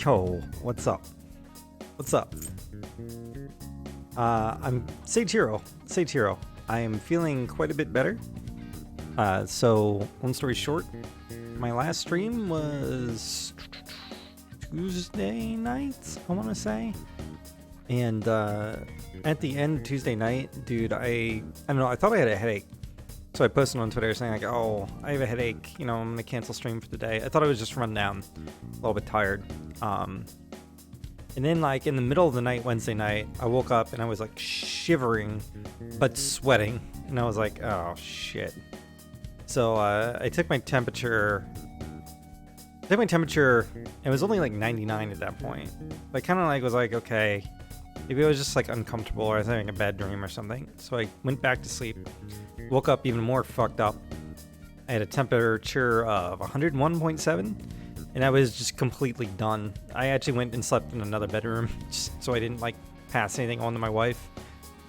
Yo, what's up? What's up? I'm Sage Hero. Sage Hero. I am feeling quite a bit better. So, long story short, my last stream was Tuesday night, I want to say. And at the end Tuesday night, dude, I don't know, I thought I had a headache. So I posted on Twitter saying like, oh, I have a headache, you know, I'm gonna cancel stream for the day. I thought I was just run down, a little bit tired. And then like in the middle of the night, Wednesday night, I woke up and I was like shivering, but sweating. And I was like, oh shit. So I took my temperature. It was only like 99 at that point. I kind of like was like, okay, maybe I was just like uncomfortable or I was having a bad dream or something. So I went back to sleep, woke up even more fucked up. I had a temperature of 101.7 and I was just completely done. I actually went and slept in another bedroom just so I didn't like pass anything on to my wife.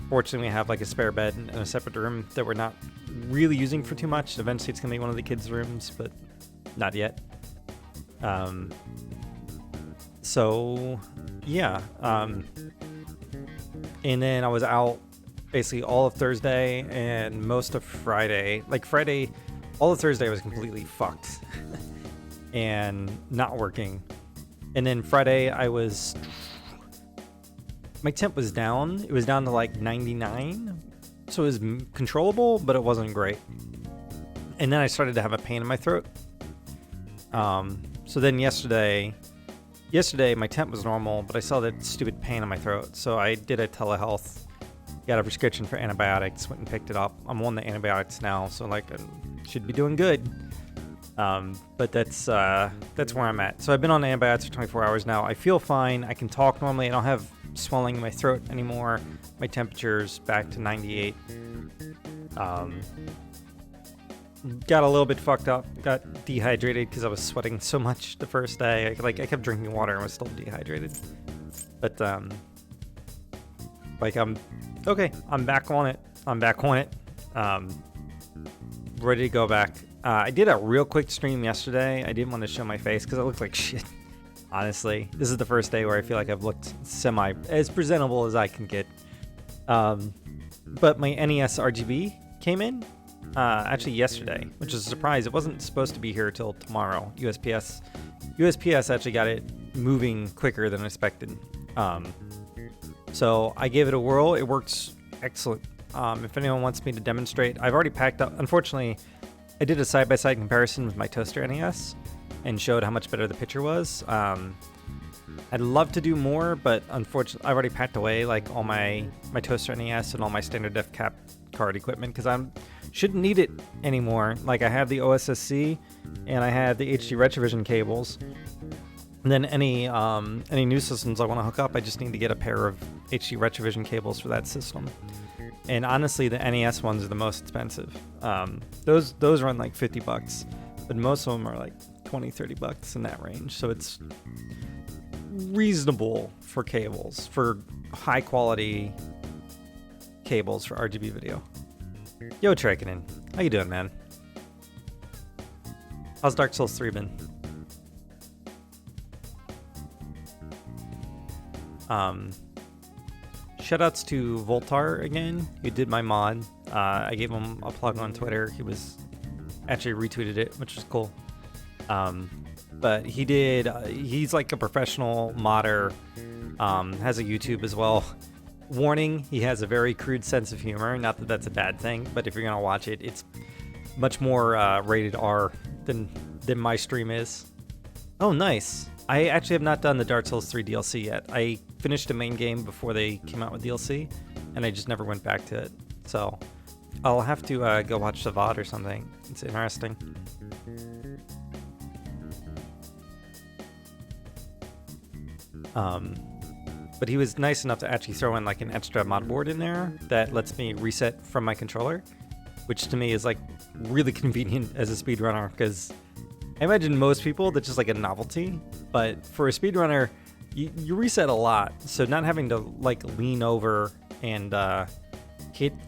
Fortunately, we have like a spare bed in a separate room that we're not really using for too much. Eventually it's gonna be one of the kids' rooms, but not yet. So yeah. And then I was out basically all of Thursday and most of Friday. Like Friday, all of Thursday was completely fucked and not working. And then Friday my temp was down. It was down to like 99. So it was controllable, but it wasn't great. And then I started to have a pain in my throat. So then yesterday my temp was normal, but I saw that stupid pain in my throat. So I did a telehealth, got a prescription for antibiotics, went and picked it up. I'm on the antibiotics now, so like I should be doing good. But that's where I'm at. So I've been on antibiotics for 24 hours now. I feel fine. I can talk normally. I don't have swelling in my throat anymore. My temperature's back to 98. Got a little bit fucked up. Got dehydrated because I was sweating so much the first day. I kept drinking water and was still dehydrated. But I'm okay. I'm back on it. Ready to go back. I did a real quick stream yesterday. I didn't want to show my face because I looked like shit. Honestly, this is the first day where I feel like I've looked as presentable as I can get. But my NES RGB came in actually yesterday, which is a surprise. It wasn't supposed to be here till tomorrow. USPS actually got it moving quicker than expected. So I gave it a whirl. It works excellent. If anyone wants me to demonstrate, I've already packed up. Unfortunately, I did a side-by-side comparison with my toaster NES and showed how much better the picture was. I'd love to do more, but unfortunately, I've already packed away like all my toaster NES and all my standard def cap card equipment because I shouldn't need it anymore. Like I have the OSSC and I have the HD Retrovision cables. And then any new systems I want to hook up, I just need to get a pair of HD Retrovision cables for that system. And honestly, the NES ones are the most expensive. Those run like $50, but most of them are like $20-$30 in that range. So it's reasonable for cables, for high quality cables for RGB video. Yo, Trekinen, how you doing, man? How's Dark Souls 3 been? Shoutouts to Voltar again, who did my mod. I gave him a plug on Twitter. He was actually retweeted it, which was cool. But he did. He's like a professional modder. Has a YouTube as well. Warning: he has a very crude sense of humor. Not that that's a bad thing, but if you're gonna watch it, it's much more rated R than my stream is. Oh, nice. I actually have not done the Dark Souls 3 DLC yet. I finished the main game before they came out with DLC, and I just never went back to it. So I'll have to go watch the VOD or something. It's interesting. But he was nice enough to actually throw in like an extra mod board in there that lets me reset from my controller, which to me is like really convenient as a speedrunner because I imagine most people that's just like a novelty, but for a speedrunner, you reset a lot. So not having to like lean over and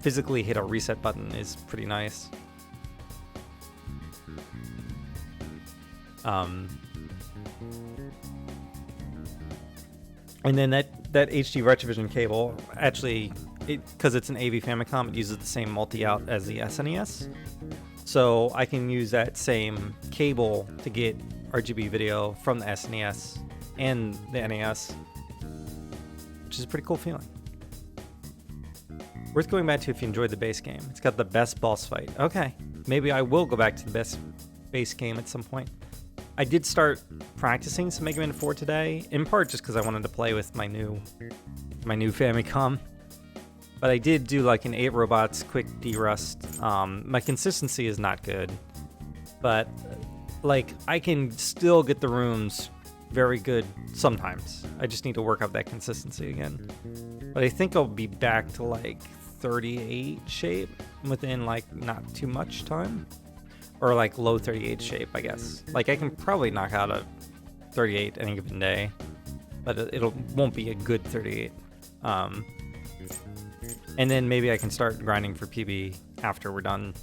physically hit a reset button is pretty nice. And then that HD Retrovision cable, actually, because it's an AV Famicom, it uses the same multi-out as the SNES. So I can use that same cable to get RGB video from the SNES and the NES, which is a pretty cool feeling. Worth going back to if you enjoyed the base game. It's got the best boss fight. Okay, maybe I will go back to the best base game at some point. I did start practicing some Mega Man 4 today, in part just because I wanted to play with my new Famicom. But I did do like an 8 robots quick derust. My consistency is not good, but like I can still get the rooms very good sometimes. I just need to work up that consistency again. But I think I'll be back to like 38 shape within like not too much time. Or like low 38 shape, I guess. Like I can probably knock out a 38 any given day, but it won't be a good 38. And then maybe I can start grinding for PB after we're done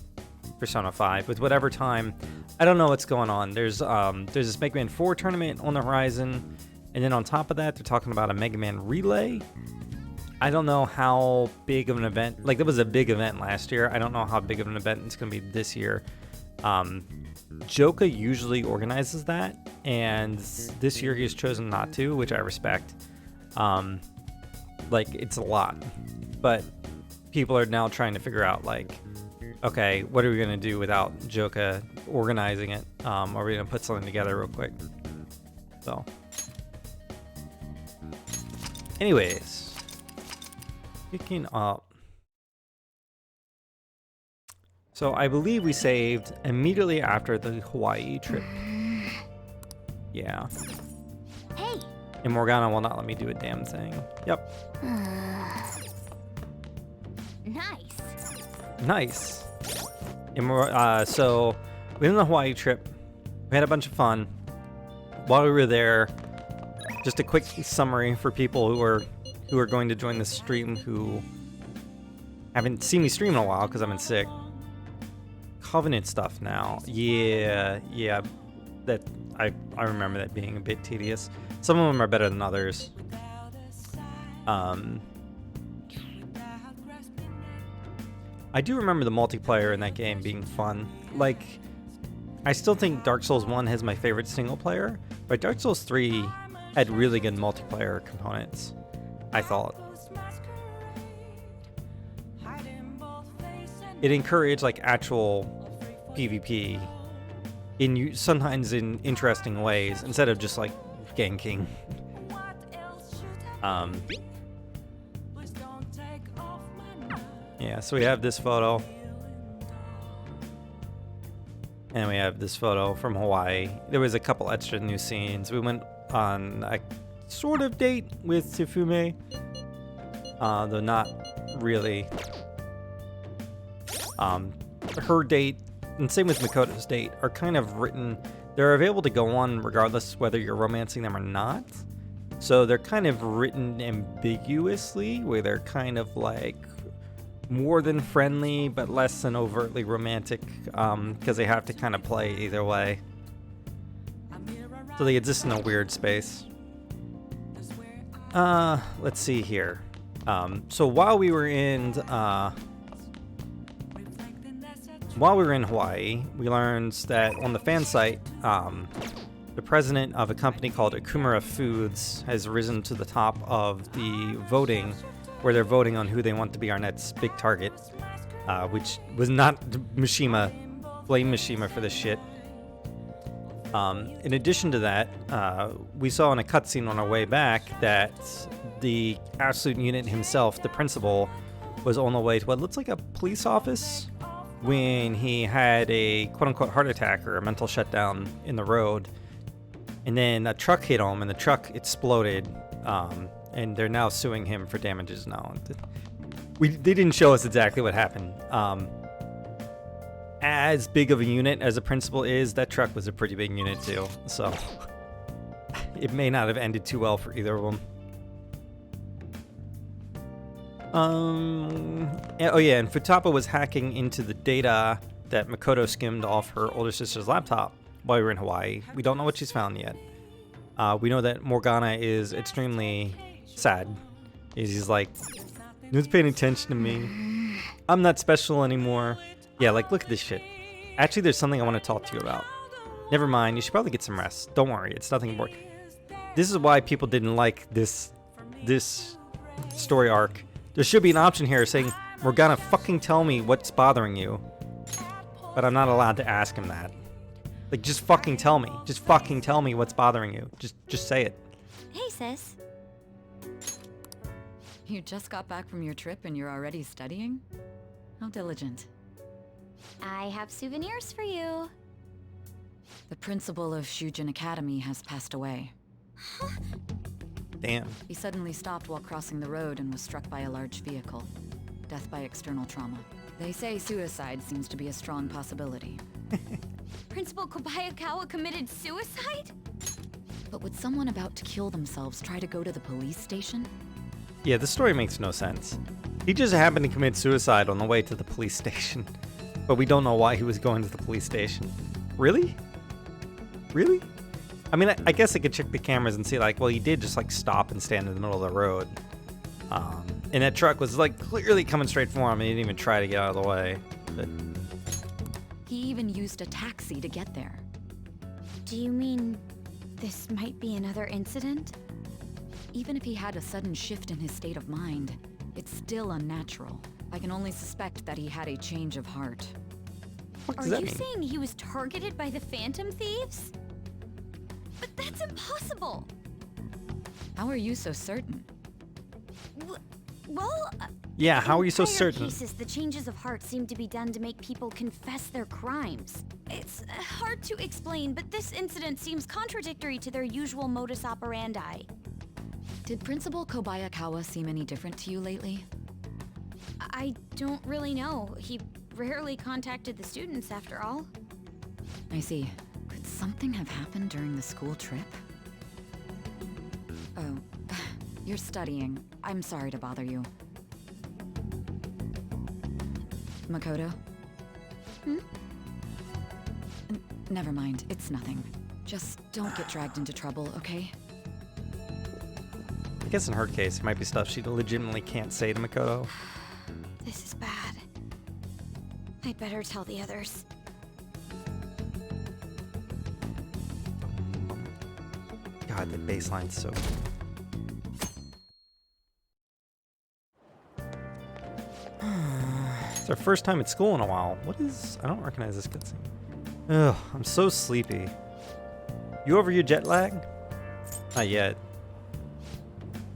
Persona 5 with whatever time. I don't know what's going on. There's this Mega Man 4 tournament on the horizon, and then on top of that, they're talking about a Mega Man Relay. I don't know how big of an event. Like, that was a big event last year. I don't know how big of an event it's going to be this year. Joka usually organizes that, and this year he's chosen not to, which I respect. Like, it's a lot, but people are now trying to figure out, like, okay, what are we going to do without Joka organizing it? Are we going to put something together real quick? So, anyways, picking up. So I believe we saved immediately after the Hawaii trip. Yeah. Hey. And Morgana will not let me do a damn thing. Yep. Nice. Nice. And so we went on the Hawaii trip. We had a bunch of fun. While we were there, just a quick summary for people who are going to join the stream who haven't seen me stream in a while because I've been sick. Covenant stuff now. Yeah, that I remember that being a bit tedious. Some of them are better than others. I do remember the multiplayer in that game being fun. Like, I still think Dark Souls 1 has my favorite single player, but Dark Souls 3 had really good multiplayer components, I thought. It encouraged like actual PvP sometimes in interesting ways instead of just like ganking. Yeah, so we have this photo. And we have this photo from Hawaii. There was a couple extra new scenes. We went on a sort of date with Tifume, though not really. Her date, and same with Makoto's date, are kind of written. They're available to go on regardless whether you're romancing them or not. So they're kind of written ambiguously, where they're kind of like more than friendly, but less than overtly romantic, because they have to kind of play either way. So they exist in a weird space. Let's see here. So while we were in Hawaii, we learned that on the fan site, the president of a company called Akumura Foods has risen to the top of the voting, where they're voting on who they want to be our next big target, which was not Mishima. Blame Mishima for this shit. In addition to that, we saw in a cutscene on our way back that the Absolute Unit himself, the principal, was on the way to what looks like a police office when he had a quote-unquote heart attack or a mental shutdown in the road. And then a truck hit him, and the truck exploded, and they're now suing him for damages now. They didn't show us exactly what happened. As big of a unit as the principal is, that truck was a pretty big unit too, so it may not have ended too well for either of them. Oh yeah, and Futaba was hacking into the data that Makoto skimmed off her older sister's laptop while we were in Hawaii. We don't know what she's found yet. We know that Morgana is extremely sad. He's like, who's paying attention to me? I'm not special anymore. Yeah, like, look at this shit. Actually, there's something I want to talk to you about. Never mind, you should probably get some rest. Don't worry, it's nothing important. This is why people didn't like this story arc. There should be an option here saying, Morgana, fucking tell me what's bothering you. But I'm not allowed to ask him that. Like, just fucking tell me. Just fucking tell me what's bothering you. Just say it. Hey, sis. You just got back from your trip and you're already studying? How diligent. I have souvenirs for you. The principal of Shujin Academy has passed away. Damn. He suddenly stopped while crossing the road and was struck by a large vehicle. Death by external trauma. They say suicide seems to be a strong possibility. Principal Kobayakawa committed suicide? But would someone about to kill themselves try to go to the police station? Yeah, the story makes no sense. He just happened to commit suicide on the way to the police station. But we don't know why he was going to the police station. Really? Really? I mean, I guess I could check the cameras and see, like, well, he did just, like, stop and stand in the middle of the road. And that truck was, like, clearly coming straight for him. He didn't even try to get out of the way. But He even used a taxi to get there. Do you mean this might be another incident? Even if he had a sudden shift in his state of mind, it's still unnatural. I can only suspect that he had a change of heart. what Are does that you mean? saying he was targeted by the Phantom Thieves? But that's impossible! How are you so certain? Well, Yeah, how are you so in prior certain? cases, the changes of heart seem to be done to make people confess their crimes. It's hard to explain, but this incident seems contradictory to their usual modus operandi. Did Principal Kobayakawa seem any different to you lately? I don't really know. He rarely contacted the students, after all. I see. Could something have happened during the school trip? Oh, you're studying. I'm sorry to bother you. Makoto? Never mind, it's nothing. Just don't get dragged into trouble, okay? I guess in her case, it might be stuff she legitimately can't say to Makoto. This is bad. I'd better tell the others. God, the bassline's so... It's our first time at school in a while. What is... I don't recognize this cutscene. Ugh, I'm so sleepy. You over your jet lag? Not yet.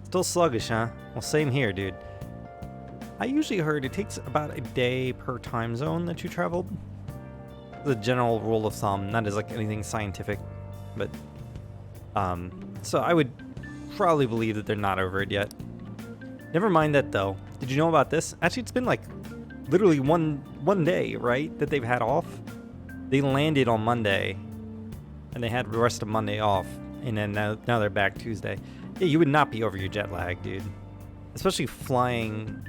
Still sluggish, huh? Well, same here, dude. I usually heard it takes about a day per time zone that you traveled. The general rule of thumb, not as like anything scientific, but so I would probably believe that they're not over it yet. Never mind that though. Did you know about this? Actually, it's been like literally one day, right, that they've had off. They landed on Monday, and they had the rest of Monday off, and then now they're back Tuesday. Yeah, you would not be over your jet lag, dude. Especially flying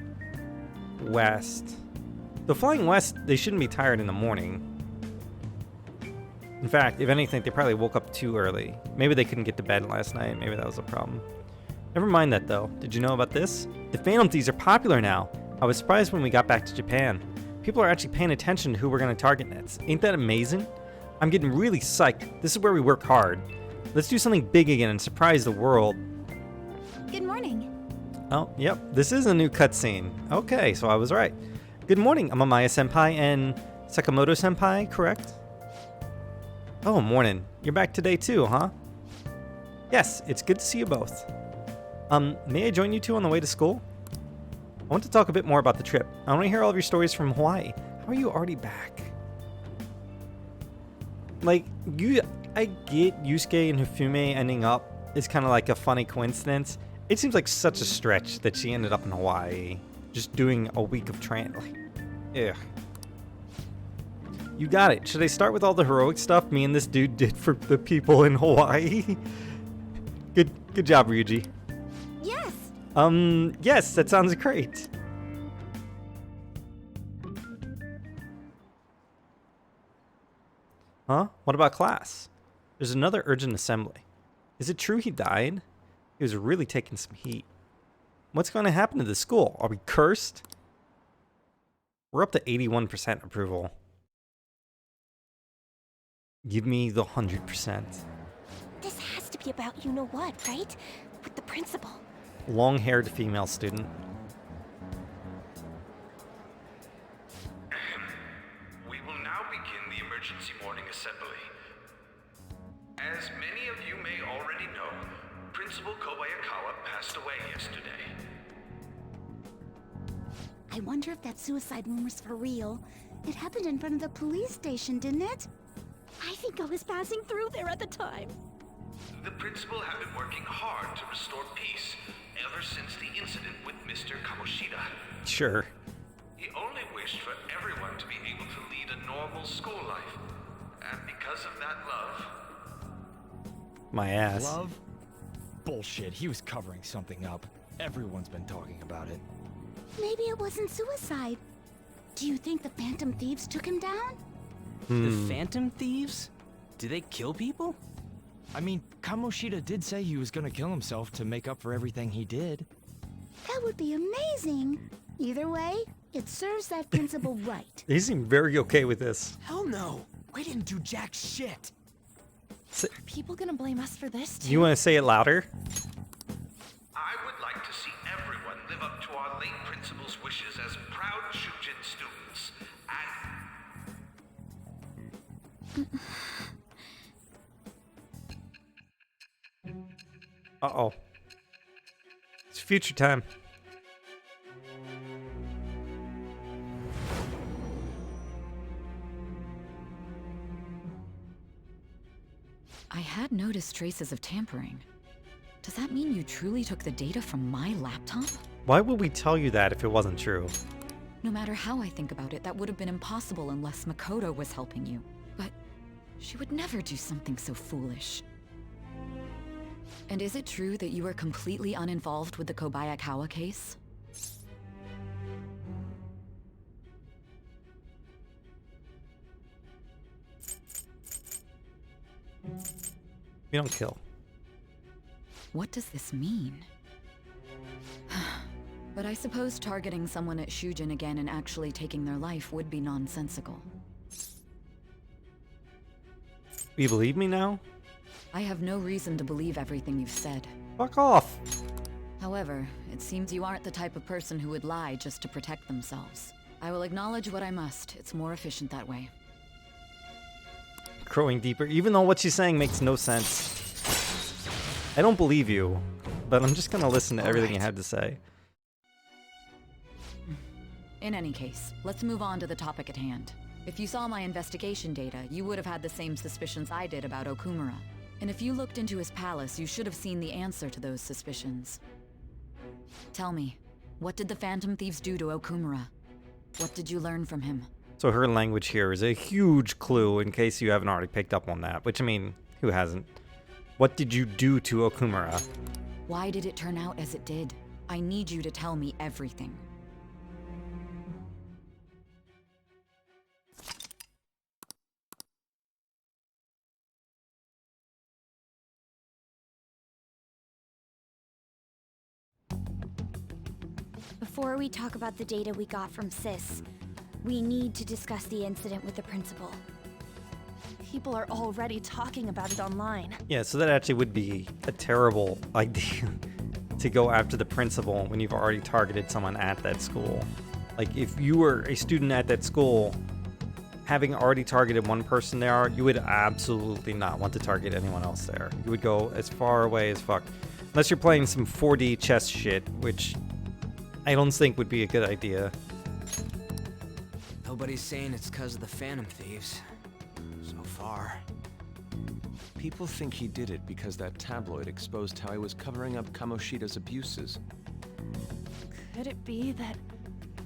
west. The flying west, they shouldn't be tired in the morning. In fact, if anything, they probably woke up too early. Maybe they couldn't get to bed last night. Maybe that was a problem. Never mind that, though. Did you know about this? The Phantom Thieves are popular now. I was surprised when we got back to Japan. People are actually paying attention to who we're going to target next. Ain't that amazing? I'm getting really psyched. This is where we work hard. Let's do something big again and surprise the world. Good morning. Oh, yep. This is a new cutscene. Okay, so I was right. Good morning, Amamiya-senpai and Sakamoto-senpai, correct? Oh, morning. You're back today too, huh? Yes, it's good to see you both. May I join you two on the way to school? I want to talk a bit more about the trip. I want to hear all of your stories from Hawaii. How are you already back? Like, I get Yusuke and Hifume ending up is kind of like a funny coincidence. It seems like such a stretch that she ended up in Hawaii, just doing a week of training. Like, ugh. You got it. Should I start with all the heroic stuff me and this dude did for the people in Hawaii? Good job, Ryuji. Yes. Yes, that sounds great. Huh? What about class? There's another urgent assembly. Is it true he died? He was really taking some heat. What's going to happen to the school? Are we cursed? We're up to 81% approval. Give me the 100%. This has to be about you-know-what, right? With the principal. Long-haired female student. We will now begin the emergency morning assembly. As many of you may already know, Principal Kobayakawa passed away yesterday. I wonder if that suicide rumor's for real. It happened in front of the police station, didn't it? I think I was passing through there at the time. The principal had been working hard to restore peace ever since the incident with Mr. Kamoshida. Sure. He only wished for everyone to be able to lead a normal school life. And because of that love, My ass. Love? Bullshit, he was covering something up. Everyone's been talking about it. Maybe it wasn't suicide. Do you think the Phantom Thieves took him down? The Phantom Thieves? Do they kill people? I mean, Kamoshida did say he was gonna kill himself to make up for everything he did. That would be amazing. Either way, it serves that principal right. They seem very okay with this. Hell no. We didn't do jack shit. Are people gonna blame us for this too? You want to say it louder? I would like to see everyone live up to our late principal's wishes as proud Shujin students. And Uh-oh. It's future time. I had noticed traces of tampering. Does that mean you truly took the data from my laptop? Why would we tell you that if it wasn't true? No matter how I think about it, that would have been impossible unless Makoto was helping you. But she would never do something so foolish. And is it true that you were completely uninvolved with the Kobayakawa case? We don't kill. What does this mean? But I suppose targeting someone at Shujin again and actually taking their life would be nonsensical. You believe me now? I have no reason to believe everything you've said. Fuck off. However, it seems you aren't the type of person who would lie just to protect themselves. I will acknowledge what I must. It's more efficient that way. Growing deeper, even though what she's saying makes no sense. I don't believe you, but I'm just gonna listen to everything you had to say. In any case, let's move on to the topic at hand. If you saw my investigation data, you would have had the same suspicions I did about Okumura. And if you looked into his palace, you should have seen the answer to those suspicions. Tell me, what did the Phantom Thieves do to Okumura? What did you learn from him? So her language here is a huge clue in case you haven't already picked up on that, which I mean, who hasn't? What did you do to Okumura? Why did it turn out as it did? I need you to tell me everything. Before we talk about the data we got from Sis, we need to discuss the incident with the principal. People are already talking about it online. Yeah, so that actually would be a terrible idea to go after the principal when you've already targeted someone at that school. Like, if you were a student at that school, having already targeted one person there, you would absolutely not want to target anyone else there. You would go as far away as fuck. Unless you're playing some 4D chess shit, which I don't think would be a good idea. Nobody's saying it's because of the Phantom Thieves. So far. People think he did it because that tabloid exposed how he was covering up Kamoshida's abuses. Could it be that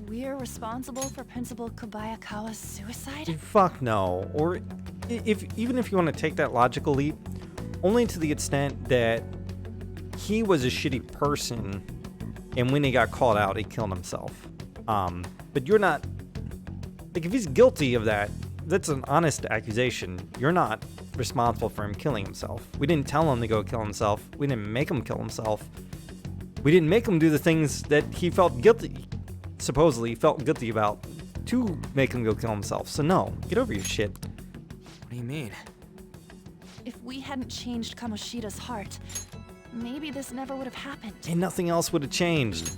we're responsible for Principal Kobayakawa's suicide? Fuck no. Or even if you want to take that logical leap, only to the extent that he was a shitty person, and when he got called out, he killed himself. But you're not, like, if he's guilty of that, that's an honest accusation. You're not responsible for him killing himself. We didn't tell him to go kill himself. We didn't make him kill himself. We didn't make him do the things that he felt guilty, supposedly felt guilty about, to make him go kill himself. So no, get over your shit. What do you mean? If we hadn't changed Kamoshida's heart, maybe this never would have happened. And nothing else would have changed.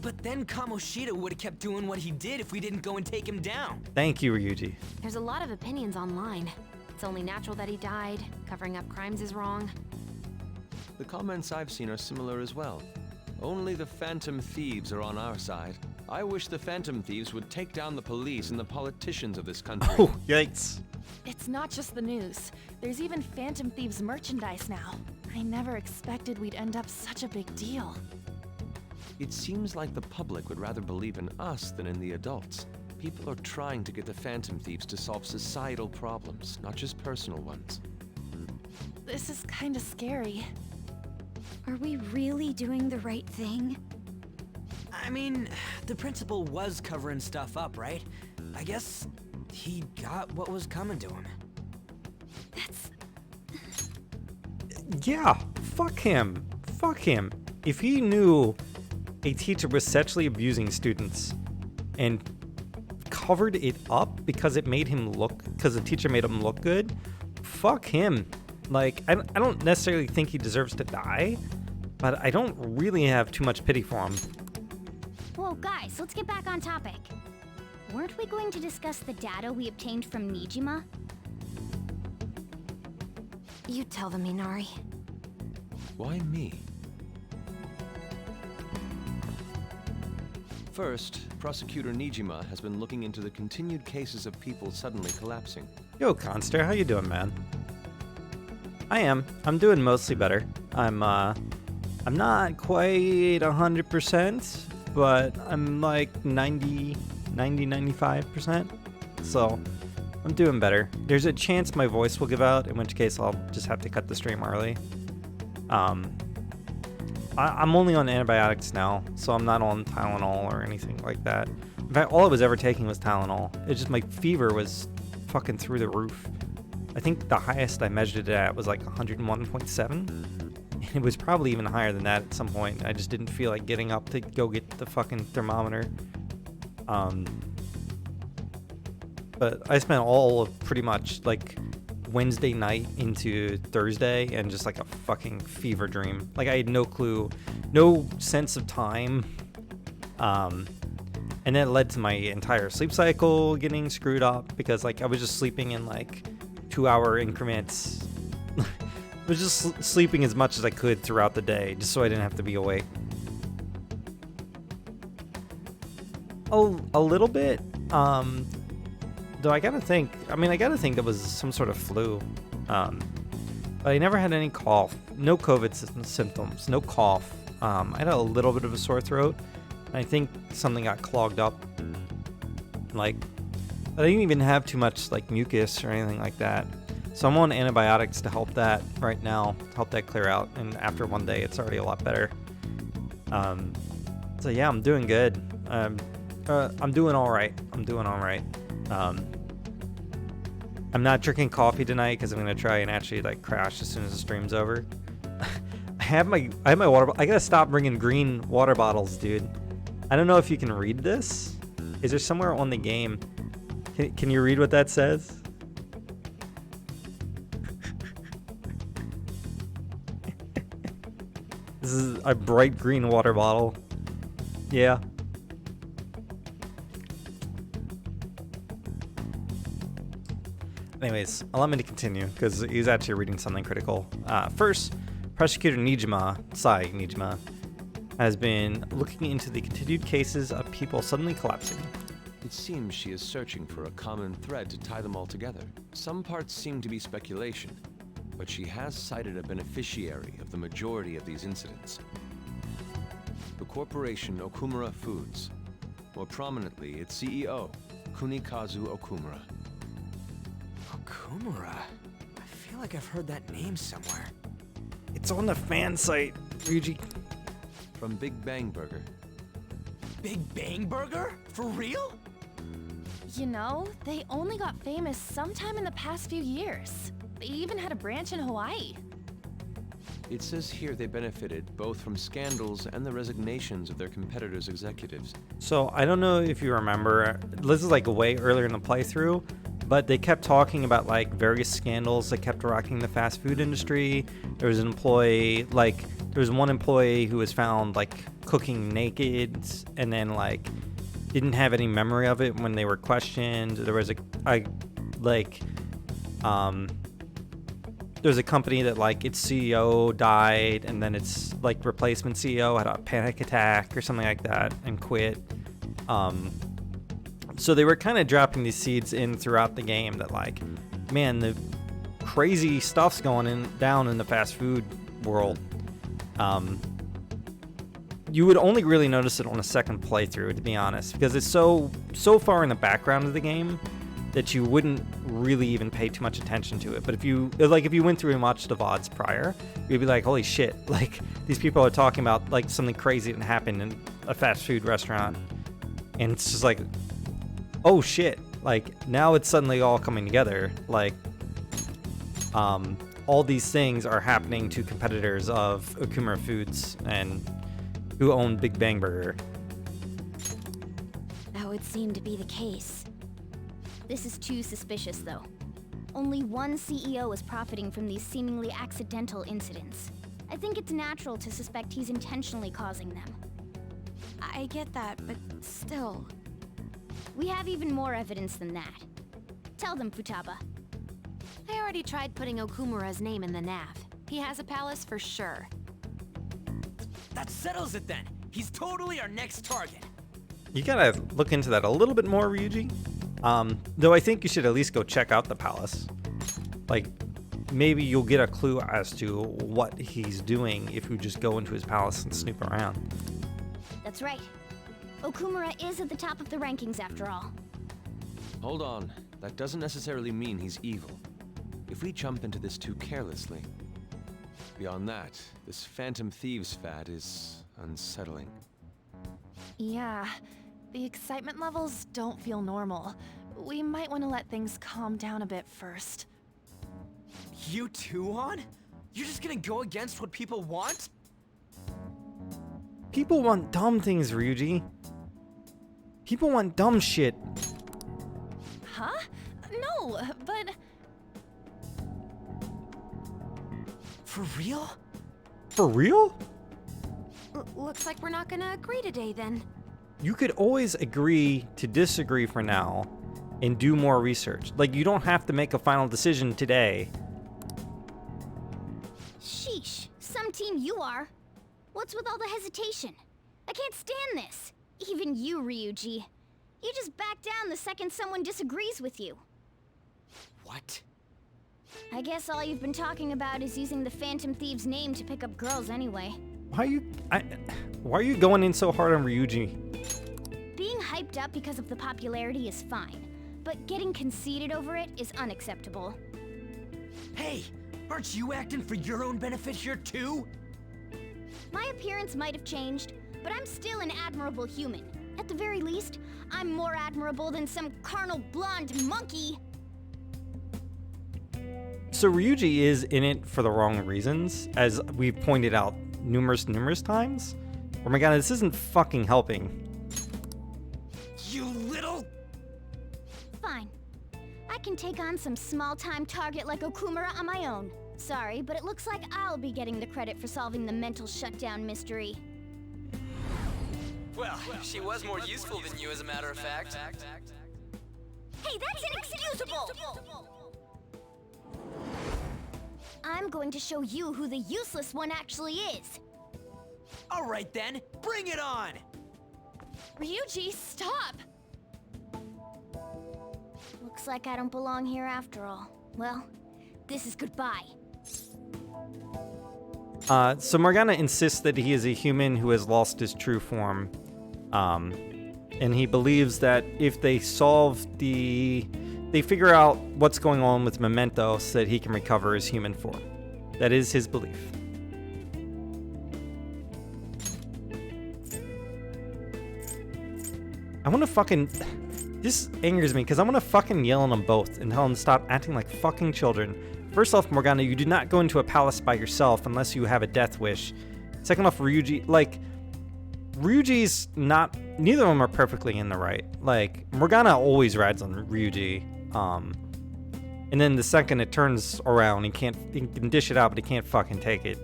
But then Kamoshida would have kept doing what he did if we didn't go and take him down. Thank you, Ryuji. There's a lot of opinions online. It's only natural that he died. Covering up crimes is wrong. The comments I've seen are similar as well. Only the Phantom Thieves are on our side. I wish the Phantom Thieves would take down the police and the politicians of this country. Oh, yikes. It's not just the news. There's even Phantom Thieves merchandise now. I never expected we'd end up such a big deal. It seems like the public would rather believe in us than in the adults. People are trying to get the Phantom Thieves to solve societal problems, not just personal ones. This is kinda scary. Are we really doing the right thing? I mean, the principal was covering stuff up, right? I guess he got what was coming to him. That's... Yeah, fuck him. Fuck him. If he knew a teacher was sexually abusing students and covered it up because the teacher made him look good, fuck him. Like, I don't necessarily think he deserves to die, but I don't really have too much pity for him. Whoa, guys, let's get back on topic. Weren't we going to discuss the data we obtained from Nijima? You tell them, Minari. Why me? First, Prosecutor Nijima has been looking into the continued cases of people suddenly collapsing. Yo, Conster, how you doing, man? I'm doing mostly better. I'm not quite 100%, but I'm like 95%. So, I'm doing better. There's a chance my voice will give out, in which case I'll just have to cut the stream early. I'm only on antibiotics now, so I'm not on Tylenol or anything like that. In fact, all I was ever taking was Tylenol. It's just my fever was fucking through the roof. I think the highest I measured it at was like 101.7. It was probably even higher than that at some point. I just didn't feel like getting up to go get the fucking thermometer. But I spent all of pretty much like Wednesday night into Thursday and just like a fucking fever dream. Like I had no clue, no sense of time. And that led to my entire sleep cycle getting screwed up because like I was just sleeping in like 2-hour increments. I was just sleeping as much as I could throughout the day just so I didn't have to be awake. Oh, a little bit. Though I gotta think that was some sort of flu. But I never had any cough, no COVID symptoms, no cough. I had a little bit of a sore throat. I think something got clogged up. Like, I didn't even have too much like mucus or anything like that. So I'm on antibiotics to help that right now, to help that clear out. And after one day, it's already a lot better. So yeah, I'm doing good. I'm doing all right. I'm not drinking coffee tonight because I'm gonna try and actually like crash as soon as the stream's over. I have my water. I gotta stop bringing green water bottles, dude. I don't know if you can read this. Is there somewhere on the game? Can you read what that says? This is a bright green water bottle. Yeah. Anyways, allow me to continue, because he's actually reading something critical. First, Prosecutor Nijima has been looking into the continued cases of people suddenly collapsing. It seems she is searching for a common thread to tie them all together. Some parts seem to be speculation, but she has cited a beneficiary of the majority of these incidents. The corporation Okumura Foods. More prominently, its CEO, Kunikazu Okumura. Okumura? I feel like I've heard that name somewhere. It's on the fan site, Ryuji. From Big Bang Burger. Big Bang Burger? For real? You know, they only got famous sometime in the past few years. They even had a branch in Hawaii. It says here they benefited both from scandals and the resignations of their competitors' executives. So I don't know if you remember, this is like way earlier in the playthrough, but they kept talking about like various scandals that kept rocking the fast food industry. There was an employee, like there was one employee who was found like cooking naked and then like didn't have any memory of it when they were questioned. There was there's a company that like its CEO died and then its like replacement CEO had a panic attack or something like that and quit. So they were kind of dropping these seeds in throughout the game that like, man, the crazy stuff's going down in the fast food world. You would only really notice it on a second playthrough, to be honest, because it's so far in the background of the game that you wouldn't really even pay too much attention to it. But if you went through and watched the VODs prior, you'd be like, holy shit, like these people are talking about like something crazy that happened in a fast food restaurant. And it's just like, oh shit, like now it's suddenly all coming together. Like, all these things are happening to competitors of Okumura Foods and who own Big Bang Burger. That would seem to be the case. This is too suspicious, though. Only one CEO is profiting from these seemingly accidental incidents. I think it's natural to suspect he's intentionally causing them. I get that, but still. We have even more evidence than that. Tell them, Futaba. I already tried putting Okumura's name in the nav. He has a palace for sure. That settles it then. He's totally our next target. You gotta look into that a little bit more, Ryuji. Though I think you should at least go check out the palace. Like, maybe you'll get a clue as to what he's doing if you just go into his palace and snoop around. That's right. Okumura is at the top of the rankings after all. Hold on. That doesn't necessarily mean he's evil. If we jump into this too carelessly. Beyond that, this Phantom Thieves fad is unsettling. Yeah, the excitement levels don't feel normal. We might want to let things calm down a bit first. You too, On? You're just gonna go against what people want? People want dumb things, Ryuji. People want dumb shit. Huh? No, but... For real? For real? Looks like we're not gonna agree today, then. You could always agree to disagree for now and do more research. Like, you don't have to make a final decision today. Sheesh, some team you are. What's with all the hesitation? I can't stand this. Even you, Ryuji. You just back down the second someone disagrees with you. What? I guess all you've been talking about is using the Phantom Thieves' name to pick up girls anyway. Why are you going in so hard on Ryuji? Being hyped up because of the popularity is fine, but getting conceited over it is unacceptable. Hey, aren't you acting for your own benefit here too? My appearance might have changed, but I'm still an admirable human. At the very least, I'm more admirable than some carnal blonde monkey. So Ryuji is in it for the wrong reasons, as we've pointed out numerous times. Oh my god, this isn't fucking helping. You little... Fine. I can take on some small-time target like Okumura on my own. Sorry, but it looks like I'll be getting the credit for solving the mental shutdown mystery. Well, she was more useful than you, as a matter of fact. Hey, that's inexcusable! I'm going to show you who the useless one actually is. All right then, bring it on! Ryuji, stop! Looks like I don't belong here after all. Well, this is goodbye. So Morgana insists that he is a human who has lost his true form. And he believes that if they figure out what's going on with Memento so that he can recover his human form. That is his belief. I want to fucking... This angers me because I want to fucking yell at them both and tell them to stop acting like fucking children First off, Morgana, you do not go into a palace by yourself unless you have a death wish. Second off, Ryuji, like, Ryuji's not, neither of them are perfectly in the right. Like, Morgana always rides on Ryuji. And then the second it turns around, he can dish it out, but he can't fucking take it.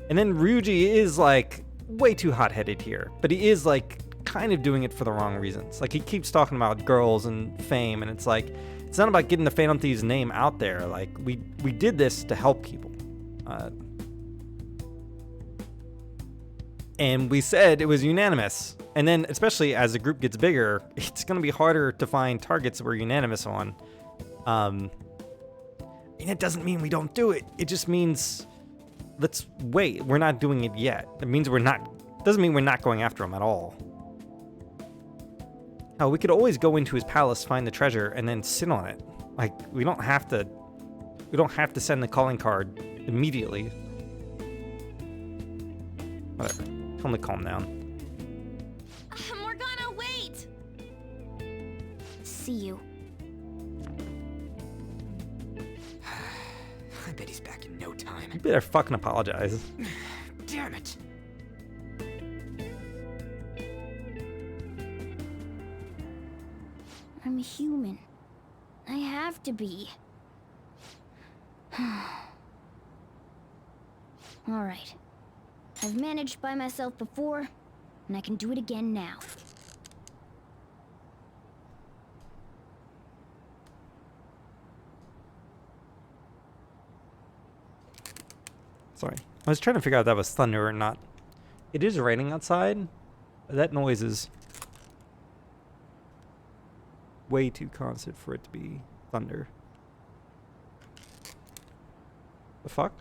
And then Ryuji is, like, way too hot-headed here. But he is, like, kind of doing it for the wrong reasons. Like, he keeps talking about girls and fame, and it's like, it's not about getting the Phantom Thieves name out there. Like, we did this to help people. And we said it was unanimous. And then, especially as the group gets bigger, it's going to be harder to find targets that we're unanimous on. And it doesn't mean we don't do it. It just means, let's wait. We're not doing it yet. It means doesn't mean we're not going after him at all. Oh, we could always go into his palace, find the treasure, and then sit on it. Like, we don't have to send the calling card immediately. Whatever. Only calm down. Morgana, wait! See you. I bet he's back in no time. You better fucking apologize. Damn it. I'm human. I have to be. Alright. I've managed by myself before, and I can do it again now. Sorry. I was trying to figure out if that was thunder or not. It is raining outside. But that noise is way too constant for it to be thunder. The fuck?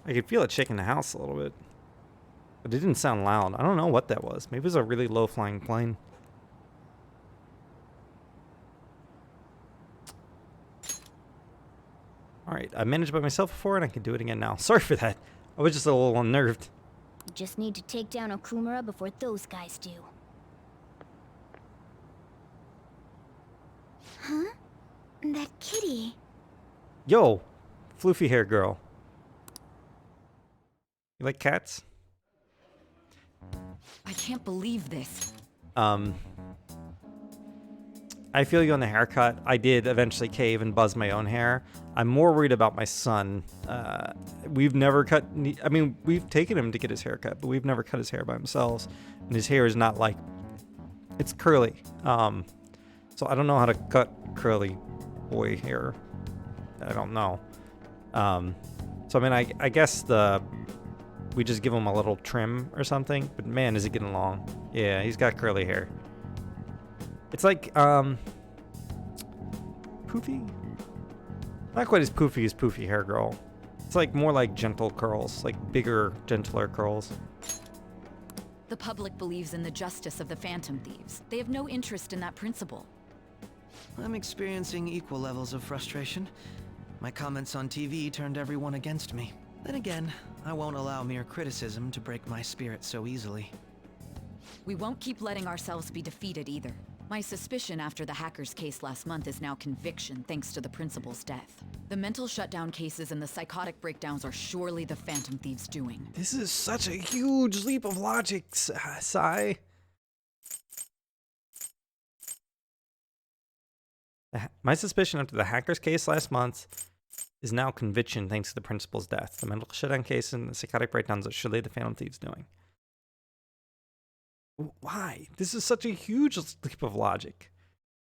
I could feel it shaking the house a little bit. But it didn't sound loud. I don't know what that was. Maybe it was a really low-flying plane. Alright, I managed by myself before and I can do it again now. Sorry for that. I was just a little unnerved. You just need to take down Okumura before those guys do. Huh? That kitty. Yo, floofy hair girl. You like cats? I can't believe this. I feel you on the haircut. I did eventually cave and buzz my own hair. I'm more worried about my son. We've never cut... I mean, we've taken him to get his hair cut, but we've never cut his hair by ourselves. And his hair is not like... It's curly. So I don't know how to cut curly boy hair. I don't know. So, I mean, I guess we just give him a little trim or something. But man, is he getting long. Yeah, he's got curly hair. It's like, poofy? Not quite as poofy hair girl. It's like more like gentle curls, like bigger, gentler curls. The public believes in the justice of the Phantom Thieves. They have no interest in that principle. I'm experiencing equal levels of frustration. My comments on TV turned everyone against me. Then again, I won't allow mere criticism to break my spirit so easily. We won't keep letting ourselves be defeated either. My suspicion after the hackers case last month is now conviction thanks to the principal's death. The mental shutdown cases and the psychotic breakdowns are surely the Phantom Thieves' doing. This is such a huge leap of logic, Sai. My suspicion after the hackers case last month is now conviction thanks to the principal's death. The mental shutdown case and the psychotic breakdowns are surely the Phantom Thieves' doing. Why? This is such a huge leap of logic.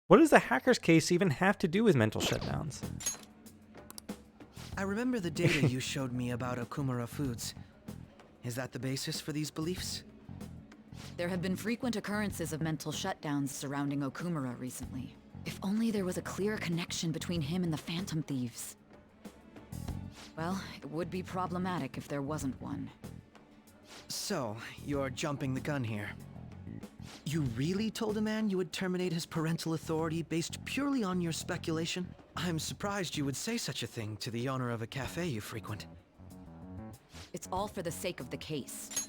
What does the hackers case even have to do with mental shutdowns? I remember the data you showed me about Okumura Foods. Is that the basis for these beliefs? There have been frequent occurrences of mental shutdowns surrounding Okumura recently. If only there was a clear connection between him and the Phantom Thieves. Well, it would be problematic if there wasn't one. So, you're jumping the gun here. You really told a man you would terminate his parental authority based purely on your speculation? I'm surprised you would say such a thing to the owner of a cafe you frequent. It's all for the sake of the case.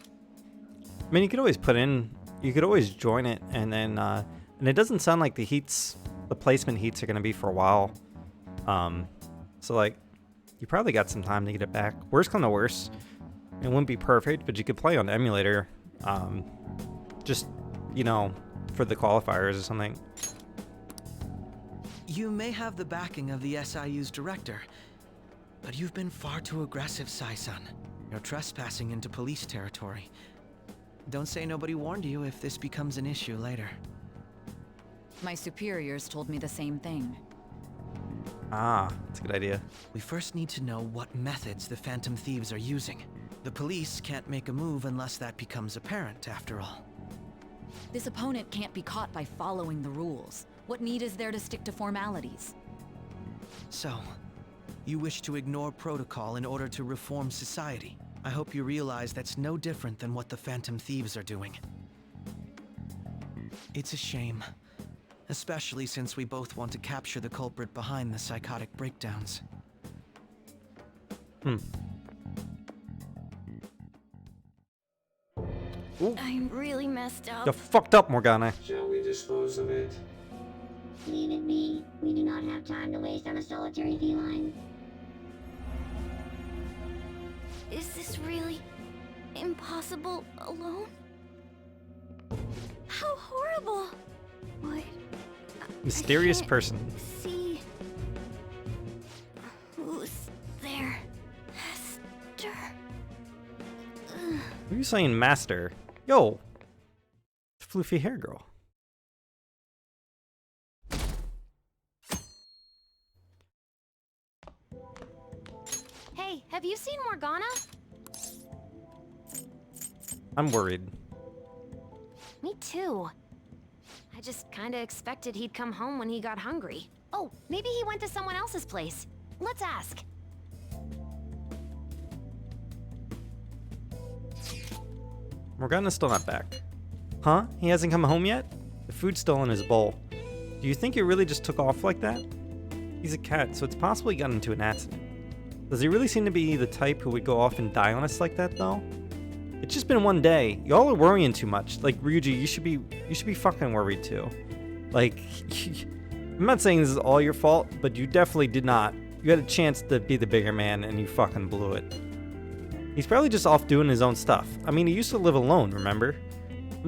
I mean, you could always join it, and then, and it doesn't sound like the placement heats are going to be for a while. So, like, you probably got some time to get it back. Worst come to worst, it wouldn't be perfect, but you could play on the emulator, just, you know, for the qualifiers or something. You may have the backing of the SIU's director, but you've been far too aggressive, Sai-san. You're trespassing into police territory. Don't say nobody warned you if this becomes an issue later. My superiors told me the same thing. Ah, that's a good idea. We first need to know what methods the Phantom Thieves are using. The police can't make a move unless that becomes apparent, after all. This opponent can't be caught by following the rules. What need is there to stick to formalities? So, you wish to ignore protocol in order to reform society. I hope you realize that's no different than what the Phantom Thieves are doing. It's a shame. Especially since we both want to capture the culprit behind the psychotic breakdowns. Ooh. I'm really messed up. You're fucked up, Morgana. Shall we dispose of it? Leave it be. We do not have time to waste on a solitary feline. Is this really impossible alone? How horrible! What? Mysterious person. See who's there, Hester? What are you saying, Master? Yo, floofy hair girl. Hey, have you seen Morgana? I'm worried. Me too. I just kinda expected he'd come home when he got hungry. Oh, maybe he went to someone else's place. Let's ask. Morgana's still not back. Huh? He hasn't come home yet? The food's still in his bowl. Do you think he really just took off like that? He's a cat, so it's possible he got into an accident. Does he really seem to be the type who would go off and die on us like that, though? It's just been one day. Y'all are worrying too much. Like, Ryuji, you should be fucking worried too. Like, I'm not saying this is all your fault, but you definitely did not. You had a chance to be the bigger man, and you fucking blew it. He's probably just off doing his own stuff. I mean, he used to live alone, remember?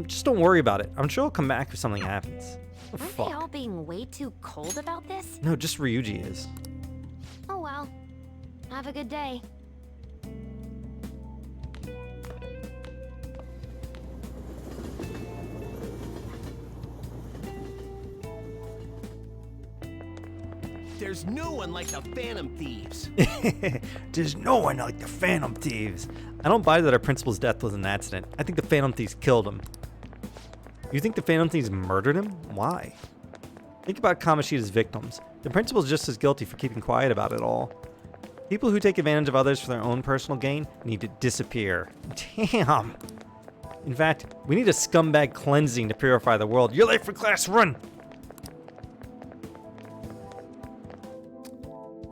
Just don't worry about it. I'm sure he'll come back if something happens. Oh, Aren't fuck. they all being way too cold about this? No, just Ryuji is. Oh well. Have a good day. There's no one like the Phantom Thieves. There's no one like the Phantom Thieves. I don't buy that our principal's death was an accident. I think the Phantom Thieves killed him. You think the Phantom Thieves murdered him? Why? Think about Kamoshida's victims. The principal's just as guilty for keeping quiet about it all. People who take advantage of others for their own personal gain need to disappear. Damn. In fact, we need a scumbag cleansing to purify the world. You're late for class, run!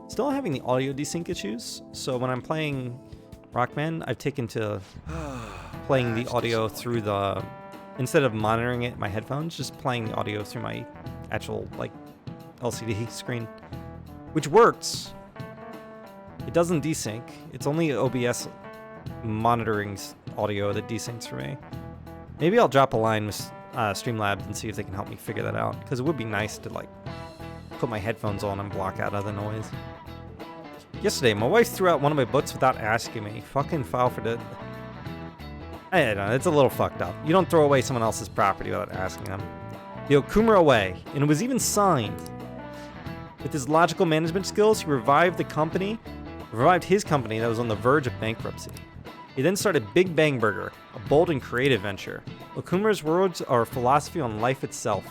Still having the audio desync issues, so when I'm playing Rockman, I've taken to playing the audio through the, instead of monitoring it in my headphones, just playing the audio through my actual, like, LCD screen, which works. It doesn't desync. It's only OBS monitoring audio that desyncs for me. Maybe I'll drop a line with Streamlabs and see if they can help me figure that out, because it would be nice to, like, put my headphones on and block out other noise. Yesterday, my wife threw out one of my books without asking me. Fucking file for the... I don't know, it's a little fucked up. You don't throw away someone else's property without asking them. The Okumura way, and it was even signed. With his logical management skills, he revived his company that was on the verge of bankruptcy. He then started Big Bang Burger, a bold and creative venture. Okumura's words are a philosophy on life itself.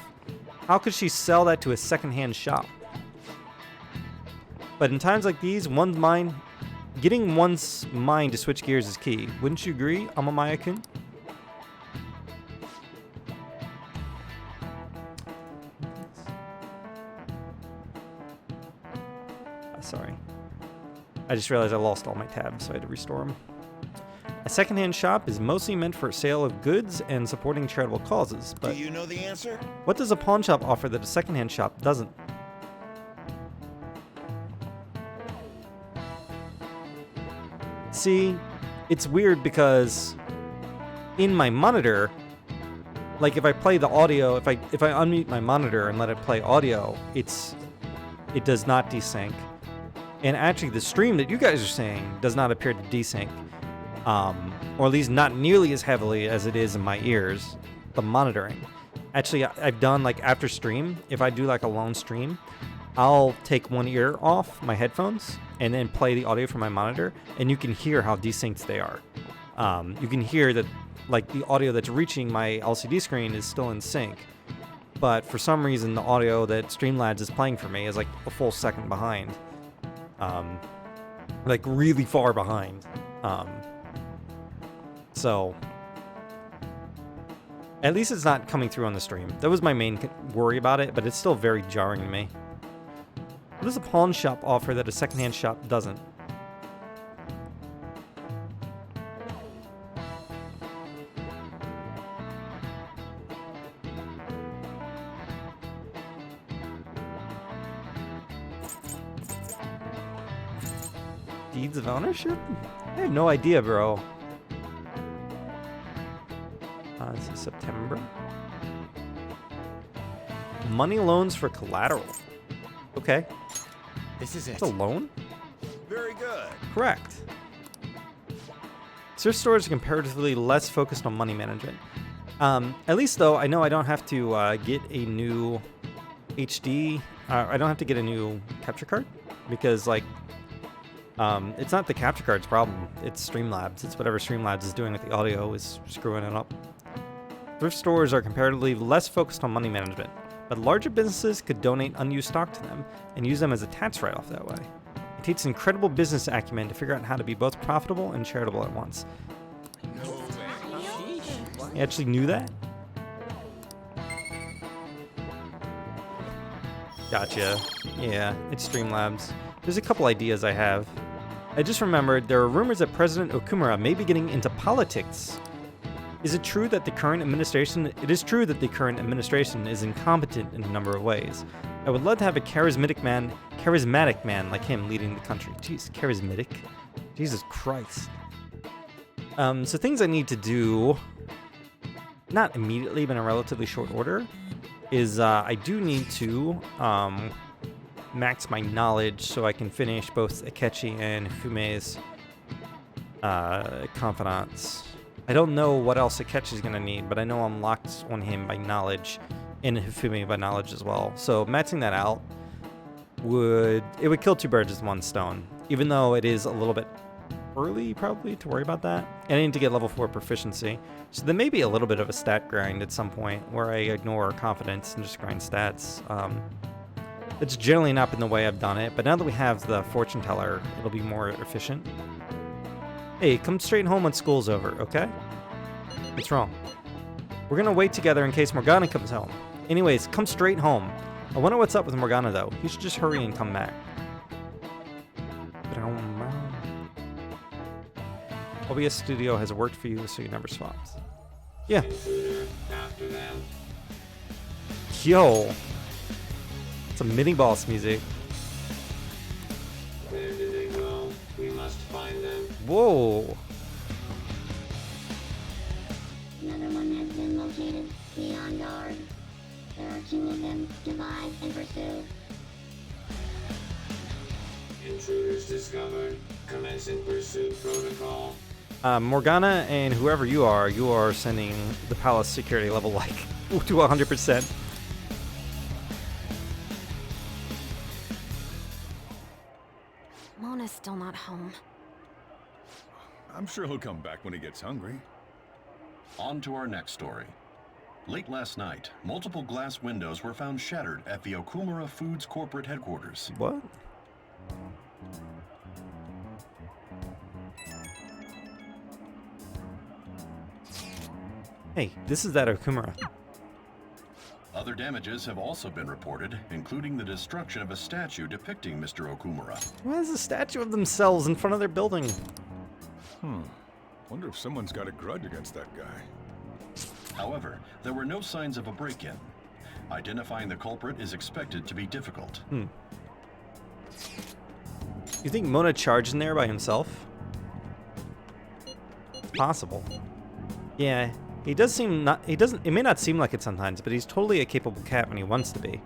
How could she sell that to a secondhand shop? But in times like these, getting one's mind to switch gears is key. Wouldn't you agree, Amamaya-kun? I just realized I lost all my tabs, so I had to restore them. A secondhand shop is mostly meant for sale of goods and supporting charitable causes, but Do you know the answer? what does a pawn shop offer that a secondhand shop doesn't? See, it's weird because in my monitor, like if I play the audio, if I unmute my monitor and let it play audio, it does not desync. And actually the stream that you guys are saying does not appear to desync. Or at least not nearly as heavily as it is in my ears, the monitoring. Actually, I've done like after stream, if I do like a lone stream, I'll take one ear off my headphones and then play the audio from my monitor, and you can hear how desynced they are. You can hear that like the audio that's reaching my LCD screen is still in sync, but for some reason the audio that Streamlabs is playing for me is like a full second behind. Like really far behind. So at least it's not coming through on the stream. That was my main worry about it, but it's still very jarring to me. What does a pawn shop offer that a secondhand shop doesn't? Deeds of ownership? I have no idea, bro. This is September. Money loans for collateral. Okay. This is it. It's a loan? Very good. Correct. Thrift stores are comparatively less focused on money management. At least, though, I know I don't have to get a new HD. I don't have to get a new capture card because, like, it's not the capture card's problem. It's Streamlabs. It's whatever Streamlabs is doing with the audio is screwing it up. Thrift stores are comparatively less focused on money management, but larger businesses could donate unused stock to them and use them as a tax write-off that way. It takes incredible business acumen to figure out how to be both profitable and charitable at once. You actually knew that? Gotcha. Yeah, it's Streamlabs. There's a couple ideas I have. I just remembered there are rumors that President Okumura may be getting into politics. Is it true that the current administration... It is true that the current administration is incompetent in a number of ways. I would love to have a charismatic man like him leading the country. Jeez, charismatic? Jesus Christ. So things I need to do, not immediately, but in a relatively short order, is I do need to max my knowledge so I can finish both Akechi and Hifume's confidants. I don't know what else Akechi's gonna need, but I know I'm locked on him by knowledge, and Hifume by knowledge as well. So maxing that out would kill two birds with one stone, even though it is a little bit early probably to worry about that. And I need to get level 4 proficiency, so there may be a little bit of a stat grind at some point where I ignore confidence and just grind stats. It's generally not been the way I've done it, but now that we have the fortune teller, it'll be more efficient. Hey, come straight home when school's over, okay? What's wrong? We're gonna wait together in case Morgana comes home. Anyways, come straight home. I wonder what's up with Morgana, though. You should just hurry and come back. OBS Studio has worked for you, so you never swapped. Yeah. Yo. It's a mini-boss music. Where did they go? We must find them. Whoa. Another one has been located. Be on guard. There are 2 of them. Divide and pursue. Intruders discovered. Commencing pursuit protocol. Morgana and whoever you are sending the palace security level like to 100%. Mona's still not home. I'm sure he'll come back when he gets hungry. On to our next story. Late last night, multiple glass windows were found shattered at the Okumura Foods corporate headquarters. What? Hey, this is that Okumura. Other Other damages have also been reported, including the destruction of a statue depicting Mr. Okumura. Why is a statue of themselves in front of their building? Wonder if someone's got a grudge against that guy. However, there were no signs of a break-in. Identifying the culprit is expected to be difficult. You think Mona charged in there by himself? Possible. Yeah, he does seem not. He doesn't. It may not seem like it sometimes, but he's totally a capable cat when he wants to be.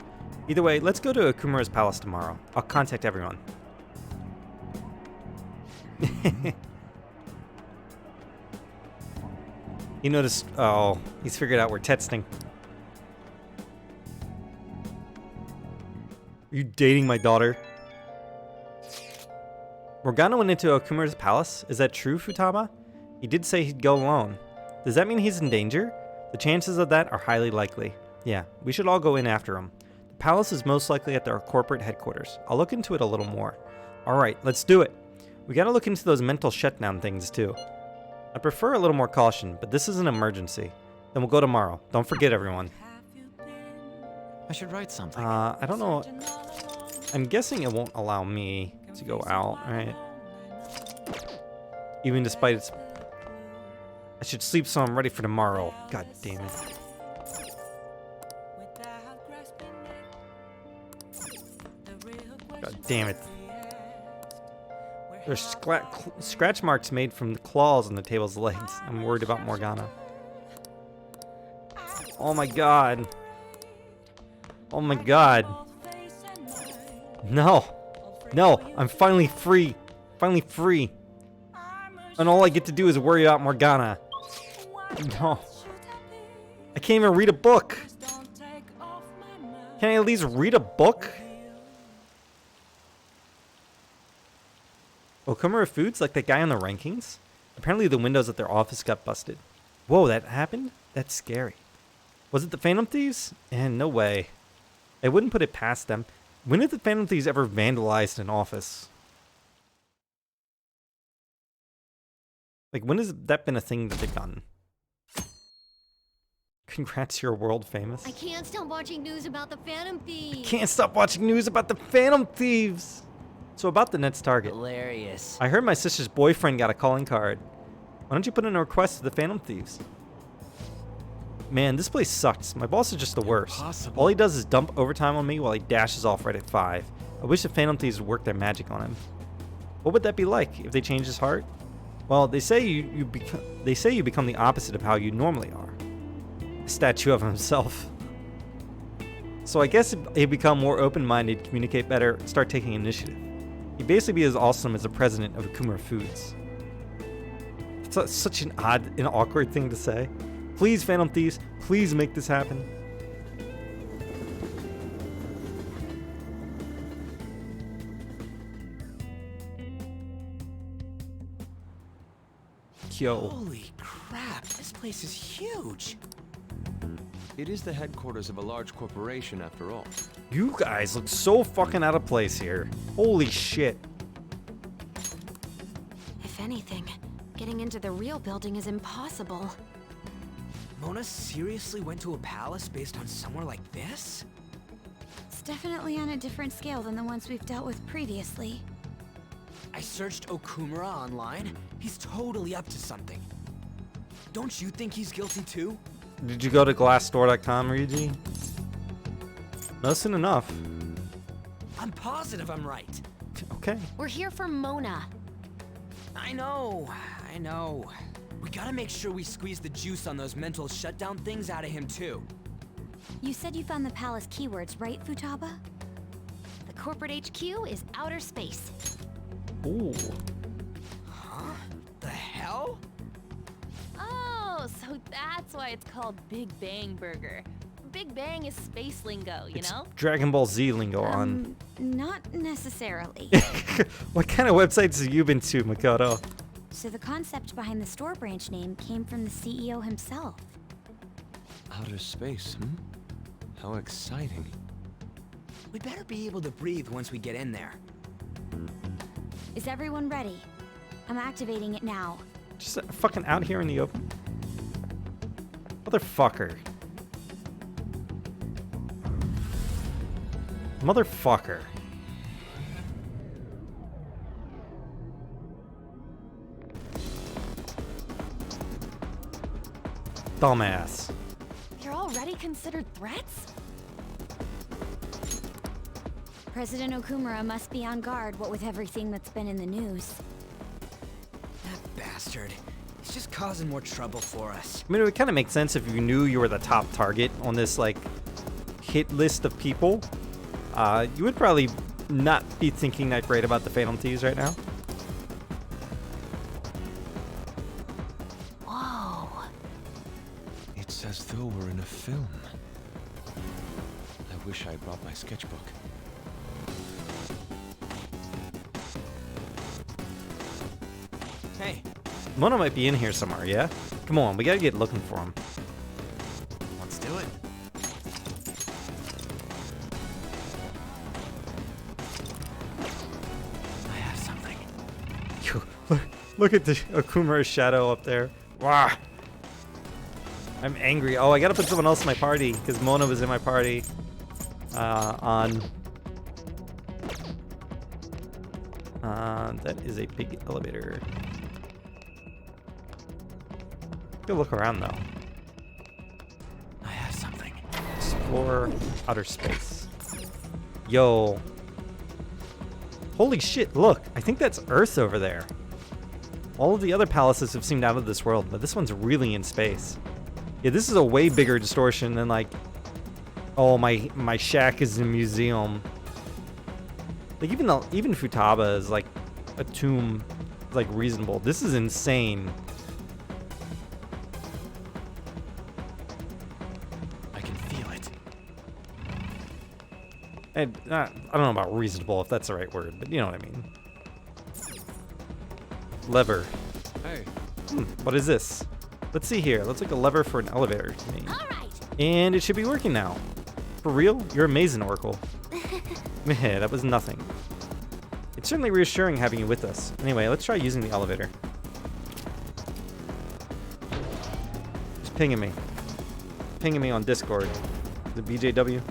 Either way, let's go to Okumura's palace tomorrow. I'll contact everyone. He noticed. Oh, he's figured out we're texting. Are you dating my daughter? Morgana went into Okumura's palace. Is that true, Futaba? He did say he'd go alone. Does that mean he's in danger? The chances of that are highly likely. Yeah, we should all go in after him. The palace is most likely at their corporate headquarters. I'll look into it a little more. Alright, let's do it. We gotta look into those mental shutdown things too. I prefer a little more caution, but this is an emergency. Then we'll go tomorrow. Don't forget, everyone. I should write something. I don't know. I'm guessing it won't allow me to go out, right? Even despite its... I should sleep so I'm ready for tomorrow. God damn it. God damn it. There's scratch marks made from the claws on the table's legs. I'm worried about Morgana. Oh my god. Oh my god. No. No, I'm finally free. Finally free. And all I get to do is worry about Morgana. No. I can't even read a book. Can I at least read a book? Okumura Foods, like that guy on the rankings? Apparently the windows at their office got busted. Whoa, that happened? That's scary. Was it the Phantom Thieves? And no way. I wouldn't put it past them. When have the Phantom Thieves ever vandalized an office? Like, when has that been a thing that they've done? Congrats, you're world famous. I can't stop watching news about the Phantom Thieves. Can't stop watching news about the Phantom Thieves. So about the next target. Hilarious. I heard my sister's boyfriend got a calling card. Why don't you put in a request to the Phantom Thieves? Man, this place sucks. My boss is just the worst. Impossible. All he does is dump overtime on me while he dashes off right at 5. I wish the Phantom Thieves would work their magic on him. What would that be like if they changed his heart? Well, they say you become the opposite of how you normally are. A statue of himself. So I guess he'd become more open-minded, communicate better, start taking initiative. He'd basically be as awesome as the president of Okumura Foods. It's such an odd and awkward thing to say. Please, Phantom Thieves, please make this happen. Yo. Holy crap, this place is huge. It is the headquarters of a large corporation after all. You guys look so fucking out of place here. Holy shit. If anything, getting into the real building is impossible. Mona seriously went to a palace based on somewhere like this? It's definitely on a different scale than the ones we've dealt with previously. I searched Okumura online. He's totally up to something. Don't you think he's guilty too? Did you go to glassdoor.com, Ryuji? No, soon enough. I'm positive I'm right. Okay. We're here for Mona. I know. We gotta make sure we squeeze the juice on those mental shutdown things out of him too. You said you found the palace keywords, right, Futaba? The corporate HQ is outer space. Ooh. Huh? The hell? Oh, so that's why it's called Big Bang Burger. Big Bang is space lingo, you know? Dragon Ball Z lingo on. Not necessarily. What kind of websites have you been to, Makoto? So the concept behind the store branch name came from the CEO himself. Outer space, How exciting. We better be able to breathe once we get in there. Is everyone ready? I'm activating it now. Just fucking out here in the open. Motherfucker. Motherfucker. Dumbass. You're already considered threats? President Okumura must be on guard, what with everything that's been in the news. That bastard. He's just causing more trouble for us. I mean, it would kind of make sense if you knew you were the top target on this, like, hit list of people. You would probably not be thinking that great about the Phantom Thieves right now. Whoa. It's as though we're in a film. I wish I brought my sketchbook. Hey. Mono might be in here somewhere, yeah? Come on, we gotta get looking for him. Let's do it. I have something. Look at the Okumura's shadow up there. Wow. I'm angry. Oh, I gotta put someone else in my party because Mona was in my party. That is a big elevator. Go look around though. I have something. Explore outer space. Yo. Holy shit, look. I think that's Earth over there. All of the other palaces have seemed out of this world, but this one's really in space. Yeah, this is a way bigger distortion than like, oh, my shack is in a museum. Like even Futaba is like a tomb, like reasonable. This is insane. I can feel it. And I don't know about reasonable if that's the right word, but you know what I mean. Lever. Hey. What is this? Let's see here. Looks like a lever for an elevator to me. All right. And it should be working now. For real? You're amazing, Oracle. Meh, that was nothing. It's certainly reassuring having you with us. Anyway, let's try using the elevator. Just pinging me. Pinging me on Discord. The BJW.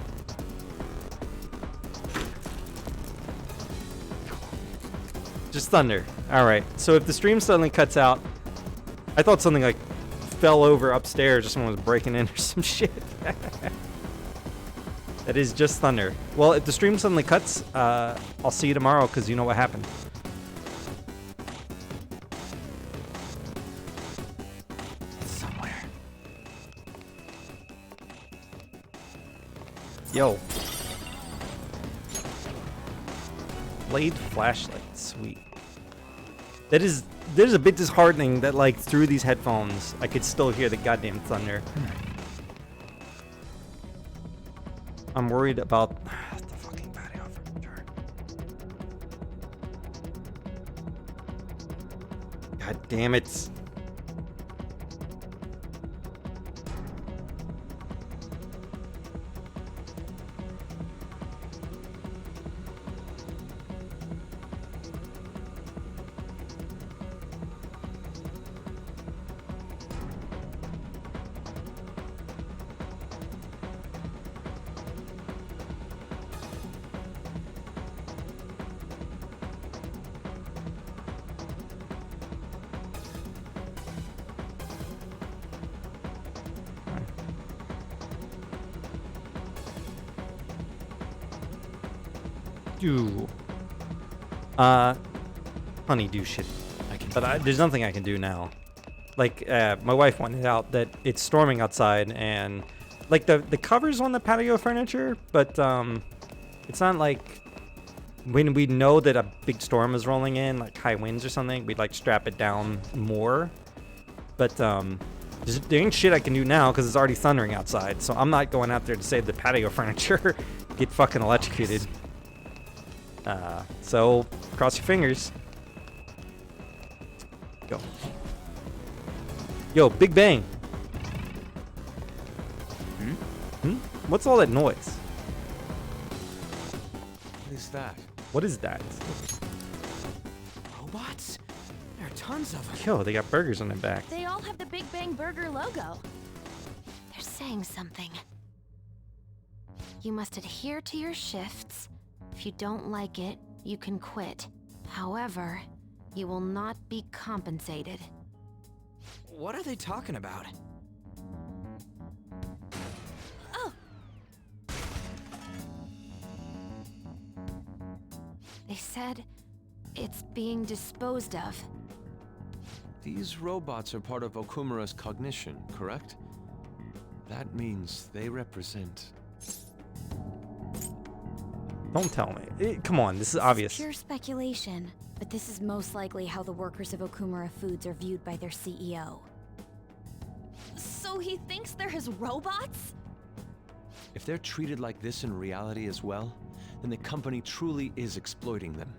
Just thunder. Alright, so if the stream suddenly cuts out, I thought something like fell over upstairs or someone was breaking in or some shit. That is just thunder. Well, if the stream suddenly cuts, I'll see you tomorrow because you know what happened. It's somewhere. Yo. Blade flashlight, sweet. That is a bit disheartening that like through these headphones I could still hear the goddamn thunder. I'm worried about the fucking patio furniture. God damn it. Do honeydew shit. But there's nothing I can do now. Like my wife pointed out that it's storming outside and like the cover's on the patio furniture, but it's not like when we know that a big storm is rolling in, like high winds or something, we'd like strap it down more. But there ain't shit I can do now because it's already thundering outside, so I'm not going out there to save the patio furniture. Get fucking electrocuted. So cross your fingers. Go. Yo, Big Bang. What's all that noise? What is that? What is that? Robots? There are tons of them. Yo, they got burgers on their back. They all have the Big Bang Burger logo. They're saying something. You must adhere to your shifts. If you don't like it, you can quit. However, you will not be compensated. What are they talking about? Oh! They said it's being disposed of. These robots are part of Okumura's cognition, correct? That means they represent... Don't tell me. Come on, this is obvious. Pure speculation, but this is most likely how the workers of Okumura Foods are viewed by their CEO. So he thinks they're his robots? If they're treated like this in reality as well, then the company truly is exploiting them.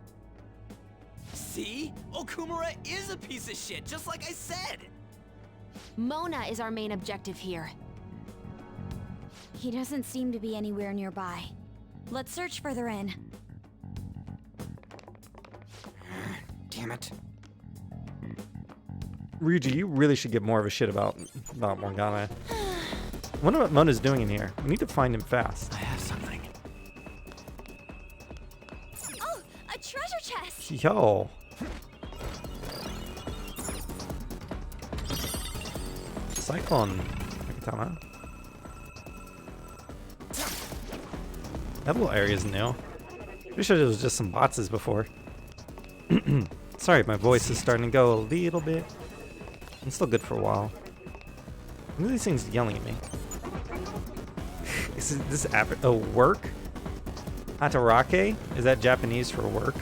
See? Okumura is a piece of shit, just like I said! Mona is our main objective here. He doesn't seem to be anywhere nearby. Let's search further in. Damn it. Ryuji, you really should give more of a shit about Morgana. I wonder what Mona's doing in here. We need to find him fast. I have something. Oh, a treasure chest! Yo. Cyclone Nakatama. That little area is new. Pretty sure there was just some boxes before. Sorry, my voice is starting to go a little bit. I'm still good for a while. Look at these things yelling at me. Is this work? Hatarake? Is that Japanese for work?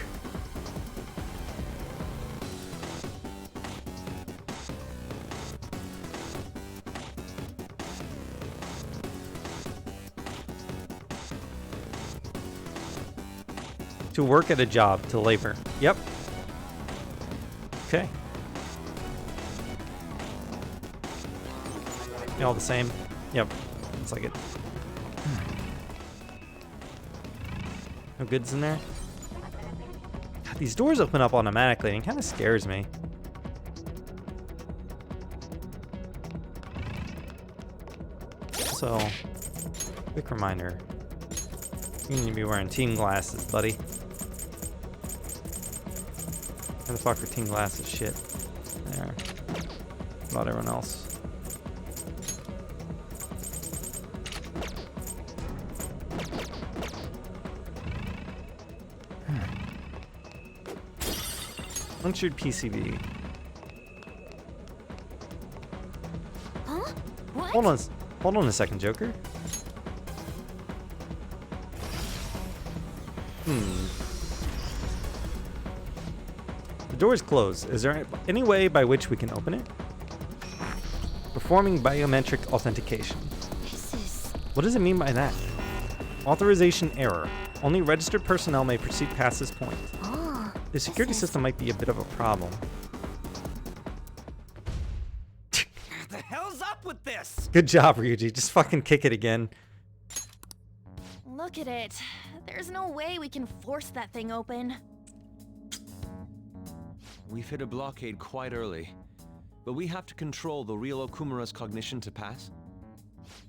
To work at a job, to labor. Yep. Okay. They all the same? Yep. Looks like it. No goods in there? God, these doors open up automatically and it kind of scares me. So, quick reminder. You need to be wearing team glasses, buddy. Where the fuck are team glasses? Shit. There. About everyone else. Punctured PCB. Huh? What? Hold on a second, Joker. The door is closed. Is there any way by which we can open it? Performing biometric authentication. What does it mean by that? Authorization error. Only registered personnel may proceed past this point. The security system might be a bit of a problem. What the hell's up with this? Good job, Ryuji. Just fucking kick it again. Look at it. There's no way we can force that thing open. We've hit a blockade quite early, but we have to control the real Okumura's cognition to pass.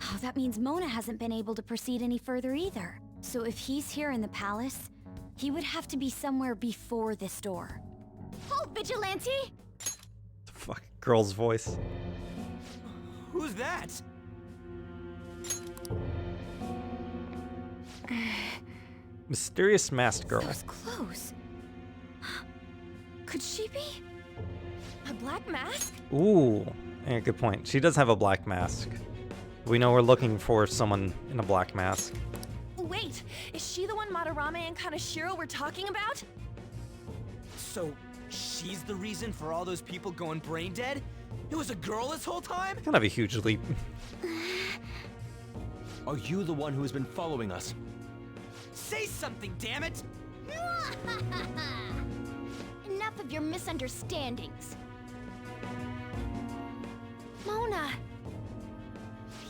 Oh, that means Mona hasn't been able to proceed any further either. So if he's here in the palace, he would have to be somewhere before this door. Halt, Vigilante! Fuck, girl's voice. Who's that? Mysterious masked girl. That was close. Could she be? A black mask? Ooh, yeah, good point. She does have a black mask. We know we're looking for someone in a black mask. Wait, is she the one Madarame and Kaneshiro were talking about? So, she's the reason for all those people going brain dead? It was a girl this whole time? Kind of a huge leap. Are you the one who has been following us? Say something, damn it! Enough of your misunderstandings. Mona!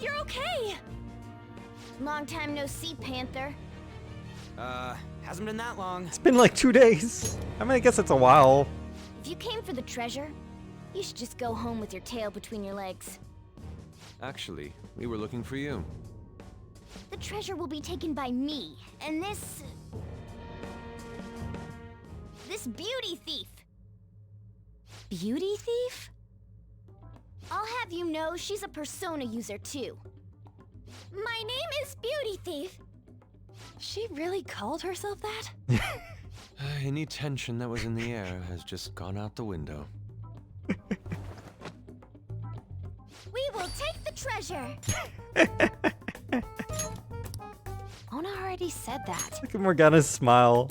You're okay! Long time no see, Panther. Hasn't been that long. It's been like 2 days. I mean, I guess it's a while. If you came for the treasure, you should just go home with your tail between your legs. Actually, we were looking for you. The treasure will be taken by me, and this beauty thief. Beauty thief? I'll have you know she's a Persona user too. My name is Beauty Thief. She really called herself that? Any tension that was in the air has just gone out the window. We will take the treasure. Mona already said that. Look at Morgana's smile.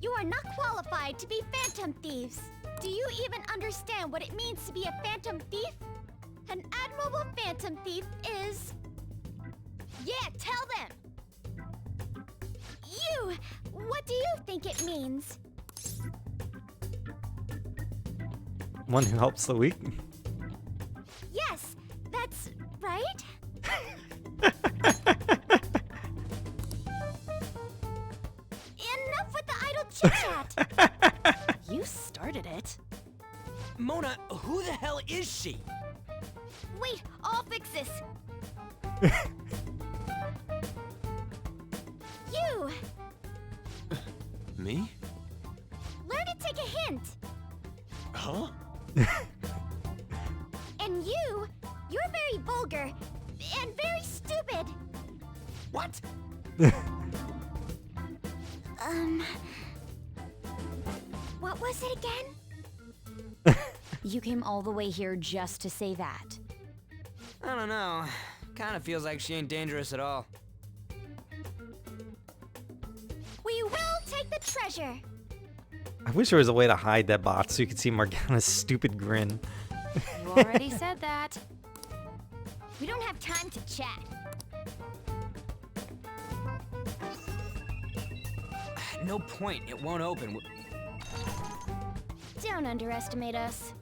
You are not qualified to be phantom thieves. Do you even understand what it means to be a phantom thief? An admirable phantom thief is... Yeah, tell them! You! What do you think it means? One who helps the weak. Yes, that's right. Enough with the idle chit-chat! You started it. Mona, who the hell is she? Wait, I'll fix this. You! Me? Learn to take a hint. Huh? And you're very vulgar and very stupid. What? What was it again? You came all the way here just to say that. I don't know. Kinda feels like she ain't dangerous at all. We will take the treasure. I wish there was a way to hide that bot so you could see Morgana's stupid grin. You already said that. We don't have time to chat. No point. It won't open. Don't underestimate us.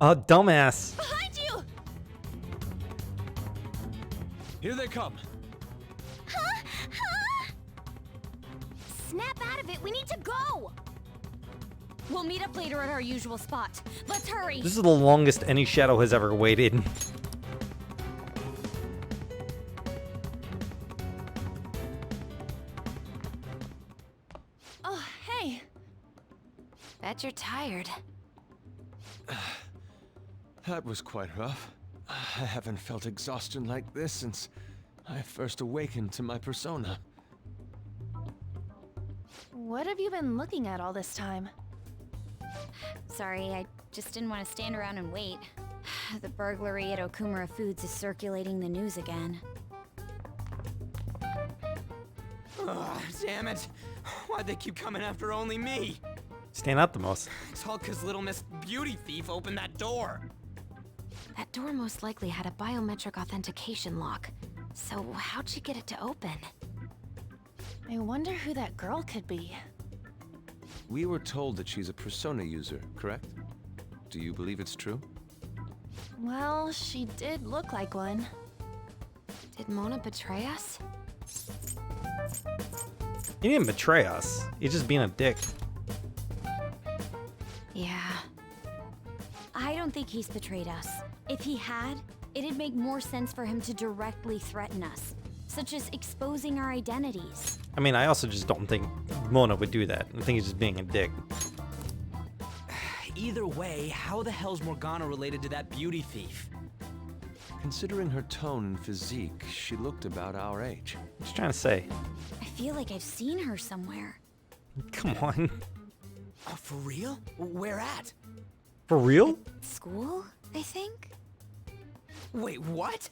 Oh, dumbass. Behind you! Here they come. Huh? Huh? Snap out of it. We need to go. We'll meet up later at our usual spot. Let's hurry. This is the longest any shadow has ever waited. Oh, hey. Bet you're tired. That was quite rough. I haven't felt exhaustion like this since I first awakened to my persona. What have you been looking at all this time? Sorry, I just didn't want to stand around and wait. The burglary at Okumura Foods is circulating the news again. Ugh, damn it. Why'd they keep coming after only me? Stand out the most. It's all 'cause little Miss Beauty Thief opened that door. That door most likely had a biometric authentication lock. So how'd she get it to open? I wonder who that girl could be. We were told that she's a persona user, correct? Do you believe it's true? Well, she did look like one. Did Mona betray us? He didn't betray us. He's just being a dick. Yeah. I don't think he's betrayed us. If he had, it'd make more sense for him to directly threaten us, such as exposing our identities. I mean, I also just don't think Mona would do that. I think he's just being a dick. Either way, how the hell's Morgana related to that beauty thief? Considering her tone and physique, she looked about our age. What you trying to say? I feel like I've seen her somewhere. Come on. Oh, for real? Where at? For real? School, I think? Wait, what?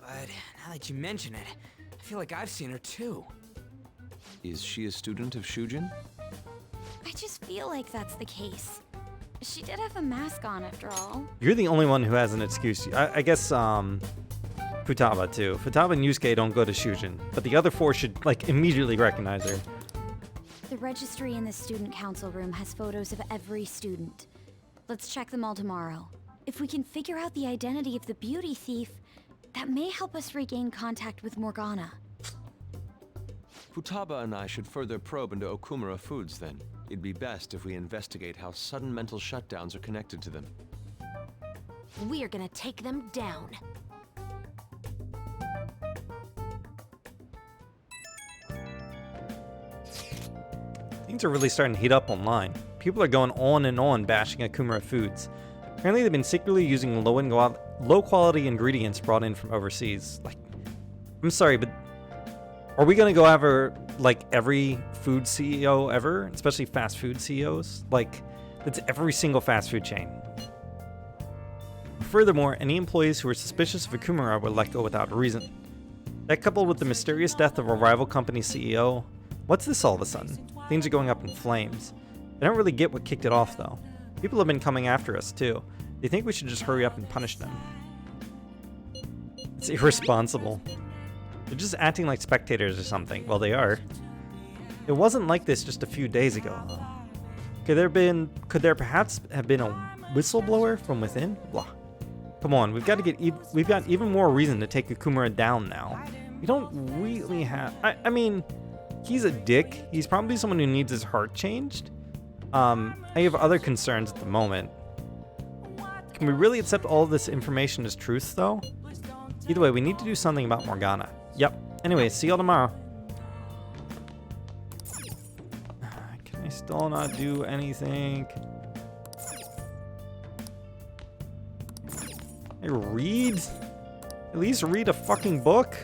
But now that you mention it, I feel like I've seen her too. Is she a student of Shujin? I just feel like that's the case. She did have a mask on after all. You're the only one who has an excuse. I guess, Futaba too. Futaba and Yusuke don't go to Shujin, but the other four should, like, immediately recognize her. The registry in the student council room has photos of every student. Let's check them all tomorrow. If we can figure out the identity of the beauty thief, that may help us regain contact with Morgana. Futaba and I should further probe into Okumura Foods then. It'd be best if we investigate how sudden mental shutdowns are connected to them. We're gonna take them down. Things are really starting to heat up online. People are going on and on bashing Akumura Foods. Apparently they've been secretly using low quality ingredients brought in from overseas. Like, I'm sorry, but are we gonna go after like every food CEO ever, especially fast food CEOs? Like, that's every single fast food chain. Furthermore, any employees who are suspicious of Akumura were let go without reason. That coupled with the mysterious death of a rival company CEO, what's this all of a sudden? Things are going up in flames. I don't really get what kicked it off though. People have been coming after us too. They think we should just hurry up and punish them. It's irresponsible. They're just acting like spectators or something. Well, they are. It wasn't like this just a few days ago. Could there perhaps have been a whistleblower from within? Blah. Come on, we've got even more reason to take Akumura down now. We don't really have. I mean, he's a dick. He's probably someone who needs his heart changed. I have other concerns at the moment. Can we really accept all of this information as truth, though? Either way, we need to do something about Morgana. Yep. Anyway, see y'all tomorrow. Can I still not do anything? I read? At least read a fucking book?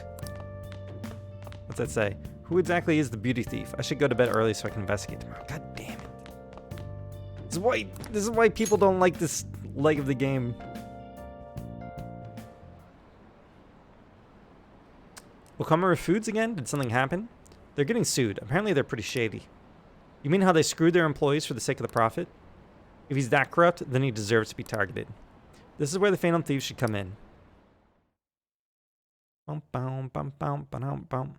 What's that say? Who exactly is the beauty thief? I should go to bed early so I can investigate tomorrow. God damn it. This is why people don't like this leg of the game. Okumura Foods again? Did something happen? They're getting sued. Apparently they're pretty shady. You mean how they screwed their employees for the sake of the profit? If he's that corrupt, then he deserves to be targeted. This is where the Phantom Thieves should come in. Bum, bum, bum, bum, bum, bum.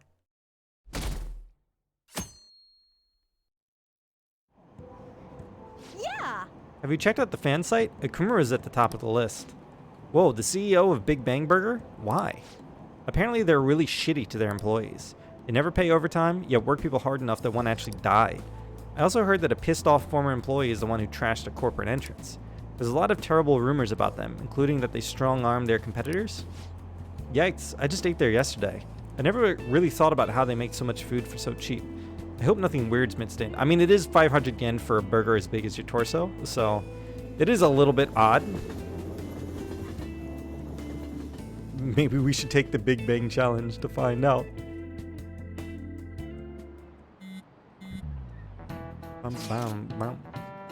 Yeah! Have you checked out the fan site? Akumura is at the top of the list. Whoa, the CEO of Big Bang Burger? Why? Apparently they're really shitty to their employees. They never pay overtime, yet work people hard enough that one actually died. I also heard that a pissed off former employee is the one who trashed a corporate entrance. There's a lot of terrible rumors about them, including that they strong-armed their competitors. Yikes, I just ate there yesterday. I never really thought about how they make so much food for so cheap. I hope nothing weird's mixed in. I mean, it is 500 yen for a burger as big as your torso, so it is a little bit odd. Maybe we should take the Big Bang Challenge to find out.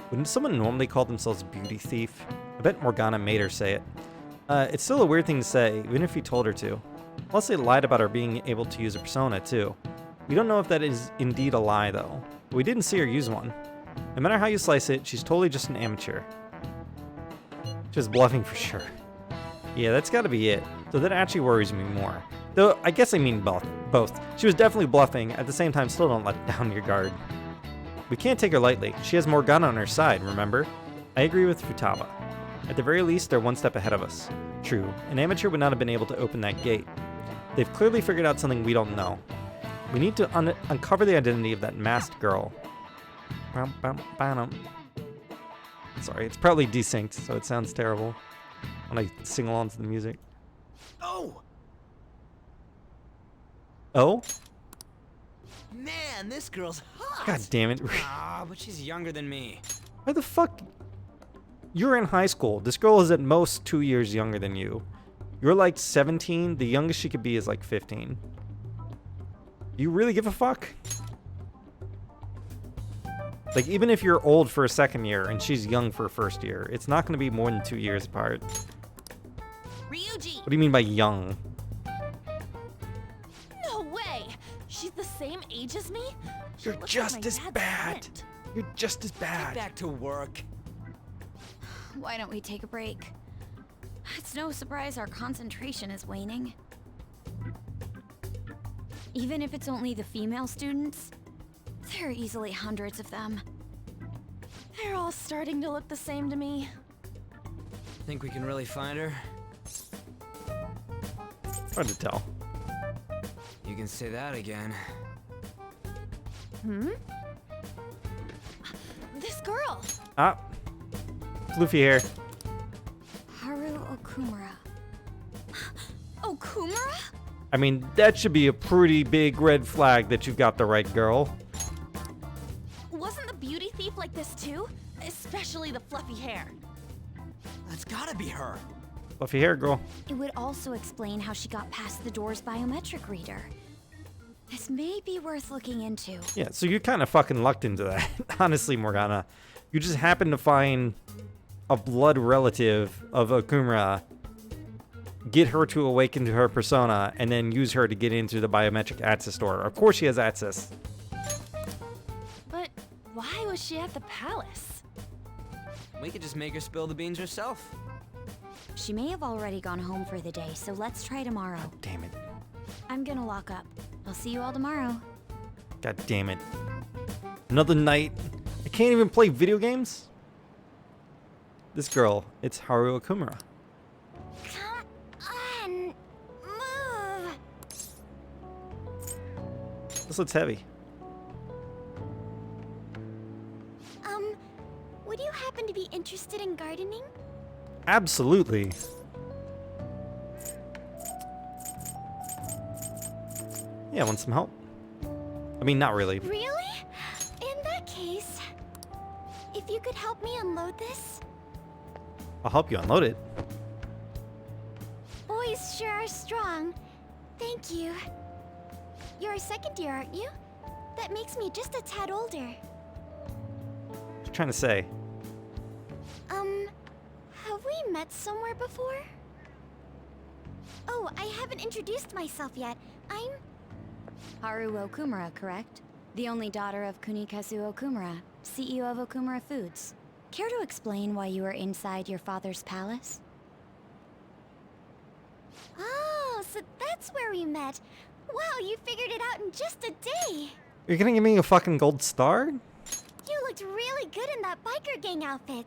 Wouldn't someone normally call themselves Beauty Thief? I bet Morgana made her say it. It's still a weird thing to say, even if you told her to. Plus, they lied about her being able to use a persona, too. We don't know if that is indeed a lie, though. But we didn't see her use one. No matter how you slice it, she's totally just an amateur. Just bluffing for sure. Yeah, that's gotta be it. So that actually worries me more. Though, I guess I mean both. She was definitely bluffing, at the same time still don't let down your guard. We can't take her lightly. She has Morgana on her side, remember? I agree with Futaba. At the very least, they're one step ahead of us. True, an amateur would not have been able to open that gate. They've clearly figured out something we don't know. We need to uncover the identity of that masked girl. Sorry, it's probably desynced, so it sounds terrible when I sing along to the music. Oh! Oh? Man, this girl's hot! God damn it. Ah, but she's younger than me. Why the fuck? You're in high school. This girl is at most 2 years younger than you. You're like 17. The youngest she could be is like 15. Do you really give a fuck? Like, even if you're old for a second year and she's young for a first year, it's not going to be more than 2 years apart. Ryuji! What do you mean by young? No way! She's the same age as me? She You're looks just like my as dad's bad. friend. You're just as bad. Get back to work. Why don't we take a break? It's no surprise our concentration is waning. Even if it's only the female students, there are easily hundreds of them. They're all starting to look the same to me. Think we can really find her? Hard to tell. You can say that again. Hmm? This girl! Ah. Floofy hair. Haru I mean, that should be a pretty big red flag that you've got the right girl. Wasn't the beauty thief like this too? Especially the fluffy hair. That's gotta be her. Fluffy hair girl. It would also explain how she got past the door's biometric reader. This may be worth looking into. Yeah, so you kind of fucking lucked into that. Honestly, Morgana. You just happened to find a blood relative of Okumura, get her to awaken to her persona, and then use her to get into the biometric access door. Of course she has access. But why was she at the palace? We could just make her spill the beans herself. She may have already gone home for the day, so let's try tomorrow. Damn it. I'm gonna lock up. I'll see you all tomorrow. God damn it. Another night. I can't even play video games? This girl, it's Haru Okumura. Come on, move. This looks heavy. Would you happen to be interested in gardening? Absolutely. Yeah, want some help? I mean, not really. Really? In that case, if you could help me unload this? I'll help you unload it. Boys sure are strong. Thank you. You're a second year, aren't you? That makes me just a tad older. What you trying to say? Have we met somewhere before? Oh, I haven't introduced myself yet. I'm... Haru Okumura, correct? The only daughter of Kunikazu Okumura, CEO of Okumura Foods. Care to explain why you were inside your father's palace? Oh, so that's where we met. Wow, you figured it out in just a day. You're gonna give me a fucking gold star? You looked really good in that biker gang outfit.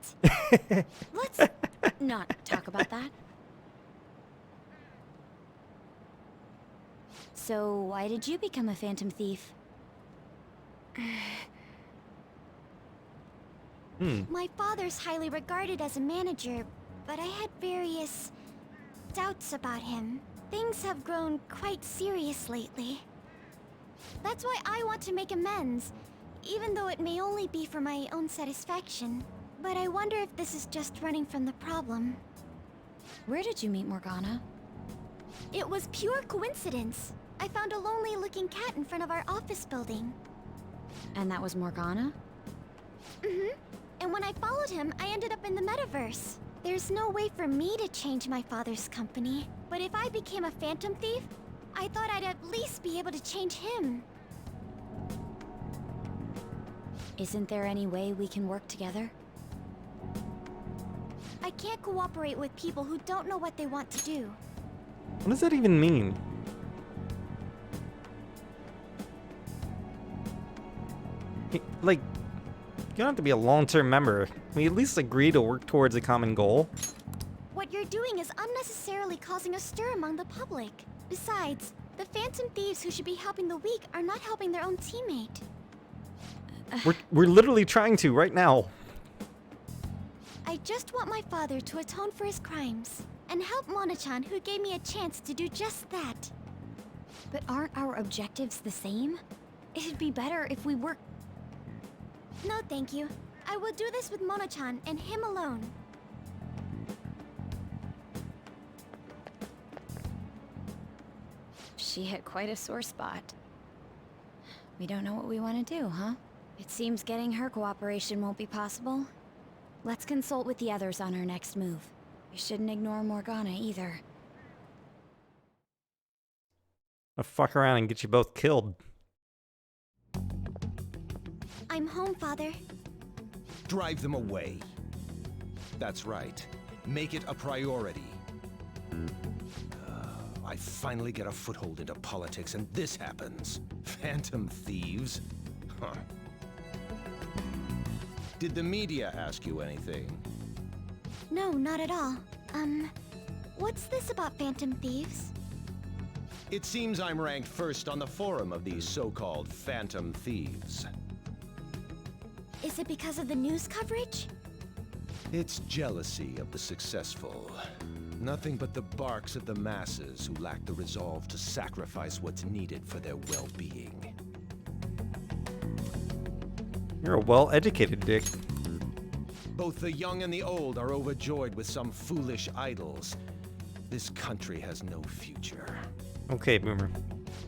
Let's not talk about that. So, why did you become a phantom thief? My father's highly regarded as a manager, but I had various doubts about him. Things have grown quite serious lately. That's why I want to make amends, even though it may only be for my own satisfaction. But I wonder if this is just running from the problem. Where did you meet Morgana? It was pure coincidence. I found a lonely-looking cat in front of our office building. And that was Morgana? Mm-hmm. And when I followed him, I ended up in the metaverse. There's no way for me to change my father's company. But if I became a phantom thief, I thought I'd at least be able to change him. Isn't there any way we can work together? I can't cooperate with people who don't know what they want to do. What does that even mean? Like, you don't have to be a long-term member. We at least agree to work towards a common goal. What you're doing is unnecessarily causing a stir among the public. Besides, the phantom thieves who should be helping the weak are not helping their own teammate. We're literally trying to right now. I just want my father to atone for his crimes and help Mona-chan, who gave me a chance to do just that. But aren't our objectives the same? It'd be better if we work... No, thank you. I will do this with Mona-chan and him alone. She hit quite a sore spot. We don't know what we want to do, huh? It seems getting her cooperation won't be possible. Let's consult with the others on our next move. We shouldn't ignore Morgana either. I'll fuck around and get you both killed. I'm home, Father. Drive them away. That's right. Make it a priority. I finally get a foothold into politics and this happens. Phantom thieves. Huh. Did the media ask you anything? No, not at all. What's this about phantom thieves? It seems I'm ranked first on the forum of these so-called phantom thieves. Is it because of the news coverage? It's jealousy of the successful. Nothing but the barks of the masses who lack the resolve to sacrifice what's needed for their well-being. You're a well-educated dick. Both the young and the old are overjoyed with some foolish idols. This country has no future. Okay, Boomer.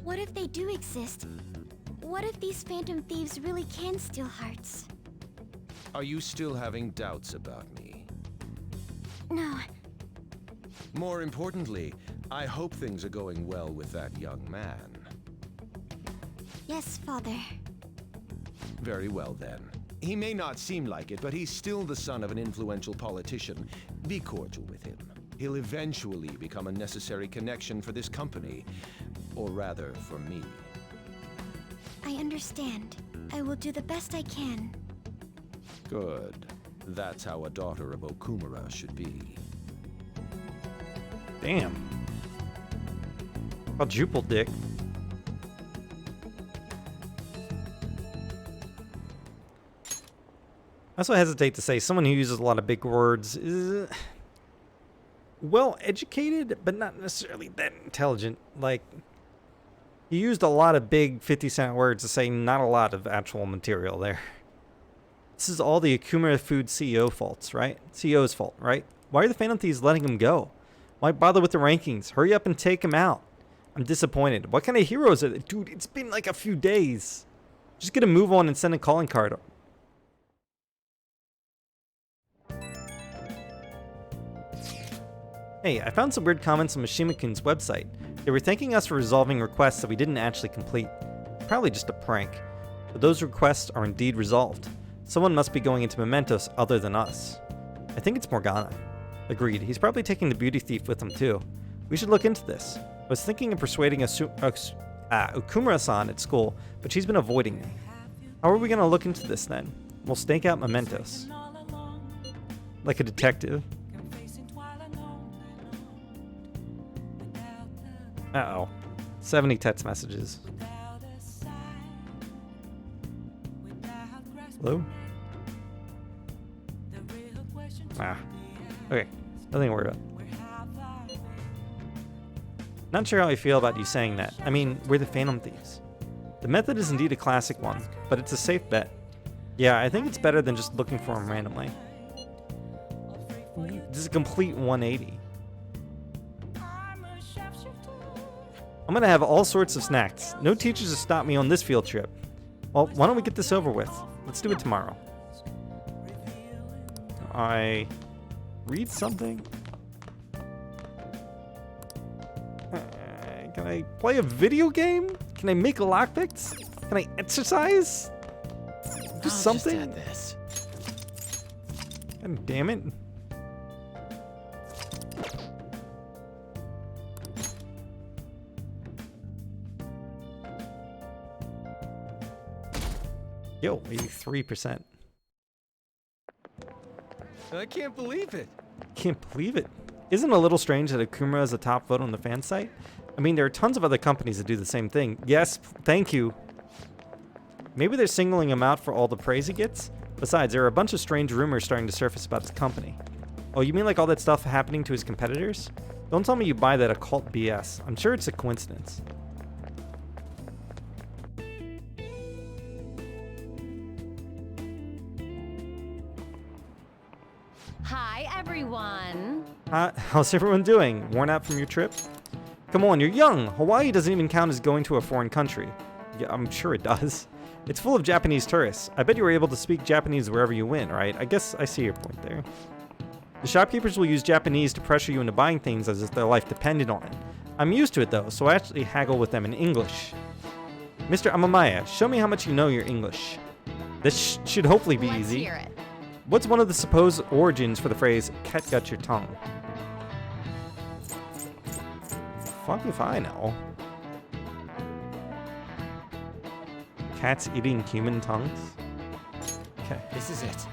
What if they do exist? What if these phantom thieves really can steal hearts? Are you still having doubts about me? No. More importantly, I hope things are going well with that young man. Yes, Father. Very well then. He may not seem like it, but he's still the son of an influential politician. Be cordial with him. He'll eventually become a necessary connection for this company. Or rather, for me. I understand. I will do the best I can. Good. That's how a daughter of Okumura should be. Damn. Quadruple dick. I also hesitate to say someone who uses a lot of big words is well educated, but not necessarily that intelligent. Like, he used a lot of big 50-cent words to say not a lot of actual material there. This is all the Okumura Food CEO's fault, right? Why are the Phantom Thieves letting him go? Why bother with the rankings? Hurry up and take him out. I'm disappointed. What kind of heroes are they? Dude, it's been like a few days. Just get a move on and send a calling card. Hey, I found some weird comments on Mishima-kun's website. They were thanking us for resolving requests that we didn't actually complete. Probably just a prank. But those requests are indeed resolved. Someone must be going into Mementos other than us. I think it's Morgana. Agreed. He's probably taking the beauty thief with him too. We should look into this. I was thinking of persuading Okumura-san at school, but she's been avoiding me. How are we going to look into this then? We'll stake out Mementos. Like a detective. Uh-oh. 70 text messages. Hello? Okay. Nothing to worry about. Not sure how I feel about you saying that. I mean, we're the Phantom Thieves. The method is indeed a classic one, but it's a safe bet. Yeah, I think it's better than just looking for him randomly. This is a complete 180. I'm gonna have all sorts of snacks. No teachers to stop me on this field trip. Well, why don't we get this over with? Let's do it tomorrow. I read something? Can I play a video game? Can I make lockpicks? Can I exercise? Do something? Just add this. God damn it. Yo, 83%. I can't believe it. Can't believe it. Isn't it a little strange that Okumura is a top vote on the fan site? I mean, there are tons of other companies that do the same thing. Yes, thank you. Maybe they're singling him out for all the praise he gets? Besides, there are a bunch of strange rumors starting to surface about his company. Oh, you mean like all that stuff happening to his competitors? Don't tell me you buy that occult BS. I'm sure it's a coincidence. Hi, everyone. How's everyone doing? Worn out from your trip? Come on, you're young. Hawaii doesn't even count as going to a foreign country. Yeah, I'm sure it does. It's full of Japanese tourists. I bet you were able to speak Japanese wherever you went, right? I guess I see your point there. The shopkeepers will use Japanese to pressure you into buying things as if their life depended on it. I'm used to it though, so I actually haggle with them in English. Mr. Amamaya, show me how much you know your English. This should hopefully be easy. Let's hear it. What's one of the supposed origins for the phrase, cat got your tongue? Fuck if I know. Cats eating human tongues? Okay. This is it.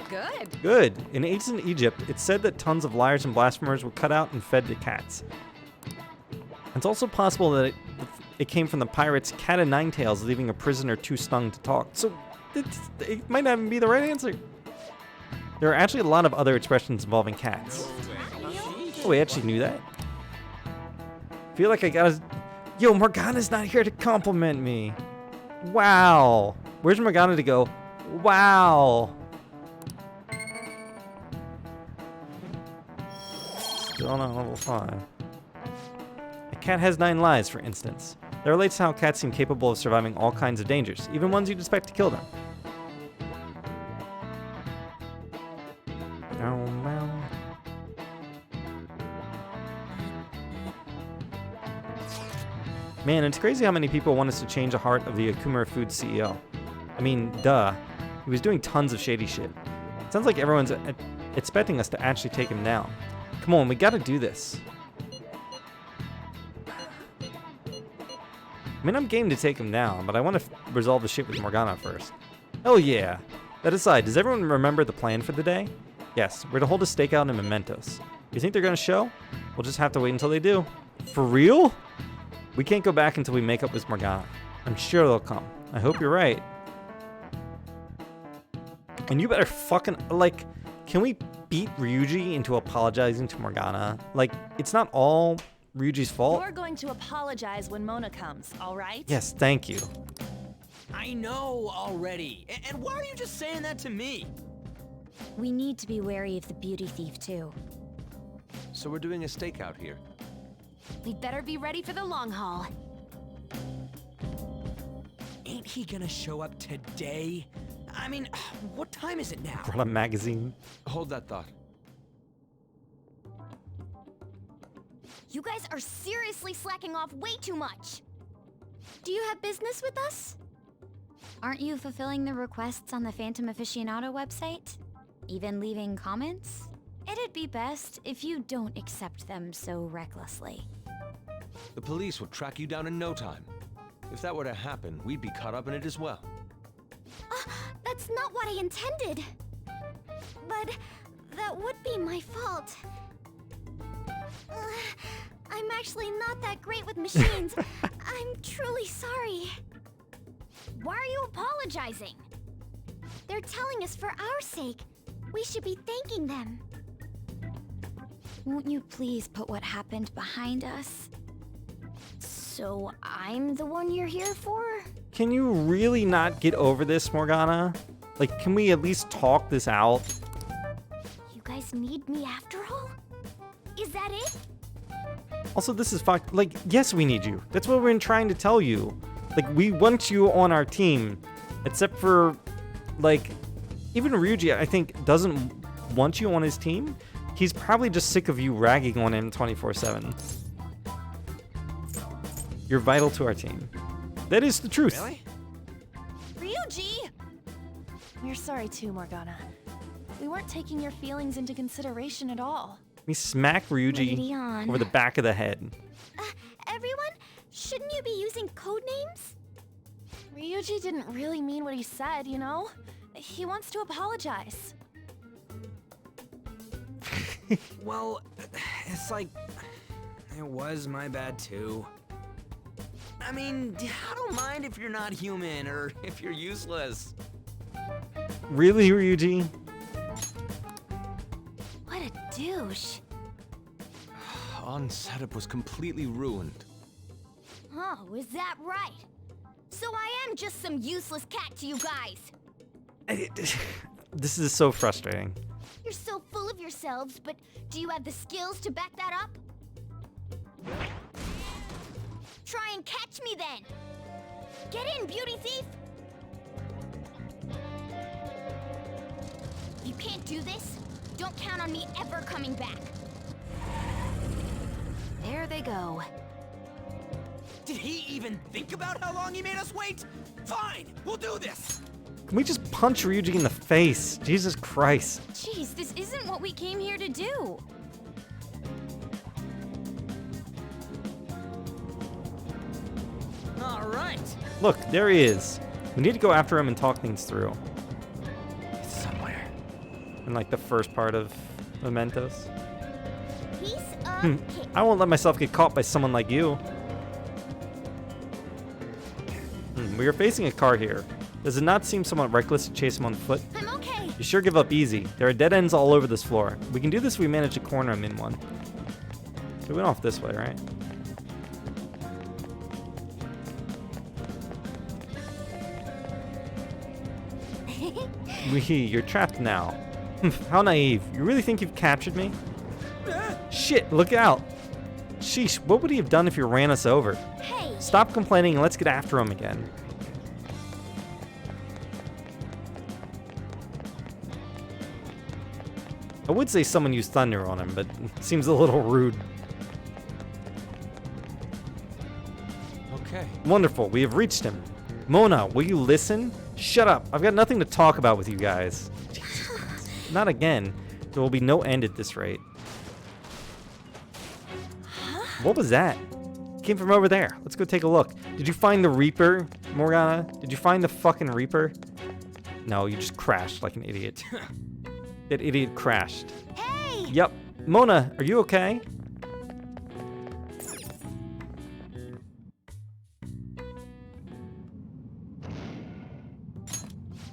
Good. Good. In ancient Egypt, it's said that tons of liars and blasphemers were cut out and fed to cats. It's also possible that it came from the pirates' cat o' nine tails leaving a prisoner too stung to talk. So it might not even be the right answer. There are actually a lot of other expressions involving cats. Oh, we actually knew that? Feel like I gotta... Yo, Morgana's not here to compliment me. Wow. Where's Morgana to go? Wow. Still not level 5. A cat has 9 lives, for instance. That relates to how cats seem capable of surviving all kinds of dangers, even ones you'd expect to kill them. Man, it's crazy how many people want us to change the heart of the Okumura Foods CEO. I mean, duh. He was doing tons of shady shit. It sounds like everyone's expecting us to actually take him down. Come on, we gotta do this. I mean, I'm game to take him down, but I want to resolve the shit with Morgana first. Hell yeah. That aside, does everyone remember the plan for the day? Yes, we're to hold a stakeout in Mementos. You think they're gonna show? We'll just have to wait until they do. For real? We can't go back until we make up with Morgana. I'm sure they'll come. I hope you're right. And you better fucking, like, can we beat Ryuji into apologizing to Morgana? Like, it's not all Ryuji's fault. You're going to apologize when Mona comes, all right? Yes, thank you. I know already. And why are you just saying that to me? We need to be wary of the beauty thief, too. So we're doing a stakeout here. We'd better be ready for the long haul. Ain't he gonna show up today? I mean, what time is it now? Brought a magazine. Hold that thought. You guys are seriously slacking off way too much. Do you have business with us? Aren't you fulfilling the requests on the Phantom Aficionado website? Even leaving comments? It'd be best if you don't accept them so recklessly. The police will track you down in no time. If that were to happen, we'd be caught up in it as well. That's not what I intended. But that would be my fault. I'm actually not that great with machines. I'm truly sorry. Why are you apologizing? They're telling us for our sake. We should be thanking them. Won't you please put what happened behind us? So I'm the one you're here for? Can you really not get over this, Morgana? Like, can we at least talk this out? You guys need me after all? Is that it? Also, this is fucked. Like, yes, we need you. That's what we've been trying to tell you. Like, we want you on our team. Except for, like, even Ryuji, I think, doesn't want you on his team. He's probably just sick of you ragging on him 24/7. You're vital to our team. That is the truth. Really? Ryuji! We're sorry too, Morgana. We weren't taking your feelings into consideration at all. We smack Ryuji over the back of the head. Everyone, shouldn't you be using code names? Ryuji didn't really mean what he said, you know? He wants to apologize. Well, it's like, it was my bad too. I mean, I don't mind if you're not human or if you're useless. Really, Ryuji? What a douche. On setup was completely ruined. Oh, is that right? So I am just some useless cat to you guys. This is so frustrating. You're so full of yourselves, but do you have the skills to back that up? Try and catch me then! Get in, beauty thief! If you can't do this, don't count on me ever coming back. There they go. Did he even think about how long he made us wait? Fine, we'll do this! Can we just punch Ryuji in the face? Jesus Christ. Jeez, this isn't what we came here to do. All right. Look, there he is. We need to go after him and talk things through. Somewhere. In like the first part of Mementos. Piece of cake. I won't let myself get caught by someone like you. We are facing a car here. Does it not seem somewhat reckless to chase him on foot? I'm okay. You sure give up easy. There are dead ends all over this floor. We can do this if we manage to corner him in one. We went off this way, right? You're trapped now. How naive. You really think you've captured me? Shit, look out. Sheesh, what would he have done if you ran us over? Hey! Stop complaining and let's get after him again. I would say someone used thunder on him, but it seems a little rude. Okay. Wonderful, we have reached him. Mona, will you listen? Shut up, I've got nothing to talk about with you guys. Not again. There will be no end at this rate. What was that? It came from over there. Let's go take a look. Did you find the Reaper, Morgana? Did you find the fucking Reaper? No, you just crashed like an idiot. That idiot crashed. Hey! Yep. Mona, are you okay?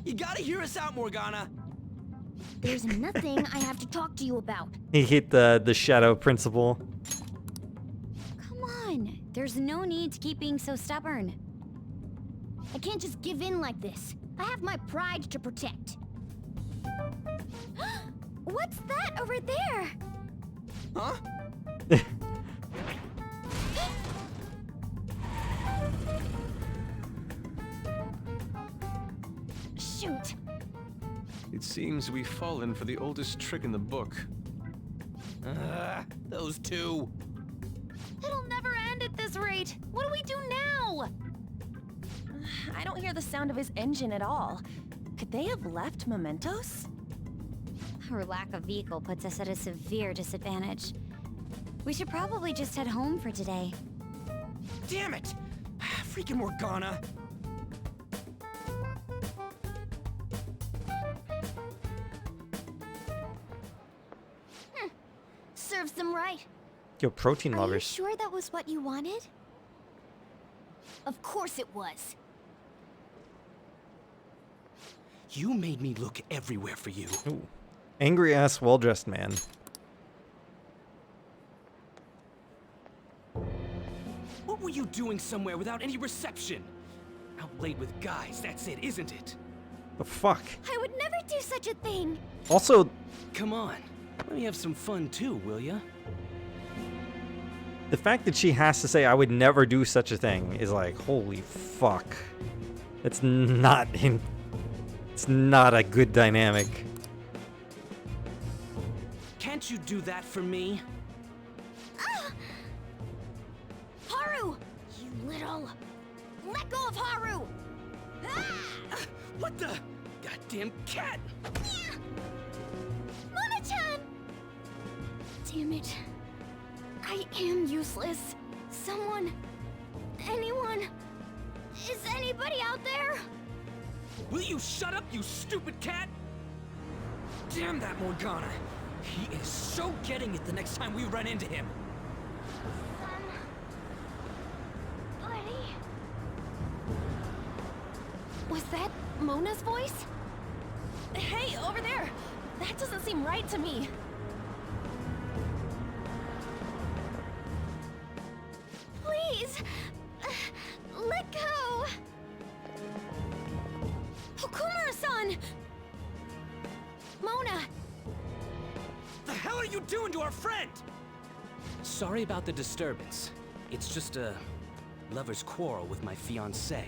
You gotta hear us out, Morgana. There's nothing I have to talk to you about. He hit the shadow principle. Come on. There's no need to keep being so stubborn. I can't just give in like this. I have my pride to protect. What's that over there? Huh? Shoot. It seems we've fallen for the oldest trick in the book. Those two. It'll never end at this rate. What do we do now? I don't hear the sound of his engine at all. Could they have left mementos? Our lack of vehicle puts us at a severe disadvantage. We should probably just head home for today. Damn it! Freaking Morgana. Serves them right. Yo, protein Are you lovers. sure that was what you wanted? Of course it was. You made me look everywhere for you. Ooh. Angry ass, well dressed man. What were you doing somewhere without any reception? Out late with guys, that's it, isn't it? The fuck? I would never do such a thing. Also, Come on, let me have some fun too, will ya? the fact that she has to say I would never do such a thing is like, holy fuck. It's not a good dynamic. Can't you do that for me? Haru! You little... Let go of Haru! What the? Goddamn cat! Mona-chan! Damn it. I am useless. Someone... Anyone... Is anybody out there? Will you shut up, you stupid cat? Damn that Morgana! He is so getting it the next time we run into him. Buddy... Was that Mona's voice? Hey, over there! That doesn't seem right to me. Please! Let go! Okumura-san! Mona! The hell are you doing to our friend? Sorry about the disturbance. It's just a lover's quarrel with my fiancée.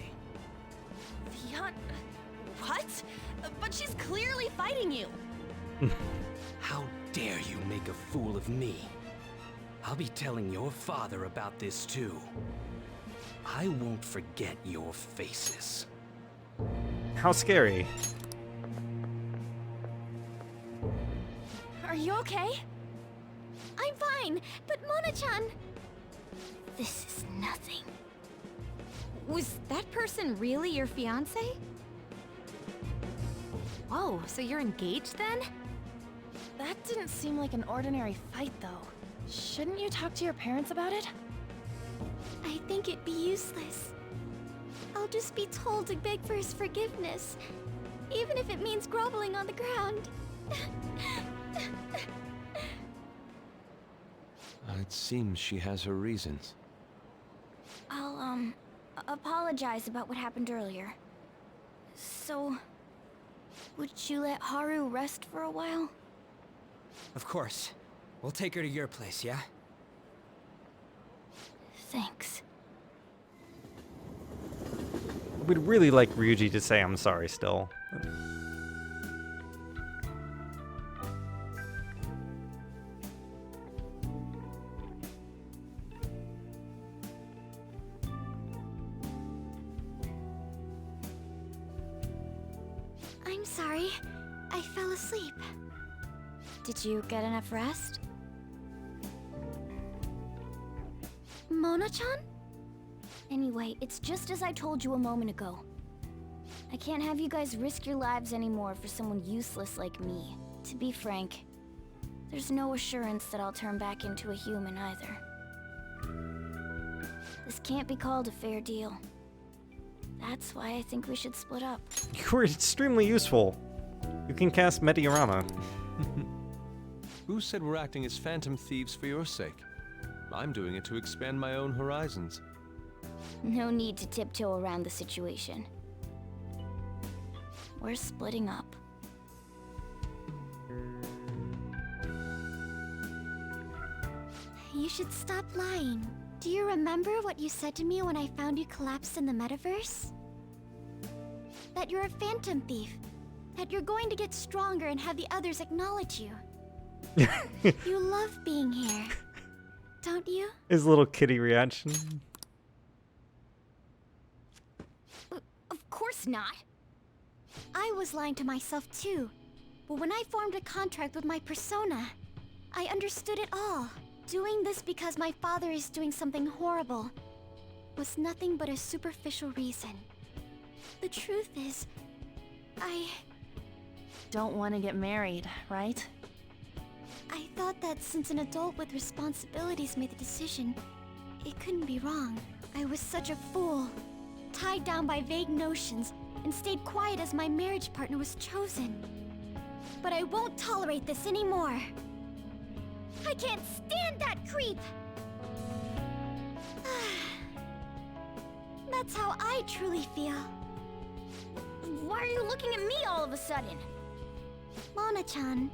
What? But she's clearly fighting you. How dare you make a fool of me? I'll be telling your father about this too. I won't forget your faces. How scary. Are you okay? I'm fine, but Mona-chan... This is nothing. Was that person really your fiancé? Whoa, so you're engaged then? That didn't seem like an ordinary fight, though. Shouldn't you talk to your parents about it? I think it'd be useless. I'll just be told to beg for his forgiveness, even if it means groveling on the ground. It seems she has her reasons. I'll, apologize about what happened earlier. So, would you let Haru rest for a while? Of course. We'll take her to your place, yeah? Thanks. We'd really like Ryuji to say I'm sorry still. I'm sorry. I fell asleep. Did you get enough rest? Mona-chan? Anyway, it's just as I told you a moment ago. I can't have you guys risk your lives anymore for someone useless like me. To be frank, there's no assurance that I'll turn back into a human either. This can't be called a fair deal. That's why I think we should split up. You were extremely useful. You can cast Meteorama. Who said we're acting as phantom thieves for your sake? I'm doing it to expand my own horizons. No need to tiptoe around the situation. We're splitting up. You should stop lying. Do you remember what you said to me when I found you collapsed in the metaverse? That you're a phantom thief. That you're going to get stronger and have the others acknowledge you. You love being here, don't you? His little kitty reaction. Of course not. I was lying to myself too. But when I formed a contract with my persona, I understood it all. Doing this because my father is doing something horrible was nothing but a superficial reason. The truth is, I don't want to get married, right? I thought that since an adult with responsibilities made the decision, it couldn't be wrong. I was such a fool, tied down by vague notions, and stayed quiet as my marriage partner was chosen. But I won't tolerate this anymore. I can't stand that creep! That's how I truly feel. Why are you looking at me all of a sudden? Mona-chan,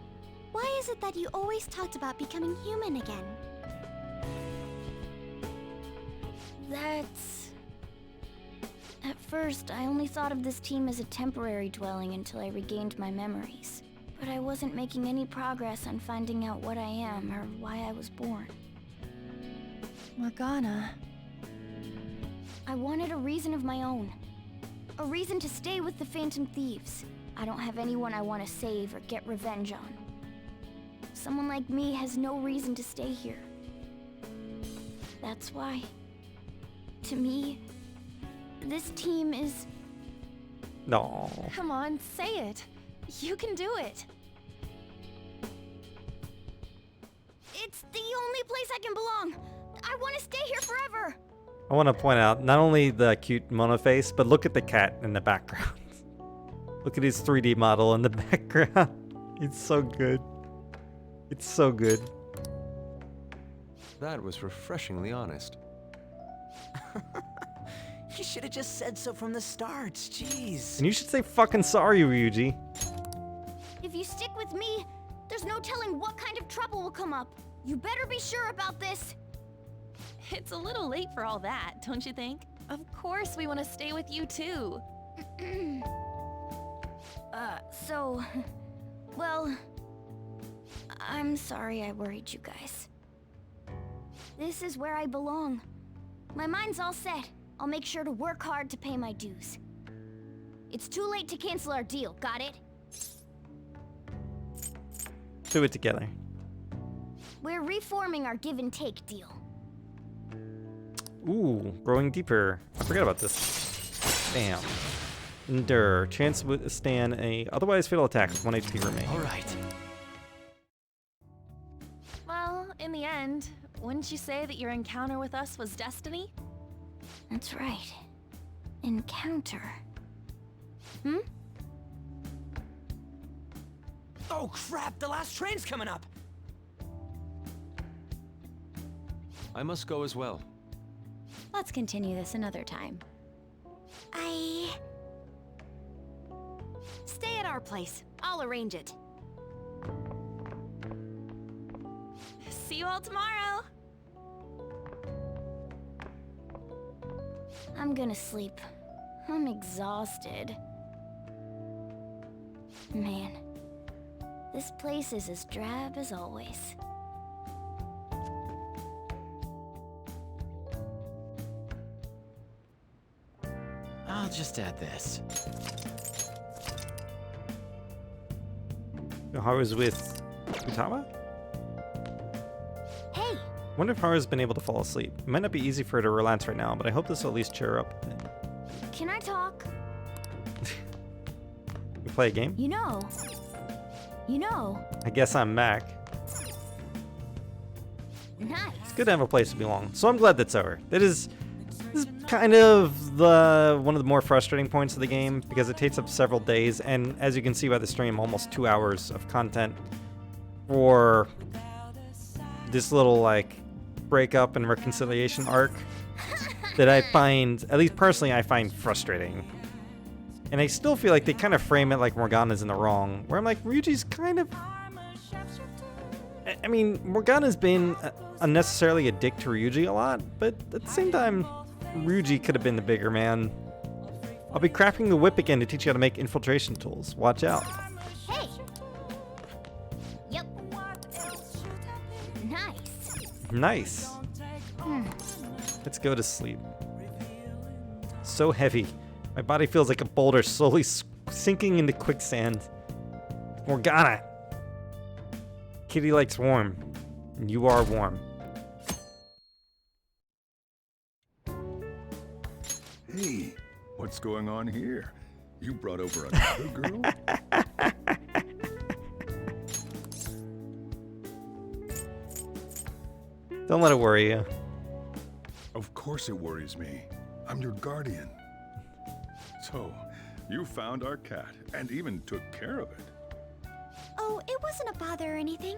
why is it that you always talked about becoming human again? That's... At first, I only thought of this team as a temporary dwelling until I regained my memories. But I wasn't making any progress on finding out what I am or why I was born. Morgana. I wanted a reason of my own. A reason to stay with the Phantom Thieves. I don't have anyone I want to save or get revenge on. Someone like me has no reason to stay here. That's why, to me, this team is... No. Come on, say it. You can do it. It's the only place I can belong. I want to stay here forever. I want to point out not only the cute Mona face, but look at the cat in the background. Look at his 3D model in the background. It's so good. It's so good. That was refreshingly honest. You should have just said so from the start, jeez. And you should say fucking sorry, Ryuji. If you stick with me, there's no telling what kind of trouble will come up. You better be sure about this. It's a little late for all that, don't you think? Of course we want to stay with you too. Well, I'm sorry I worried you guys. This is where I belong. My mind's all set. I'll make sure to work hard to pay my dues. It's too late to cancel our deal, got it? Do it together. We're reforming our give and take deal. Ooh, growing deeper. I forgot about this. Bam. Endure. Chance to withstand a otherwise fatal attack with 1 HP remaining. Alright. Well, in the end, wouldn't you say that your encounter with us was destiny? That's right. Encounter. Oh crap, the last train's coming up! I must go as well. Let's continue this another time. Stay at our place. I'll arrange it. See you all tomorrow. I'm gonna sleep. I'm exhausted. Man, this place is as drab as always. I'll just add this. Haru's with Futaba? Hey! Wonder if Haru's been able to fall asleep. It might not be easy for her to relax right now, but I hope this will at least cheer her up a bit. Can I talk? We play a game? You know. I guess I'm back. Nice. It's good to have a place to belong. So I'm glad that's over. This is kind of one of the more frustrating points of the game because it takes up several days, and as you can see by the stream, almost 2 hours of content for this little like breakup and reconciliation arc that I find, at least personally, I find frustrating. And I still feel like they kind of frame it like Morgana's in the wrong, where I'm like, Ryuji's kind of... I mean, Morgana's been unnecessarily a dick to Ryuji a lot, but at the same time, Ryuji could have been the bigger man. I'll be crafting the whip again to teach you how to make infiltration tools. Watch out. Hey! Yep. Nice. Nice. Let's go to sleep. So heavy. My body feels like a boulder slowly sinking into quicksand. Morgana! Kitty likes warm. And you are warm. Hey, what's going on here? You brought over another girl? Don't let it worry you. Of course it worries me. I'm your guardian. So, you found our cat and even took care of it. Oh, it wasn't a bother or anything.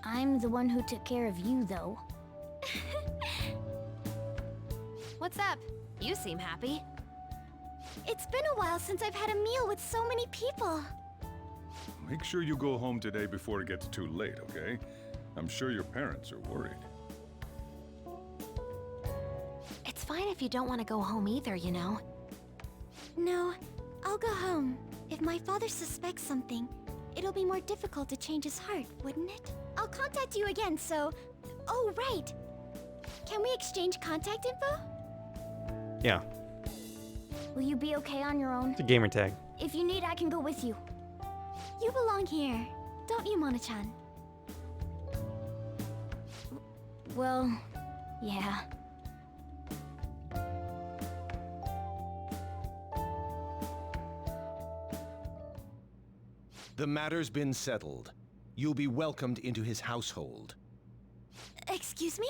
I'm the one who took care of you, though. What's up? You seem happy. It's been a while since I've had a meal with so many people. Make sure you go home today before it gets too late, okay? I'm sure your parents are worried. It's fine if you don't want to go home either, you know. No, I'll go home. If my father suspects something, it'll be more difficult to change his heart, wouldn't it? I'll contact you again, so... Oh, right. Can we exchange contact info? Yeah, Will you be okay on your own? it's a gamer tag. If you need, I can go with you. You belong here, don't you, Mona-chan? Well, yeah. The matter's been settled. You'll be welcomed into his household. Excuse me?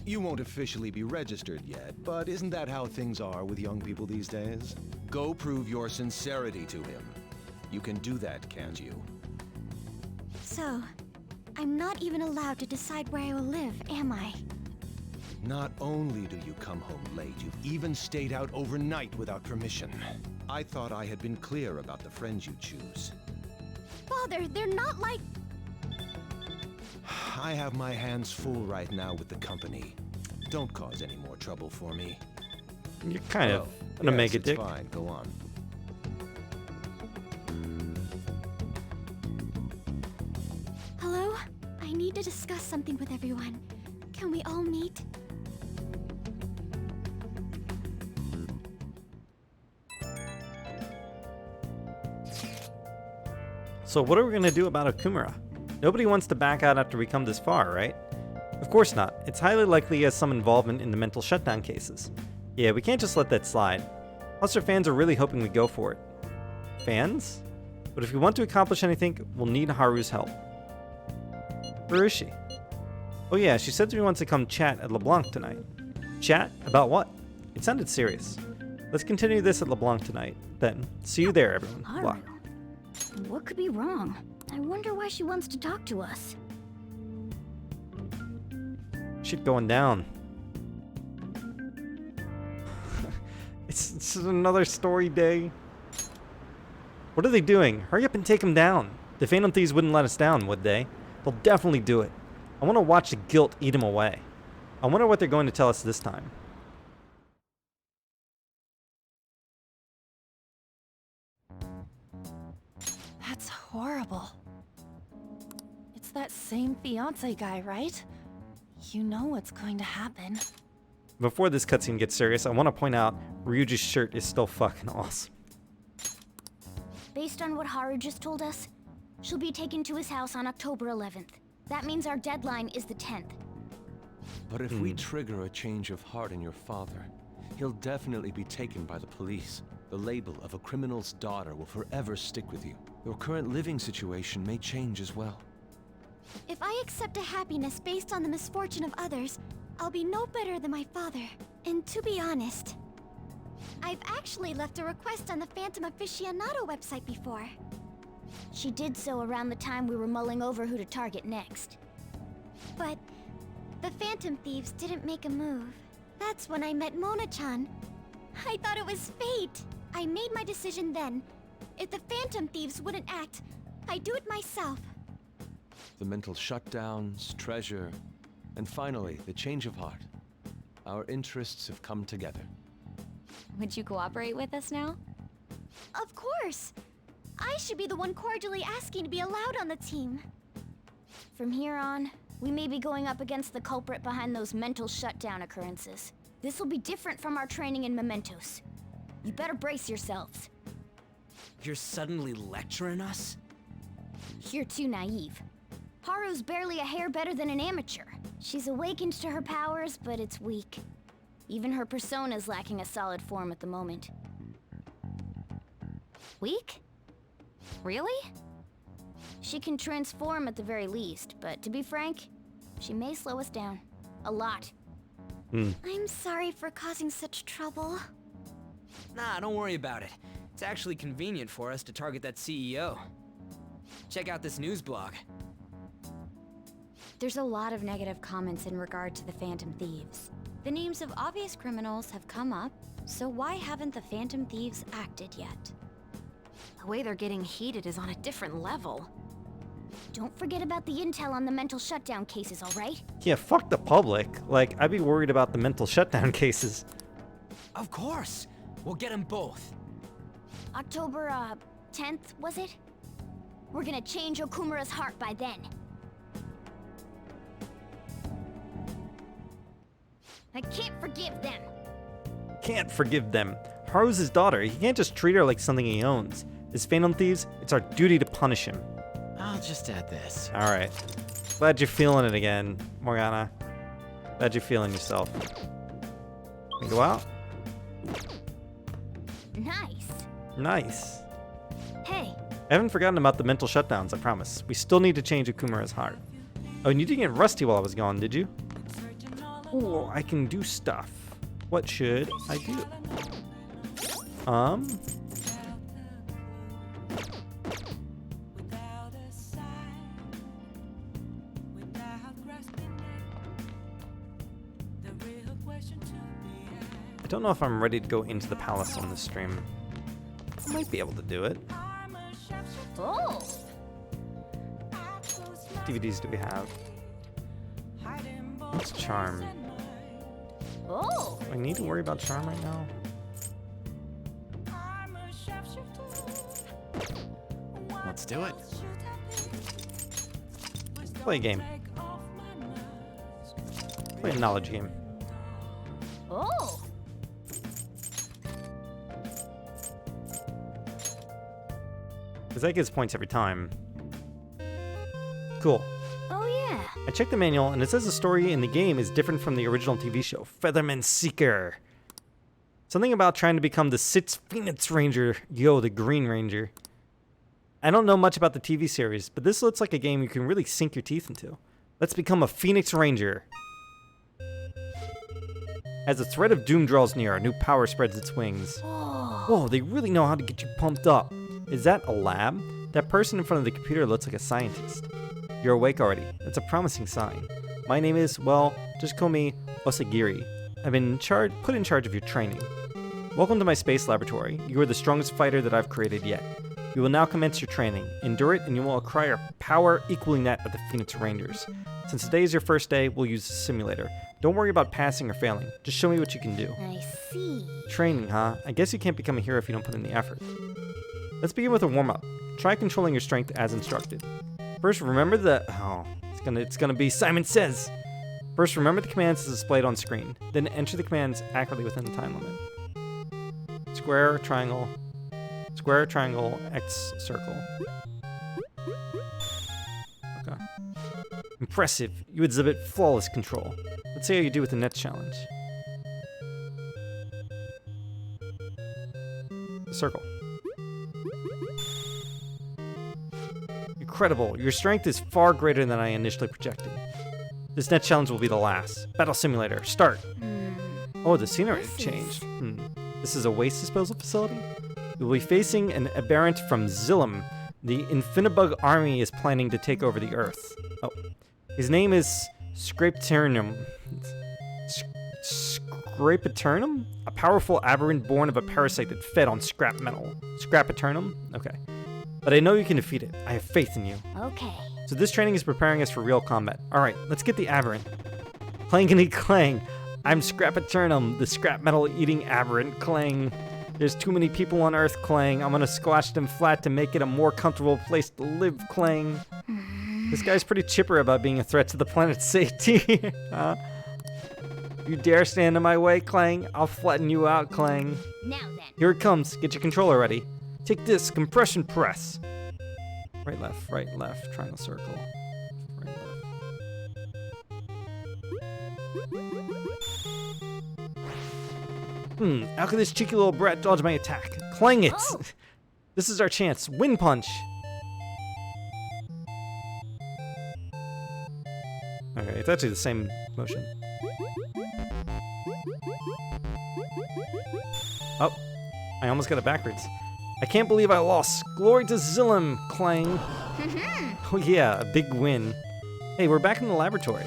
You won't officially be registered yet, but isn't that how things are with young people these days? Go prove your sincerity to him. You can do that, can't you? So, I'm not even allowed to decide where I will live, am I? Not only do you come home late, you've even stayed out overnight without permission. I thought I had been clear about the friends you choose. Father, they're not like... I have my hands full right now with the company. Don't cause any more trouble for me. You're kind of an yes, Omega it's dick. Fine, go on. Hello? I need to discuss something with everyone. Can we all meet? So what are we gonna do about Okumura? Nobody wants to back out after we come this far, right? Of course not. It's highly likely he has some involvement in the mental shutdown cases. Yeah, we can't just let that slide. Plus our fans are really hoping we go for it. Fans? But if we want to accomplish anything, we'll need Haru's help. Where is she? Oh yeah, she said she wants to come chat at LeBlanc tonight. Chat? About what? It sounded serious. Let's continue this at LeBlanc tonight. Then, see you there, everyone. Haru. Bye. What could be wrong? I wonder why she wants to talk to us. Shit going down. It's another story day. What are they doing? Hurry up and take them down. The Phantom Thieves wouldn't let us down, would they? They'll definitely do it. I want to watch the guilt eat them away. I wonder what they're going to tell us this time. That's horrible. It's that same fiance guy, right? You know what's going to happen. Before this cutscene gets serious, I want to point out Ryuji's shirt is still fucking awesome. Based on what Haru just told us, she'll be taken to his house on October 11th. That means our deadline is the 10th. But if we trigger a change of heart in your father, he'll definitely be taken by the police. The label of a criminal's daughter will forever stick with you. Your current living situation may change as well. If I accept a happiness based on the misfortune of others, I'll be no better than my father. And to be honest, I've actually left a request on the Phantom Aficionado website before. She did so around the time we were mulling over who to target next. But the Phantom Thieves didn't make a move. That's when I met Mona-chan. I thought it was fate. I made my decision then. If the Phantom Thieves wouldn't act, I'd do it myself. The mental shutdowns, treasure, and finally, the change of heart. Our interests have come together. Would you cooperate with us now? Of course! I should be the one cordially asking to be allowed on the team. From here on, we may be going up against the culprit behind those mental shutdown occurrences. This will be different from our training in Mementos. You better brace yourselves. You're suddenly lecturing us? You're too naive. Haru's barely a hair better than an amateur. She's awakened to her powers, but it's weak. Even her persona's lacking a solid form at the moment. Weak? Really? She can transform at the very least, but to be frank, she may slow us down. A lot. I'm sorry for causing such trouble. Nah, don't worry about it. It's actually convenient for us to target that CEO. Check out this news blog. There's a lot of negative comments in regard to the Phantom Thieves. The names of obvious criminals have come up, so why haven't the Phantom Thieves acted yet? The way they're getting heated is on a different level. Don't forget about the intel on the mental shutdown cases, alright? Yeah, fuck the public. Like, I'd be worried about the mental shutdown cases. Of course! We'll get them both. October, 10th, was it? We're gonna change Okumura's heart by then. I can't forgive them. Can't forgive them. Haru's his daughter. He can't just treat her like something he owns. As Phantom Thieves, it's our duty to punish him. I'll just add this. Alright. Glad you're feeling it again, Morgana. Glad you're feeling yourself. Can we go out? Nice. Nice. Hey. I haven't forgotten about the mental shutdowns, I promise. We still need to change Okumura's heart. Oh, and you didn't get rusty while I was gone, did you? Oh, I can do stuff. What should I do? I don't know if I'm ready to go into the palace on this stream. I might be able to do it. Oh! What DVDs do we have? What's Charm? Oh! Do I need to worry about Charm right now? Let's do it. Play a game. Play a knowledge game. Oh! Because that gives points every time. Cool. Oh yeah. I checked the manual and it says the story in the game is different from the original TV show, Featherman Seeker. Something about trying to become the Sitz Phoenix Ranger, the Green Ranger. I don't know much about the TV series, but this looks like a game you can really sink your teeth into. Let's become a Phoenix Ranger. As the threat of doom draws near, a new power spreads its wings. Whoa, they really know how to get you pumped up. Is that a lab? That person in front of the computer looks like a scientist. You're awake already. That's a promising sign. My name is, well, just call me Osagiri. I've been put in charge of your training. Welcome to my space laboratory. You are the strongest fighter that I've created yet. You will now commence your training. Endure it, and you will acquire power equaling that of the Phoenix Rangers. Since today is your first day, we'll use the simulator. Don't worry about passing or failing. Just show me what you can do. I see. Training, huh? I guess you can't become a hero if you don't put in the effort. Let's begin with a warm-up. Try controlling your strength as instructed. First, remember the... Oh, it's gonna be Simon Says! First, remember the commands displayed on screen. Then enter the commands accurately within the time limit. Square, triangle, X, circle. Okay. Impressive. You exhibit flawless control. Let's see how you do with the next challenge. Circle. Incredible. Your strength is far greater than I initially projected. This next challenge will be the last. Battle Simulator, start. Oh, the scenery changed. This is a waste disposal facility? You'll be facing an aberrant from Zillium. The Infinibug army is planning to take over the Earth. Oh. His name is Scrapeternum. Scrapeternum? A powerful aberrant born of a parasite that fed on scrap metal. Scrapeternum? Okay. But I know you can defeat it. I have faith in you. Okay. So this training is preparing us for real combat. Alright, let's get the aberrant. Clangity clang. I'm Scrapeternum, the scrap metal eating aberrant. Clang. There's too many people on Earth, Clang. I'm gonna squash them flat to make it a more comfortable place to live, Clang. This guy's pretty chipper about being a threat to the planet's safety. You dare stand in my way, Clang? I'll flatten you out, Clang. Now then. Here it comes. Get your controller ready. Take this, compression press. Right, left, triangle, circle. Right, left. How can this cheeky little brat dodge my attack? Clang it! Oh. This is our chance. Wind punch! Okay, it's actually the same motion. Oh, I almost got it backwards. I can't believe I lost. Glory to Zillium, Clang. Oh yeah, a big win. Hey, we're back in the laboratory.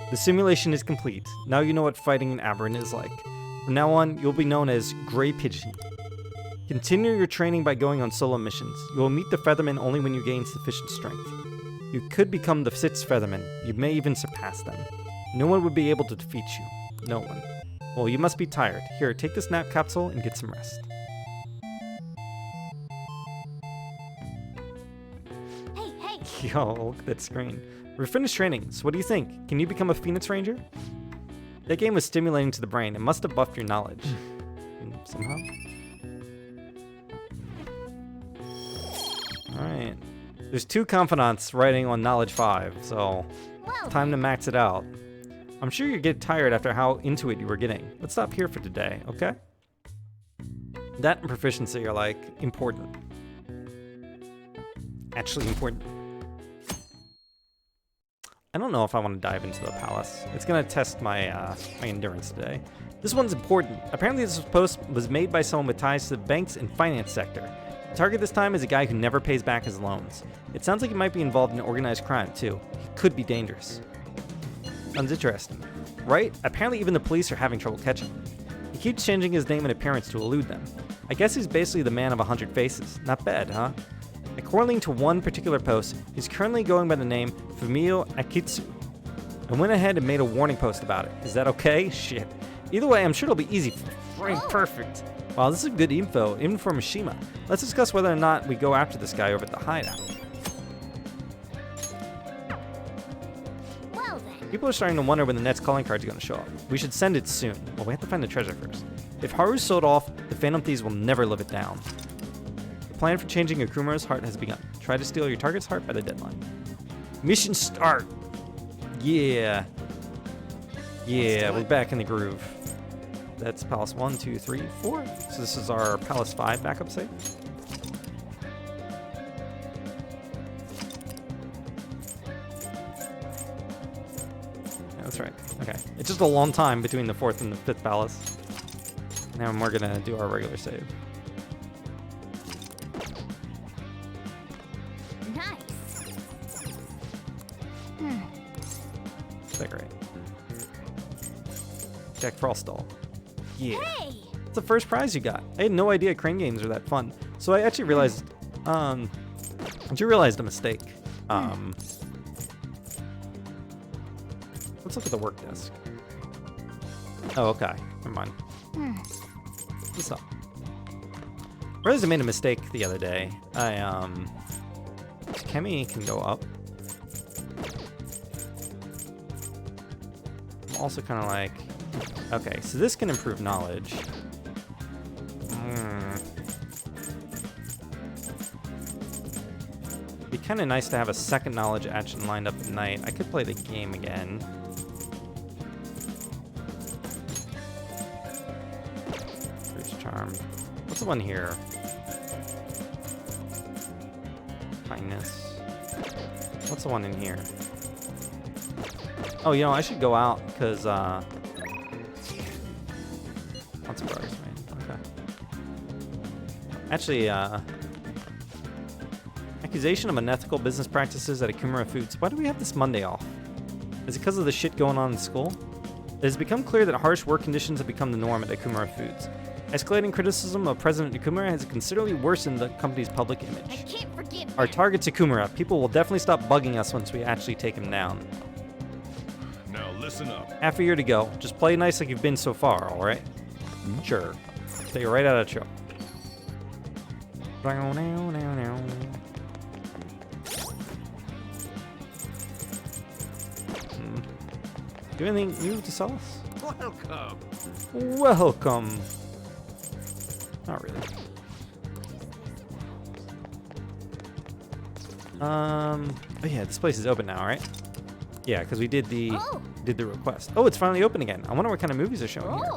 The simulation is complete. Now you know what fighting an aberrant is like. From now on, you'll be known as Grey Pigeon. Continue your training by going on solo missions. You will meet the Feathermen only when you gain sufficient strength. You could become the 6th Featherman. You may even surpass them. No one would be able to defeat you. No one. Well, you must be tired. Here, take this nap capsule and get some rest. Hey! Yo, look at that screen. We're finished training, so what do you think? Can you become a Phoenix Ranger? That game was stimulating to the brain. It must have buffed your knowledge. Somehow. Alright. There's 2 confidants writing on Knowledge 5, so time to max it out. I'm sure you get tired after how into it you were getting. Let's stop here for today, okay? That and proficiency are, like, important. Actually important. I don't know if I want to dive into the palace. It's going to test my my endurance today. This one's important. Apparently this post was made by someone with ties to the banks and finance sector. The target this time is a guy who never pays back his loans. It sounds like he might be involved in organized crime, too. He could be dangerous. Sounds interesting. Right? Apparently even the police are having trouble catching him. He keeps changing his name and appearance to elude them. I guess he's basically the man of 100 faces. Not bad, huh? According to one particular post, he's currently going by the name Fumio Akitsu. I went ahead and made a warning post about it. Is that okay? Shit. Either way, I'm sure it'll be easy for frame perfect. Wow, this is good info, even for Mishima. Let's discuss whether or not we go after this guy over at the hideout. Well then. People are starting to wonder when the next calling card is going to show up. We should send it soon. Well, we have to find the treasure first. If Haru's sold off, the Phantom Thieves will never live it down. The plan for changing Okumura's heart has begun. Try to steal your target's heart by the deadline. Mission start! Yeah. Yeah, we're back in the groove. That's Palace 1, 2, 3, 4. So this is our Palace 5 backup save. Yeah, that's right. Okay. It's just a long time between the 4th and the 5th Palace. Now we're gonna do our regular save. Great. Jack Frostall. Yeah. Hey! It's the first prize you got. I had no idea crane games were that fun. So I actually realized, a mistake. Let's look at the work desk. Oh, okay. Never mind. What's up? I realized I made a mistake the other day. Kemi can go up. I'm also kind of like, okay, so this can improve knowledge. Be kind of nice to have a second knowledge action lined up at night. I could play the game again. Fruit's Charm. What's the one here? Kindness. What's the one in here? Oh, you know, I should go out because, lots of progress made. Okay. Actually, accusation of unethical business practices at Akumura Foods. Why do we have this Monday off? Is it because of the shit going on in school? It has become clear that harsh work conditions have become the norm at Akumura Foods. Escalating criticism of President Akumura has considerably worsened the company's public image. I can't forget. Our target's Akumura. People will definitely stop bugging us once we actually take him down. Now listen up. Half a year to go. Just play nice like you've been so far, alright? Sure. Stay right out of trouble. Do anything new to sell us? Welcome. Welcome. Not really. Oh yeah, this place is open now, right? Yeah, because we did the request. Oh, it's finally open again. I wonder what kind of movies are showing here.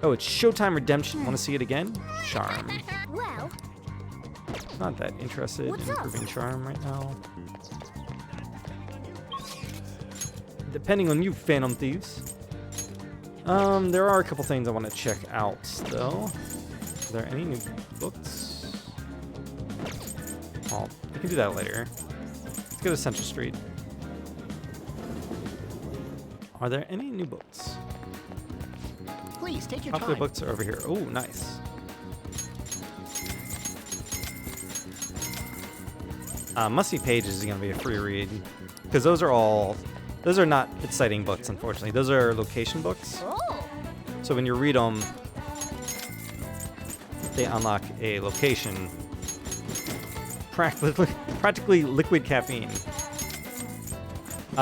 Oh, it's Showtime Redemption. Want to see it again? Charm. Well, Not that interested in improving charm right now. Depending on you, Phantom Thieves. There are a couple things I want to check out, though. Are there any new books? Oh, we can do that later. Let's go to Central Street. Are there any new books? Please take your Popular time. books are over here. Oh, nice. Musty Pages is going to be a free read because those are not exciting books, unfortunately. Those are location books. So when you read them, they unlock a location. Practically liquid caffeine.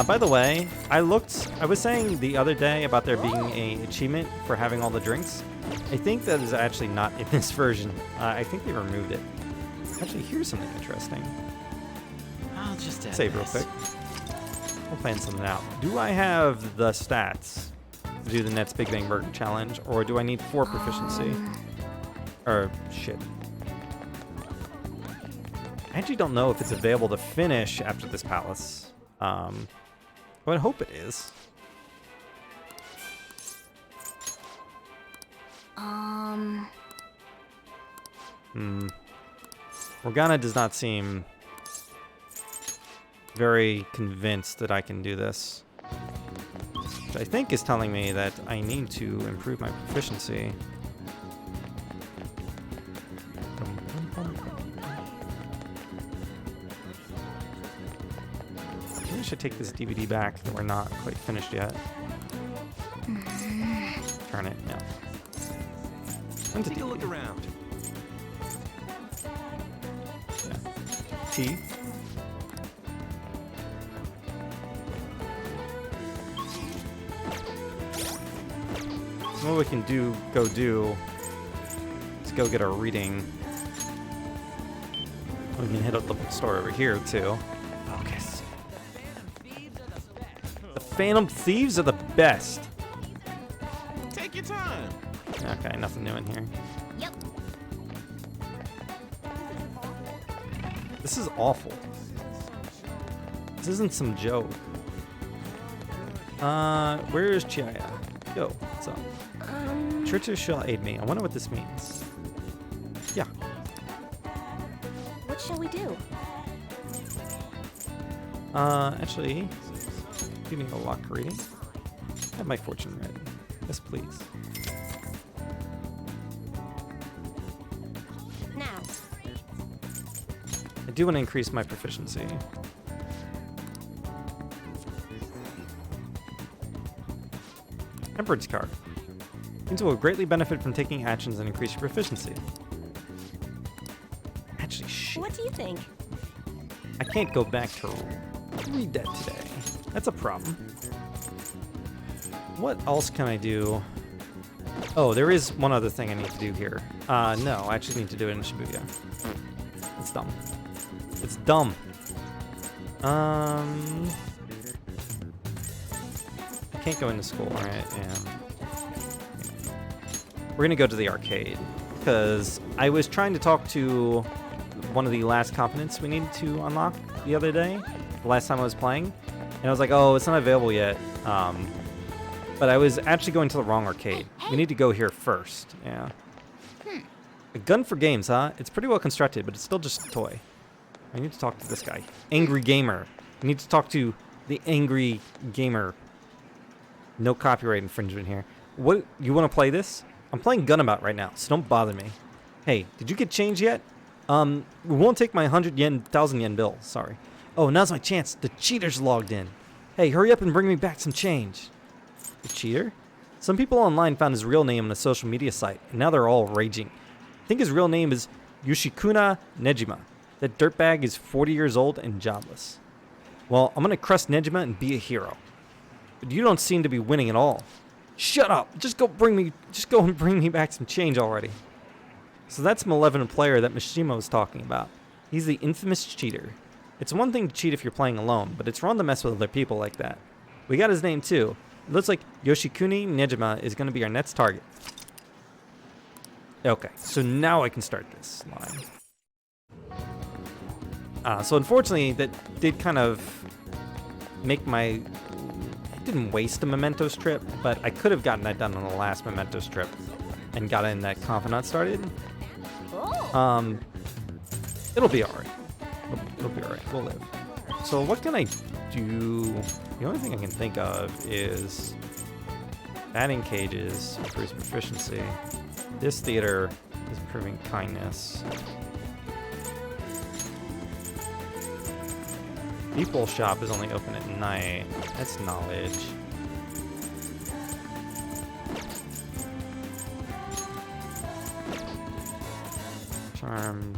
By the way, I was saying the other day about there being an achievement for having all the drinks. I think that is actually not in this version. I think they removed it. Actually, here's something interesting. I'll just add Save real this. quick. We'll find something out. Do I have the stats to do the Nets Big Bang Burger Challenge, or do I need 4 proficiency? Or, shit. I actually don't know if it's available to finish after this palace. But I hope it is. Morgana does not seem very convinced that I can do this. Which I think is telling me that I need to improve my proficiency. Maybe I should take this DVD back that we're not quite finished yet. Turn it, yeah. Take a look around. Yeah. T. What we can go do, is go get our reading. We can hit up the bookstore over here too. Focus. The Phantom Thieves are the best. Take your time. Okay, nothing new in here. Yep. This is awful. This isn't some joke. Where is Chiaya? Yo, what's up? Churches shall aid me. I wonder what this means. Yeah. What shall we do? Actually, give me a luck reading. Have my fortune read. Yes, please. Now. I do want to increase my proficiency. Temperance card. Means will greatly benefit from taking actions that increase your proficiency. Actually, shit. What do you think? I can't go back to read that today. That's a problem. What else can I do? Oh, there is one other thing I need to do here. No, I actually need to do it in Shibuya. It's dumb. It's dumb. I can't go into school, right? Yeah. We're gonna go to the arcade because I was trying to talk to one of the last components we needed to unlock the other day, the last time I was playing, and I was like, oh, it's not available yet. But I was actually going to the wrong arcade. We need to go here first. Yeah. A gun for games, huh? It's pretty well constructed, but it's still just a toy. I need to talk to this guy. Angry Gamer. I need to talk to the Angry Gamer. No copyright infringement here. What? You want to play this? I'm playing Gunabout right now, so don't bother me. Hey, did you get change yet? We won't take my 100 yen, 1,000 yen bill. Sorry. Oh, now's my chance. The cheater's logged in. Hey, hurry up and bring me back some change. The cheater? Some people online found his real name on a social media site, and now they're all raging. I think his real name is Yoshikuna Nejima. That dirtbag is 40 years old and jobless. Well, I'm gonna crust Nejima and be a hero. But you don't seem to be winning at all. Shut up! Just go and bring me back some change already. So that's Malevolent Player that Mishima was talking about. He's the infamous cheater. It's one thing to cheat if you're playing alone, but it's wrong to mess with other people like that. We got his name too. It looks like Yoshikuni Nejima is going to be our next target. Okay, so now I can start this line. So unfortunately, that did kind of make my... It didn't waste a Mementos trip, but I could have gotten that done on the last Mementos trip and got in that Confidant started. It'll be alright. It'll be alright. We'll live. So what can I do? The only thing I can think of is batting cages improves proficiency. This theater is improving kindness. People shop is only open at night. That's knowledge. Charm.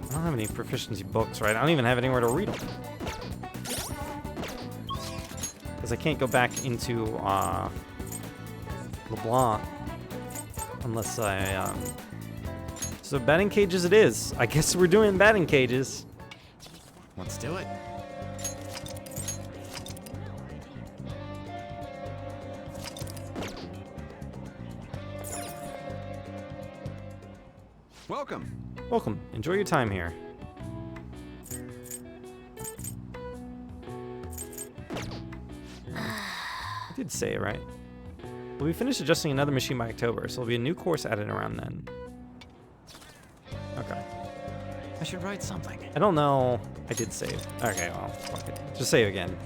I don't have any proficiency books, right? I don't even have anywhere to read them. Because I can't go back into LeBlanc unless I... So batting cages it is. I guess we're doing batting cages. Let's do it. Welcome. Welcome. Enjoy your time here. I did say it right. We'll be finished adjusting another machine by October, so there'll be a new course added around then. Okay. I should write something. I don't know. I did save. Okay, well, fuck it. Just save again.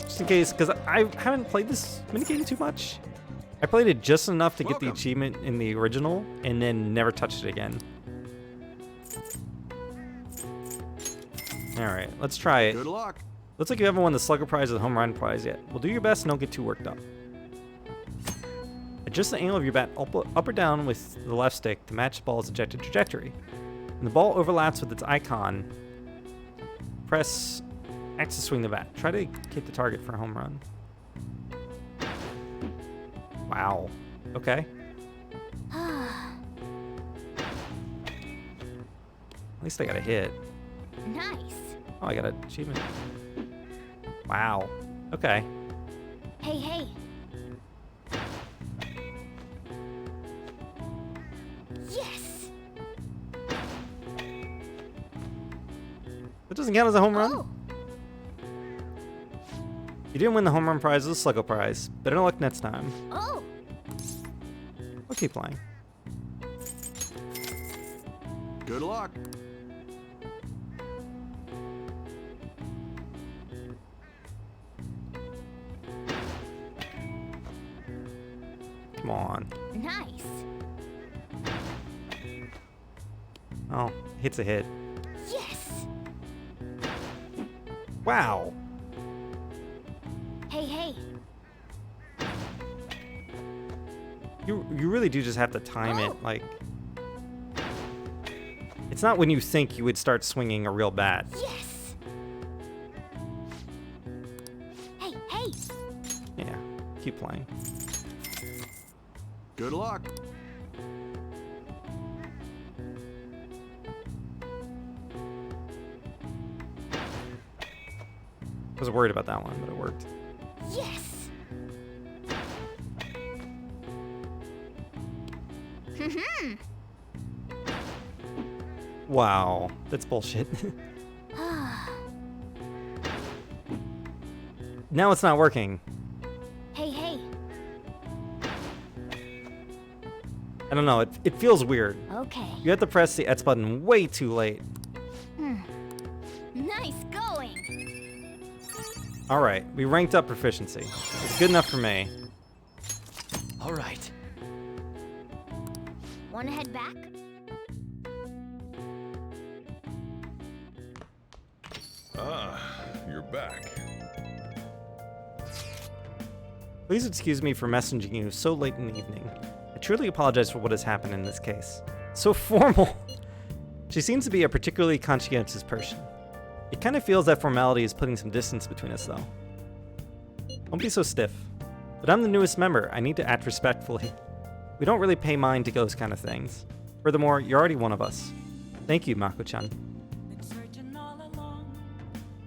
Just in case, because I haven't played this minigame too much. I played it just enough to get the achievement in the original, and then never touched it again. Alright, let's try it. Good luck. Looks like you haven't won the Slugger Prize or the Home Run Prize yet. Well, do your best and don't get too worked up. Adjust the angle of your bat up or down with the left stick to match the ball's ejected trajectory. When the ball overlaps with its icon, press X to swing the bat. Try to hit the target for a home run. Wow. Okay. At least I got a hit. Nice. Oh, I got an achievement. Wow. Okay. Hey, hey. Yes. That doesn't count as a home run? You didn't win the home run prize or the Sluggo prize. Better luck next time. Oh. We'll keep playing. Good luck. Come on. Nice. Oh, hit's a hit. Yes. Wow. Hey, hey. You really do just have to time it, like... It's not when you think you would start swinging a real bat. Yes. Hey, hey. Yeah, keep playing. Good luck. I was worried about that one, but it worked. Yes. Wow, that's bullshit. Now it's not working. Hey, hey. I don't know, it feels weird. Okay. You have to press the X button way too late. Nice going. All right, we ranked up proficiency. It's good enough for me. All right. Wanna head back? Ah, you're back. Please excuse me for messaging you so late in the evening. I truly apologize for what has happened in this case. So formal. She seems to be a particularly conscientious person. It kind of feels that formality is putting some distance between us, though. Don't be so stiff. But I'm the newest member. I need to act respectfully. We don't really pay mind to those kind of things. Furthermore, you're already one of us. Thank you, Mako-chan.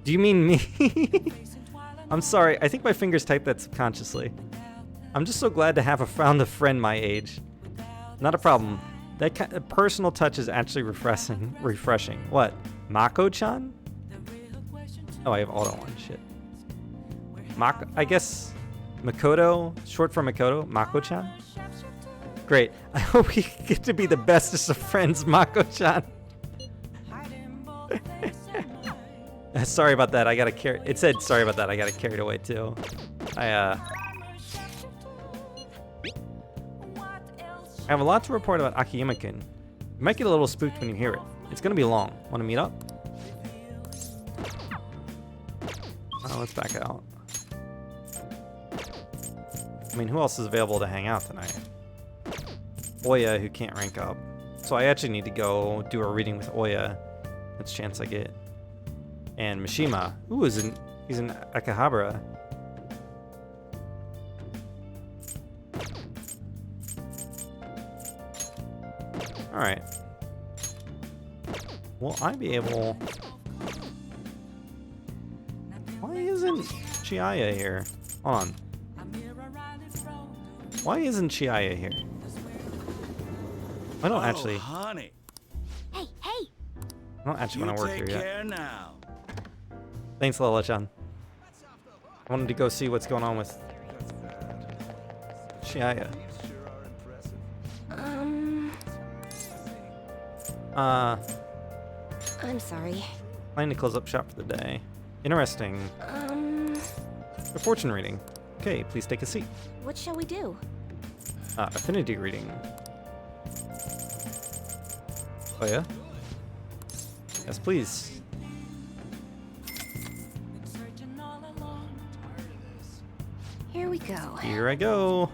Do you mean me? I'm sorry, I think my fingers typed that subconsciously. I'm just so glad to have found a friend my age. Not a problem. That kind of personal touch is actually refreshing. What? Mako-chan? Oh, I have auto on. Shit. I guess Makoto, short for Makoto, Mako-chan? Great. I hope we get to be the bestest of friends, Mako-chan. Sorry about that. I got carried. It said sorry about that. I got carried away too. I have a lot to report about Akiyama-kun. You might get a little spooked when you hear it. It's gonna be long. Want to meet up? Oh, let's back out. I mean, who else is available to hang out tonight? Oya, who can't rank up. So I actually need to go do a reading with Oya. That's a chance I get. And Mishima. Ooh, he's in Akihabara. Alright. Will I be able... Why isn't Chiaya here? Hold on. Why isn't Chiaya here? I don't actually... honey. Hey, hey! I don't actually want to work here yet. Care now. Thanks, Lila-chan. I wanted to go see what's going on with Chiaya. I'm sorry. Planning to close up shop for the day. Interesting. A fortune reading. Okay, please take a seat. What shall we do? Affinity reading. Oh yeah? Yes, please. Here we go. Here I go.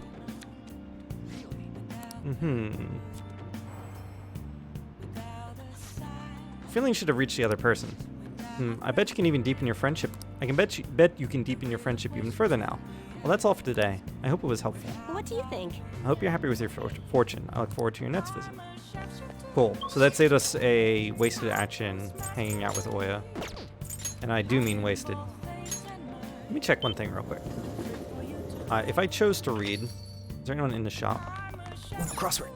Feeling should have reached the other person. I bet you can even deepen your friendship. I can bet you can deepen your friendship even further now. Well, that's all for today. I hope it was helpful. What do you think? I hope you're happy with your fortune. I look forward to your next visit. Cool. So that saved us a wasted action hanging out with Oya. And I do mean wasted. Let me check one thing real quick. If I chose to read, is there anyone in the shop? Oh, crossword.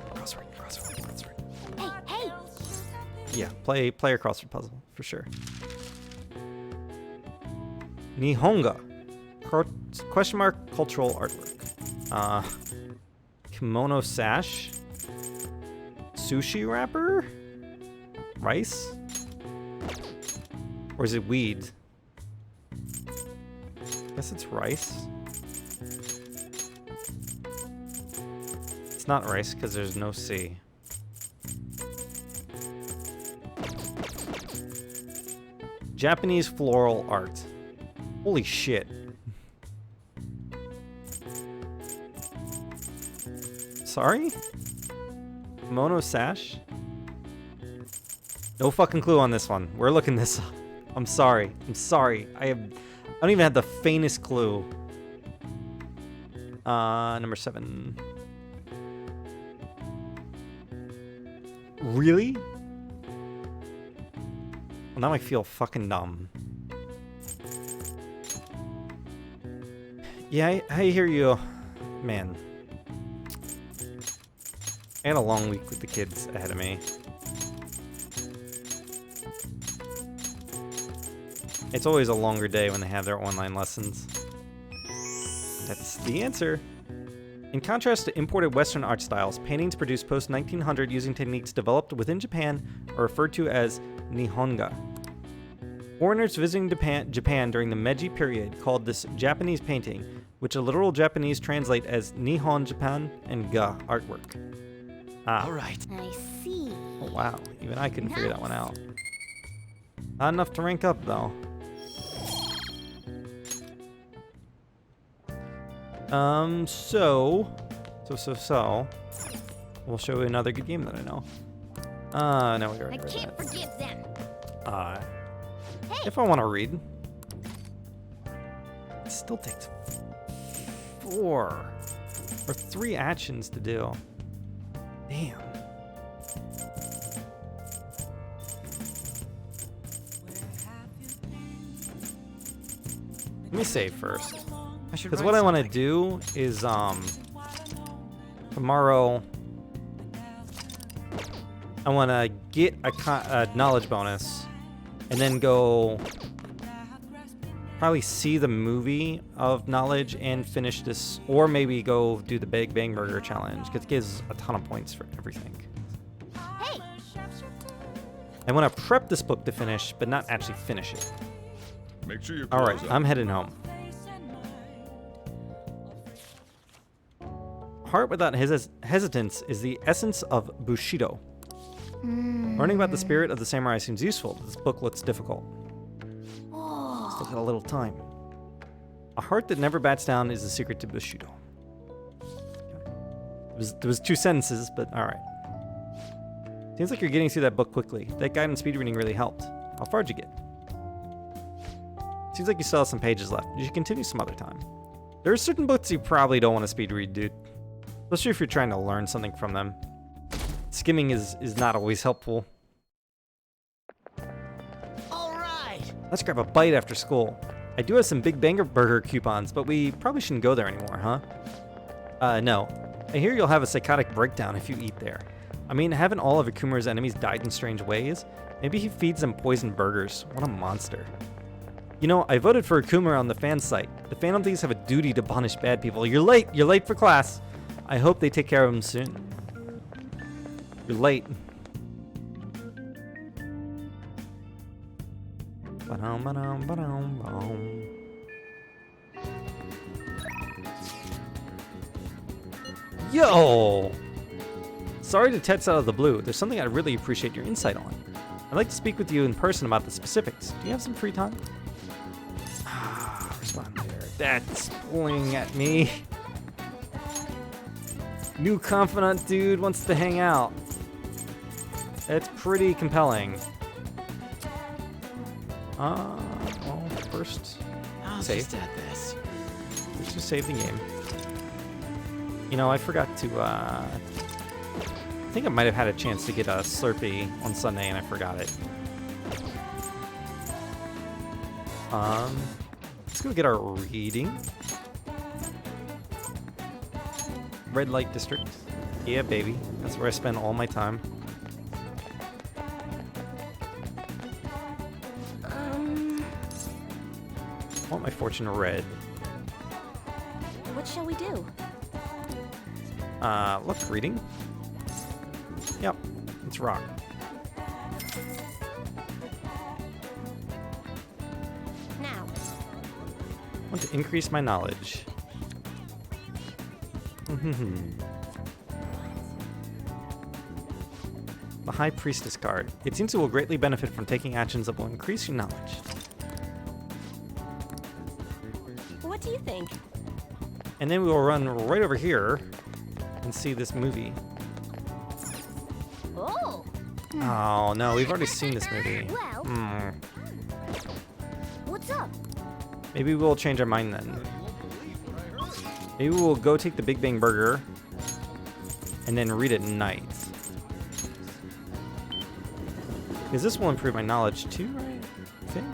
Hey, hey! Yeah, play a crossword puzzle, for sure. Nihonga. Question mark cultural artwork. Kimono sash. Sushi wrapper? Rice? Or is it weed? Guess it's rice. It's not rice because there's no C. Japanese floral art. Holy shit. Sorry? Kimono sash? No fucking clue on this one. We're looking this up. I'm sorry. I'm sorry. I don't even have the faintest clue. Number 7. Really? Well, now I feel fucking dumb. Yeah, I hear you. Man. I had a long week with the kids ahead of me. It's always a longer day when they have their online lessons. That's the answer. In contrast to imported Western art styles, paintings produced post-1900 using techniques developed within Japan are referred to as Nihonga. Foreigners visiting Japan during the Meiji period called this Japanese painting, which a literal Japanese translate as Nihon Japan and Ga artwork. Ah. Alright. I see. Oh wow, even I couldn't figure that one out. Not enough to rank up though. So, we'll show you another good game that I know. No, we already I can't forget them. If I want to read, it still takes 4 or 3 actions to do. Damn. Let me save first. Because what I want to do is, tomorrow, I want to get a knowledge bonus, and then go probably see the movie of knowledge and finish this, or maybe go do the Big Bang Burger challenge, because it gives a ton of points for everything. Hey! I want to prep this book to finish, but not actually finish it. Make sure you're All right, I'm heading home. Heart without hesitance is the essence of Bushido. Learning about the spirit of the samurai seems useful, but this book looks difficult. Still got a little time. A heart that never bats down is the secret to Bushido. There was 2 sentences, but all right. Seems like you're getting through that book quickly. That guide on speed reading really helped. How far did you get? Seems like you still have some pages left. You should continue some other time. There are certain books you probably don't want to speed read, dude. Especially if you're trying to learn something from them. Skimming is not always helpful. Alright! Let's grab a bite after school. I do have some Big Banger Burger coupons, but we probably shouldn't go there anymore, huh? No. I hear you'll have a psychotic breakdown if you eat there. I mean, haven't all of Akumura's enemies died in strange ways? Maybe he feeds them poisoned burgers. What a monster. You know, I voted for Akumura on the fan site. The Phantom Thieves have a duty to punish bad people. You're late! You're late for class! I hope they take care of him soon. You're late. Yo! Sorry to text out of the blue. There's something I really appreciate your insight on. I'd like to speak with you in person about the specifics. Do you have some free time? Respond there. That's pulling at me. New confidant dude wants to hang out. It's pretty compelling. Well, first, save. Just add this. Let's just save the game. You know, I forgot to, I think I might have had a chance to get a Slurpee on Sunday and I forgot it. Let's go get our reading. Red Light District. Yeah, baby. That's where I spend all my time. I want my fortune red. What shall we do? Look, reading. Yep, it's rock. Now. I want to increase my knowledge. The High Priestess card. It seems you will greatly benefit from taking actions that will increase your knowledge. What do you think? And then we will run right over here and see this movie. Oh! Oh, no, we've already seen this movie. Well, what's up? Maybe we'll change our mind then. Maybe we'll go take the Big Bang Burger and then read at night. Because this will improve my knowledge too, right? I think.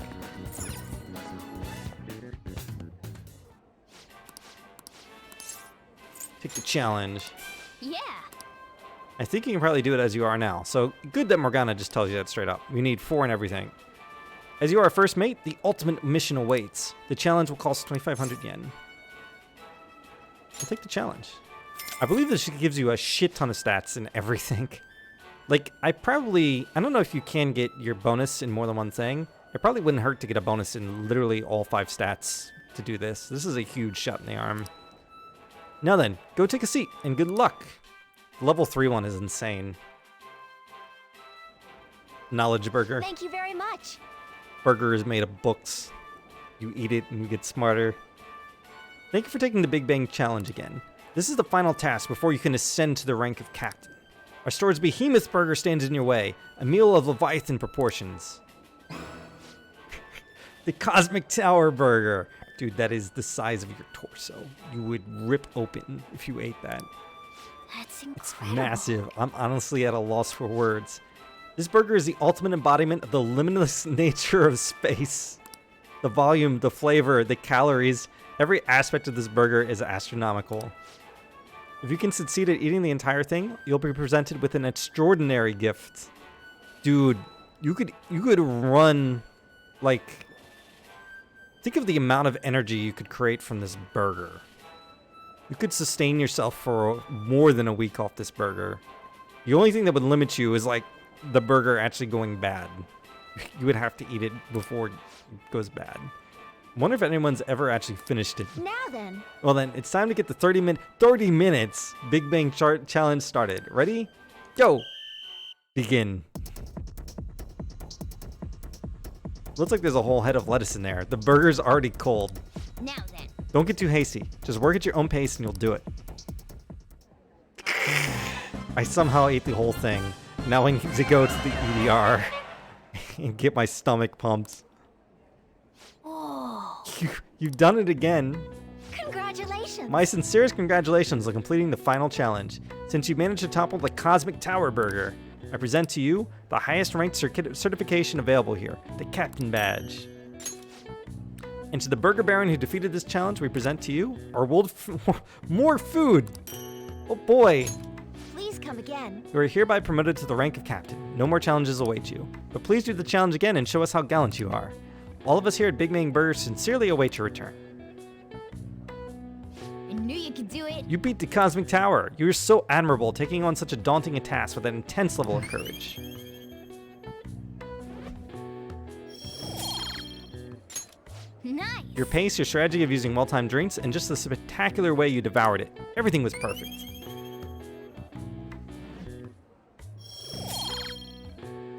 Take the challenge. Yeah. I think you can probably do it as you are now. So good that Morgana just tells you that straight up. We need 4 and everything. As you are our first mate, the ultimate mission awaits. The challenge will cost 2,500 yen. I'll take the challenge. I believe this gives you a shit ton of stats and everything. Like, I don't know if you can get your bonus in more than one thing. It probably wouldn't hurt to get a bonus in literally all 5 stats to do this. This is a huge shot in the arm. Now then, go take a seat and good luck. The level 3 one is insane. Knowledge burger. Thank you very much. Burger is made of books. You eat it and you get smarter. Thank you for taking the Big Bang Challenge again. This is the final task before you can ascend to the rank of captain. Our store's behemoth burger stands in your way, a meal of Leviathan proportions. The Cosmic Tower burger. Dude, that is the size of your torso. You would rip open if you ate that. That's It's incredible. massive. I'm honestly at a loss for words. This burger is the ultimate embodiment of the limitless nature of space. The volume, the flavor, the calories, every aspect of this burger is astronomical. If you can succeed at eating the entire thing, you'll be presented with an extraordinary gift. Dude, you could run, like, think of the amount of energy you could create from this burger. You could sustain yourself for more than a week off this burger. The only thing that would limit you is, like, the burger actually going bad. You would have to eat it before it goes bad. I wonder if anyone's ever actually finished it. Now then. Well then, it's time to get the 30 minutes Big Bang Challenge started. Ready? Go! Begin. Looks like there's a whole head of lettuce in there. The burger's already cold. Now then. Don't get too hasty. Just work at your own pace and you'll do it. I somehow ate the whole thing. Now I need to go to the EDR and get my stomach pumped. Oh. You've done it again. Congratulations. My sincerest congratulations on completing the final challenge. Since you managed to topple the Cosmic Tower burger, I present to you the highest ranked certification available here, the Captain Badge. And to the Burger Baron who defeated this challenge, we present to you our world more food. Oh boy. Please come again. You are hereby promoted to the rank of Captain. No more challenges await you. But please do the challenge again and show us how gallant you are. All of us here at Big Bang Burger sincerely await your return. I knew you could do it. You beat the Cosmic Tower. You were so admirable, taking on such a daunting a task with an intense level of courage. Nice. Your pace, your strategy of using well-timed drinks, and just the spectacular way you devoured it. Everything was perfect.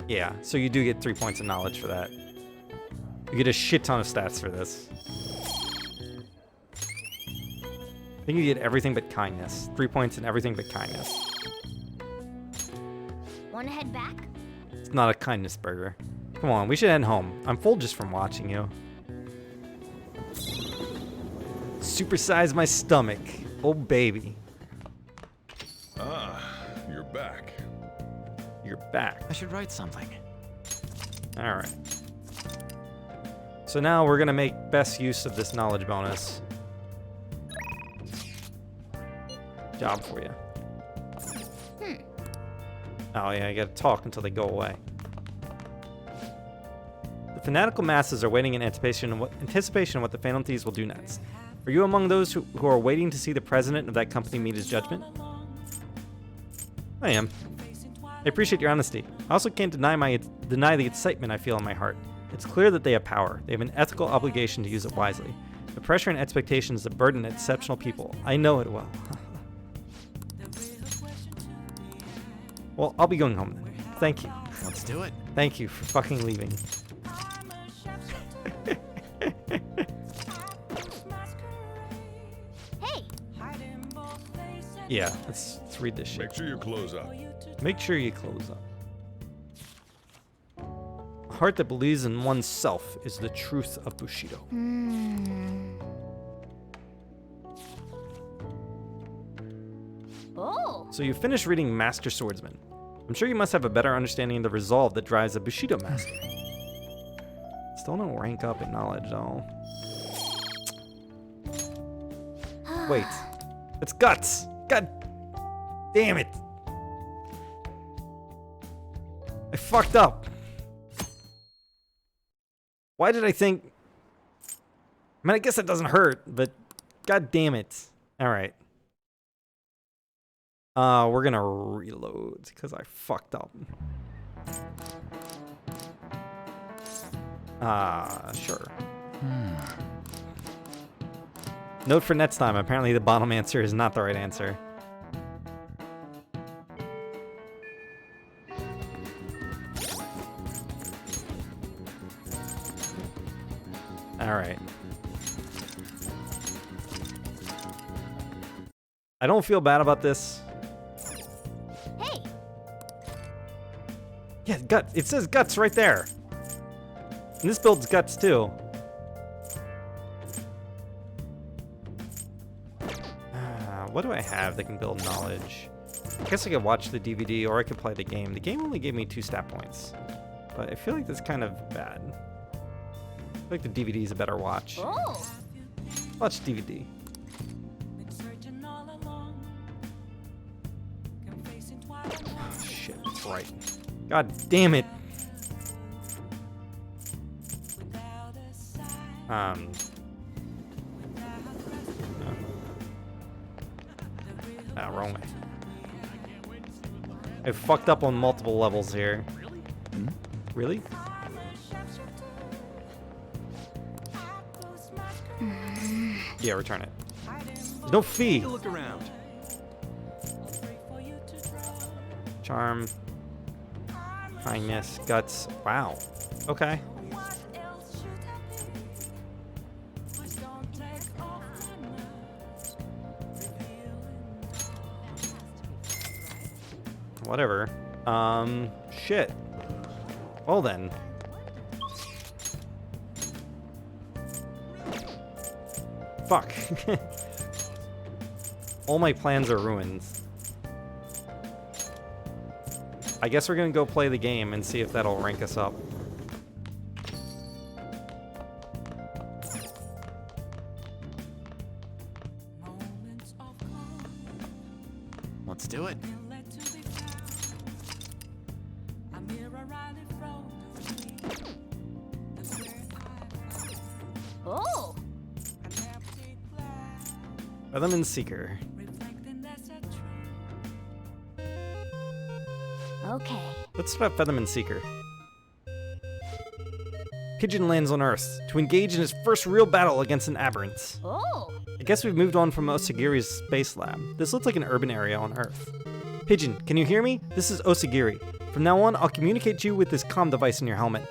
Yeah, so you do get 3 points of knowledge for that. You get a shit ton of stats for this. I think you get everything but kindness. 3 points in everything but kindness. Wanna head back? It's not a kindness burger. Come on, we should head home. I'm full just from watching you. Supersize my stomach. Oh, baby. Ah, you're back. You're back. I should write something. All right. So now we're going to make best use of this knowledge bonus. Job for you. Oh, yeah, you got to talk until they go away. The fanatical masses are waiting in anticipation of what the Phantom Thieves will do next. Are you among those who are waiting to see the president of that company meet his judgment? I am. I appreciate your honesty. I also can't deny the excitement I feel in my heart. It's clear that they have power. They have an ethical obligation to use it wisely. The pressure and expectations that burden exceptional people. I know it well. Well, I'll be going home then. thank you. Let's do it. Thank you for fucking leaving. Hey! Yeah, let's read this shit. Make sure you close up. Make sure you close up. A heart that believes in oneself is the truth of Bushido. Oh! So you finished reading Master Swordsman. I'm sure you must have a better understanding of the resolve that drives a Bushido master. Still don't rank up in knowledge, though. Wait. It's Guts! God damn it! I fucked up. Why did I think... I mean, I guess it doesn't hurt, but god damn it. Alright. We're gonna reload because I fucked up. Sure. Note for next time, apparently the bottom answer is not the right answer. Alright. I don't feel bad about this. Hey! Yeah, gut. It says Guts right there. And this builds Guts too. What do I have that can build knowledge? I guess I could watch the DVD or I could play the game. The game only gave me 2 stat points. But I feel like that's kind of bad. I feel like the DVD is a better watch. Oh! Watch DVD. Oh, shit, that's right. God damn it. Wrong way. I fucked up on multiple levels here. Really? Yeah, return it. There's no fee. Look around. Charm. Kindness. Guts. Wow. Okay. Whatever. Shit. Well then. Fuck. All my plans are ruined. I guess we're gonna go play the game and see if that'll rank us up. Let's do it. Oh! Featherman Seeker. Okay. Let's start Featherman Seeker. Pigeon lands on Earth to engage in his first real battle against an aberrant. Oh! I guess we've moved on from Osagiri's space lab. This looks like an urban area on Earth. Pigeon, can you hear me? This is Osagiri. From now on, I'll communicate to you with this comm device in your helmet.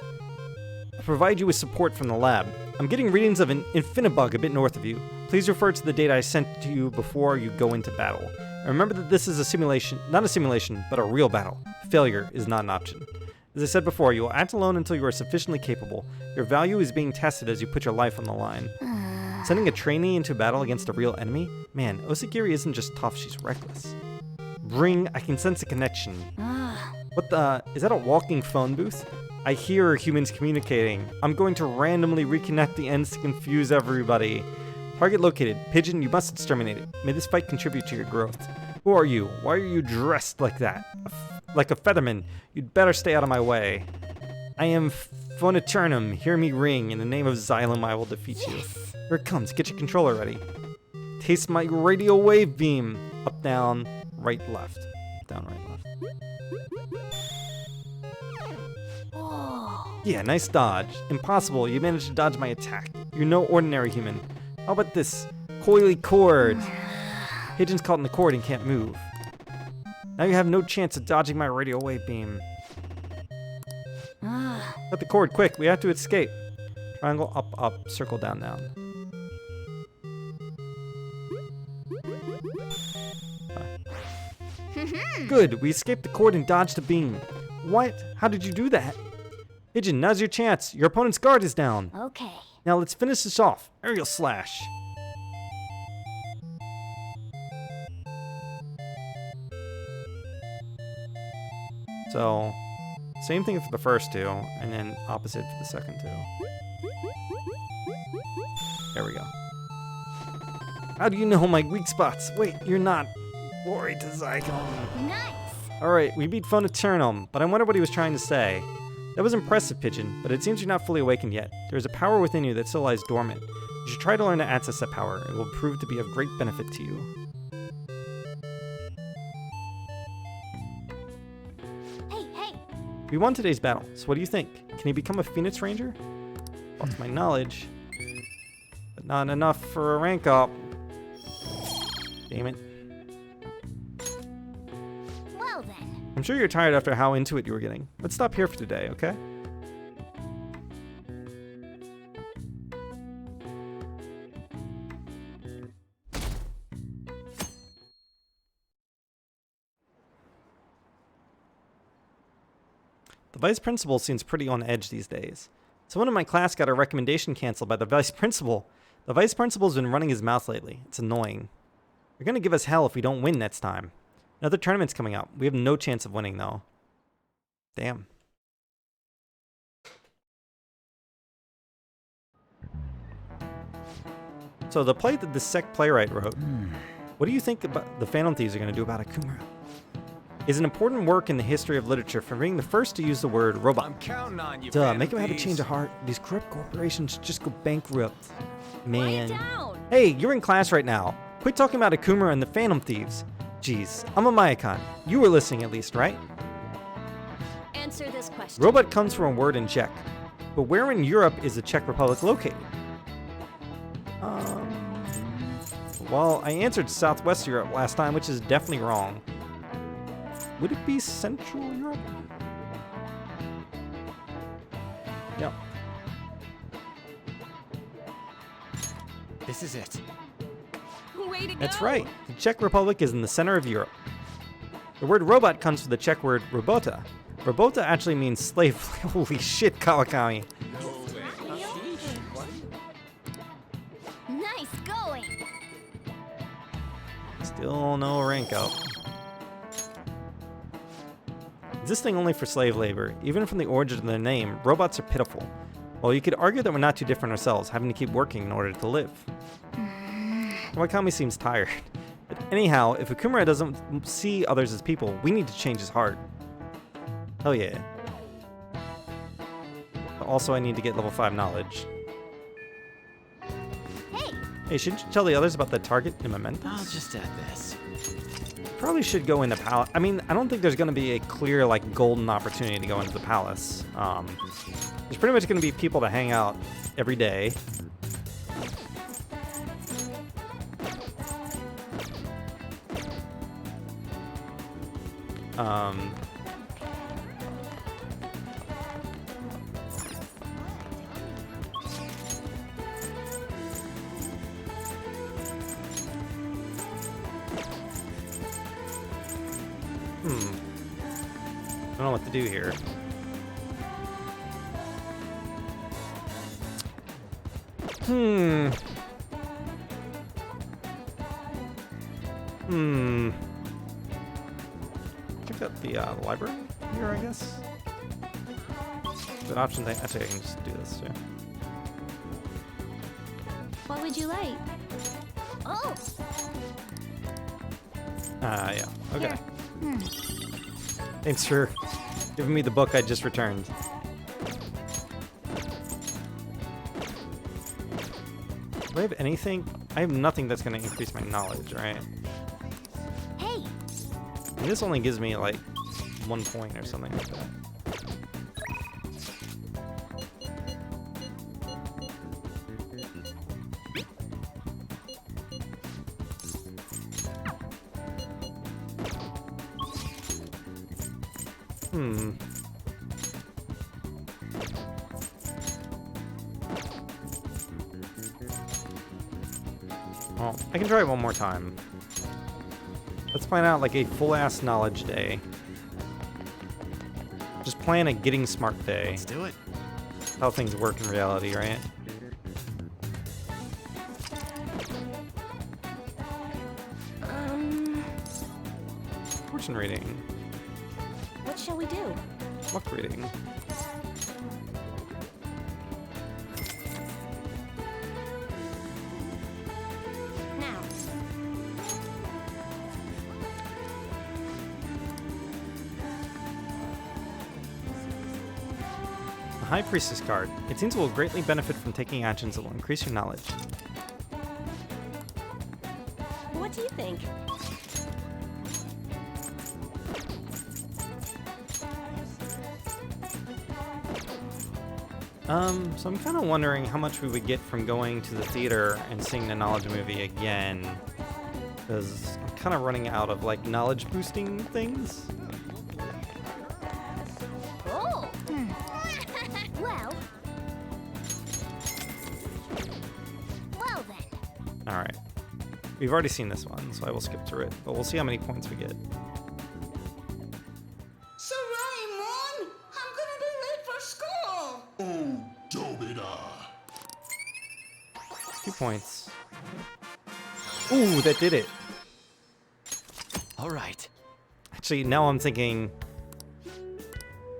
I'll provide you with support from the lab. I'm getting readings of an Infinibug a bit north of you. Please refer to the data I sent to you before you go into battle. And remember that this is a simulation, not a simulation, but a real battle. Failure is not an option. As I said before, you will act alone until you are sufficiently capable. Your value is being tested as you put your life on the line. Sending a trainee into battle against a real enemy? Man, Osagiri isn't just tough, she's reckless. I can sense a connection. What the? Is that a walking phone booth? I hear humans communicating. I'm going to randomly reconnect the ends to confuse everybody. Target located. Pigeon, you must exterminate it. May this fight contribute to your growth. Who are you? Why are you dressed like that? Like a featherman. You'd better stay out of my way. I am Phoneturnum. Hear me ring. In the name of Xylem, I will defeat you. Here it comes. Get your controller ready. Taste my radio wave beam. Up, down, right, left. Down, right, left. Yeah, nice dodge. Impossible, you managed to dodge my attack. You're no ordinary human. How about this? Coily cord. Pigeon's caught in the cord and can't move. Now you have no chance of dodging my radio wave beam. Cut the cord, quick. We have to escape. Triangle, up, up. Circle, down, down. Good. We escaped the cord and dodged the beam. What? How did you do that? Pigeon, now's your chance. Your opponent's guard is down. Okay. Now let's finish this off. Aerial slash. So, same thing for the first two, and then opposite for the second two. There we go. How do you know my weak spots? Wait, you're not worried to Zygon. Nice. Alright, we beat Phonoternum, but I wonder what he was trying to say. That was impressive, Pigeon, but it seems you're not fully awakened yet. There's a power within you that still lies dormant. You should try to learn to access that power. It will prove to be of great benefit to you. Hey! We won today's battle, so what do you think? Can he become a Phoenix Ranger? Lost my knowledge, but not enough for a rank up. Damn it. Well then. I'm sure you're tired after how into it you were getting. Let's stop here for today, okay? The vice principal seems pretty on edge these days. Someone in my class got a recommendation canceled by the vice principal. The vice principal's been running his mouth lately. It's annoying. They're gonna give us hell if we don't win next time. Another tournament's coming up. We have no chance of winning, though. Damn. So the play that the Sec playwright wrote, what do you think about the Phantom Thieves are going to do about Okumura? Is an important work in the history of literature for being the first to use the word robot. I'm counting on you, Duh, make him have a change of heart. These corrupt corporations just go bankrupt. Man. Quiet down. Hey, you're in class right now. Quit talking about Okumura and the Phantom Thieves. Jeez, I'm a Mayakan. You were listening at least, right? Answer this question. Robot comes from a word in Czech. But where in Europe is the Czech Republic located? Well, I answered Southwest Europe last time, which is definitely wrong. Would it be Central Europe? Yep. This is it. Way to go. That's right. The Czech Republic is in the center of Europe. The word robot comes from the Czech word robota. Robota actually means slave. Holy shit, Kawakami. Nice going. Still no rank up. Is this thing only for slave labor? Even from the origin of their name, robots are pitiful. Well, you could argue that we're not too different ourselves, having to keep working in order to live. Kawakami seems tired. But anyhow, if Okumura doesn't see others as people, we need to change his heart. Hell yeah. But also, I need to get level 5 knowledge. Hey, shouldn't you tell the others about the target in Mementos? I'll just add this. Probably should go in the palace. I mean, I don't think there's going to be a clear, like, golden opportunity to go into the palace. There's pretty much going to be people to hang out every day. I don't know what to do here. Check out the library here, I guess. An option thing. Actually, I can just do this too. What would you like? Oh. Yeah. Okay. Thanks for giving me the book I just returned. Do I have anything? I have nothing that's going to increase my knowledge, right? Hey. And this only gives me like 1 point or something like that. Well, I can try it one more time. Let's plan out like a full-ass knowledge day. Just plan a getting smart day. Let's do it. How things work in reality, right? Fortune reading. What shall we do? Luck reading. Now. The High Priestess card. It seems it will greatly benefit from taking actions that will increase your knowledge. What do you think? So I'm kind of wondering how much we would get from going to the theater and seeing the knowledge movie again. Because I'm kind of running out of, like, knowledge boosting things. Oh! Well then. Alright. We've already seen this one, so I will skip through it. But we'll see how many points we get. Sir Raymond, I'm gonna be late for school. Oh, Dobida. 2 points. Ooh, that did it. All right. Actually, now I'm thinking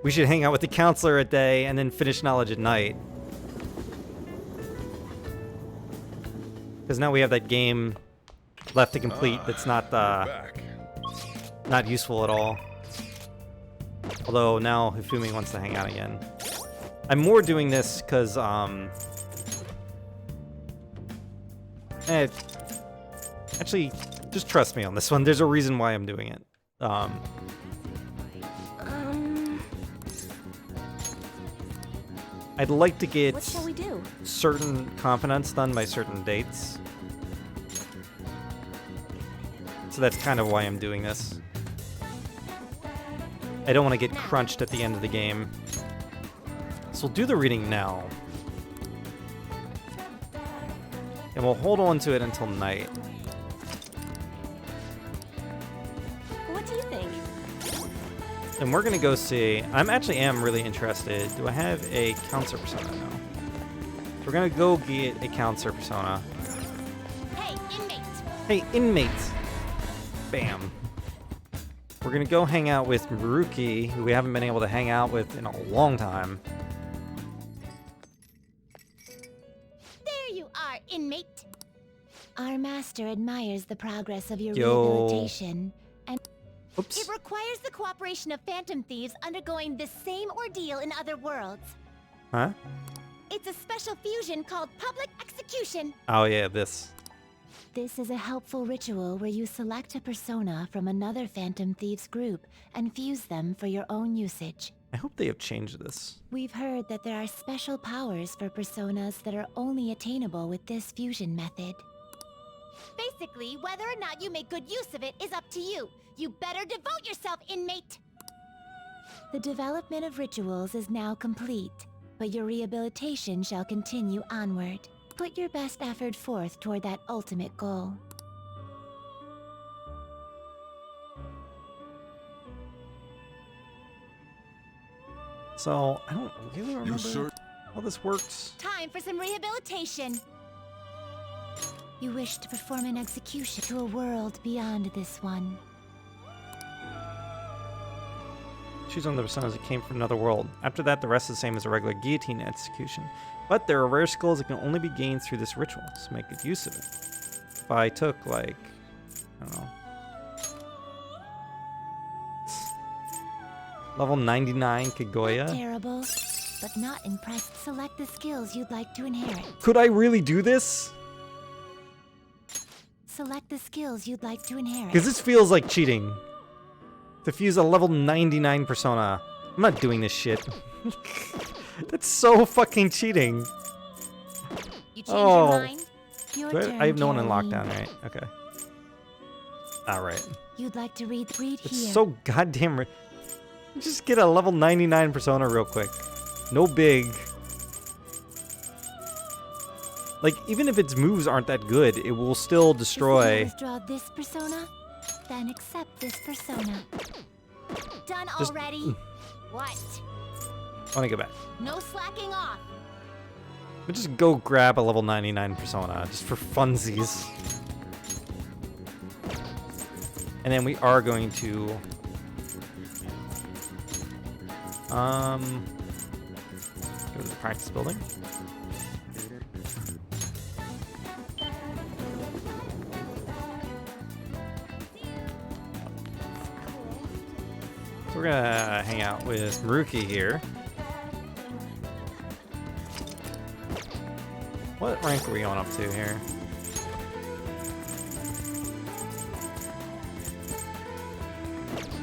we should hang out with the counselor at day and then finish knowledge at night. Because now we have that game left to complete that's not not useful at all. Although now Hifumi wants to hang out again. I'm more doing this because actually, just trust me on this one. There's a reason why I'm doing it. I'd like to get What shall we do? certain confidence done by certain dates. So that's kind of why I'm doing this. I don't want to get crunched at the end of the game. So we'll do the reading now. And we'll hold on to it until night. What do you think? And we're gonna go see. am really interested. Do I have a counselor persona now? So we're gonna go get a counselor persona. Hey, inmates. Hey, inmates! Bam. We're gonna go hang out with Maruki, who we haven't been able to hang out with in a long time. There you are, inmate. Our master admires the progress of your Yo. rehabilitation, and It requires the cooperation of phantom thieves undergoing the same ordeal in other worlds. Huh? It's a special fusion called public execution. Oh yeah, this. this is a helpful ritual where you select a persona from another phantom thieves group and fuse them for your own usage. I hope they have changed this. We've heard that there are special powers for personas that are only attainable with this fusion method. Basically, whether or not you make good use of it is up to you. You better devote yourself, inmate. The development of rituals is now complete, but your rehabilitation shall continue onward. Put your best effort forth toward that ultimate goal. So, I don't really remember how this works. Time for some rehabilitation. You wish to perform an execution to a world beyond this one. Choose one of the personas that came from another world. After that, the rest is the same as a regular guillotine execution. But there are rare skills that can only be gained through this ritual, so make good use of it. If I took, like, I don't know, level 99 Kaguya. Not terrible, but not impressed. Select the skills you'd like to inherit. Could I really do this? Select the skills you'd like to inherit. Because this feels like cheating. To fuse a level 99 persona. I'm not doing this shit. That's so fucking cheating. You change your mind? Your Do turn, I have no one in Caroline. lockdown, right? Okay. Alright. You'd like to read here. It's so goddamn. Just get a level 99 persona real quick. No big. Like, even if its moves aren't that good, it will still destroy. Withdraw this persona, then accept this persona. Done Just- already? What? I want to go back. No slacking off. We'll just go grab a level 99 persona, just for funsies. And then we are going to... go to the practice building. So we're gonna hang out with Maruki here. What rank are we going up to here?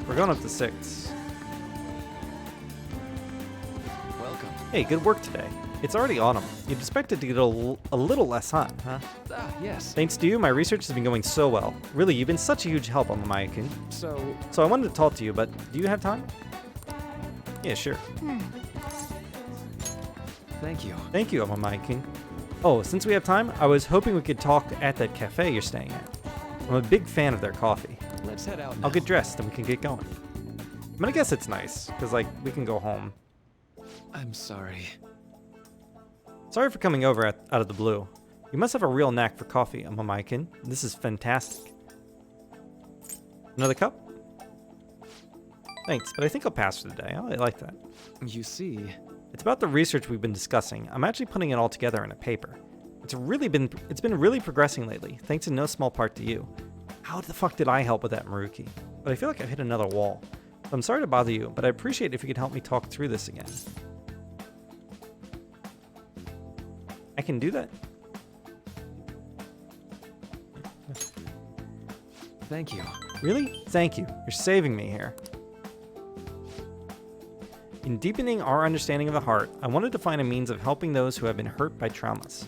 We're going up to 6. Welcome. Hey, good work today. It's already autumn. You'd expect it to get a little less hot, huh? Ah, yes. Thanks to you, my research has been going so well. Really, you've been such a huge help on Mamayakin. So I wanted to talk to you, but do you have time? Yeah, sure. Thank you. Thank you, Mamayakin. Oh, since we have time, I was hoping we could talk at that cafe you're staying at. I'm a big fan of their coffee. Let's head out now. I'll get dressed and we can get going. I'm gonna guess it's nice, because, like, we can go home. I'm sorry. Sorry for coming over out of the blue. You must have a real knack for coffee, Mamayakin. This is fantastic. Another cup? Thanks, but I think I'll pass for the day. I like that. You see... It's about the research we've been discussing. I'm actually putting it all together in a paper. It's been really progressing lately, thanks in no small part to you. How the fuck did I help with that, Maruki? But I feel like I've hit another wall. So I'm sorry to bother you, but I'd appreciate if you could help me talk through this again. I can do that. Thank you. Really? Thank you. You're saving me here. In deepening our understanding of the heart, I wanted to find a means of helping those who have been hurt by traumas.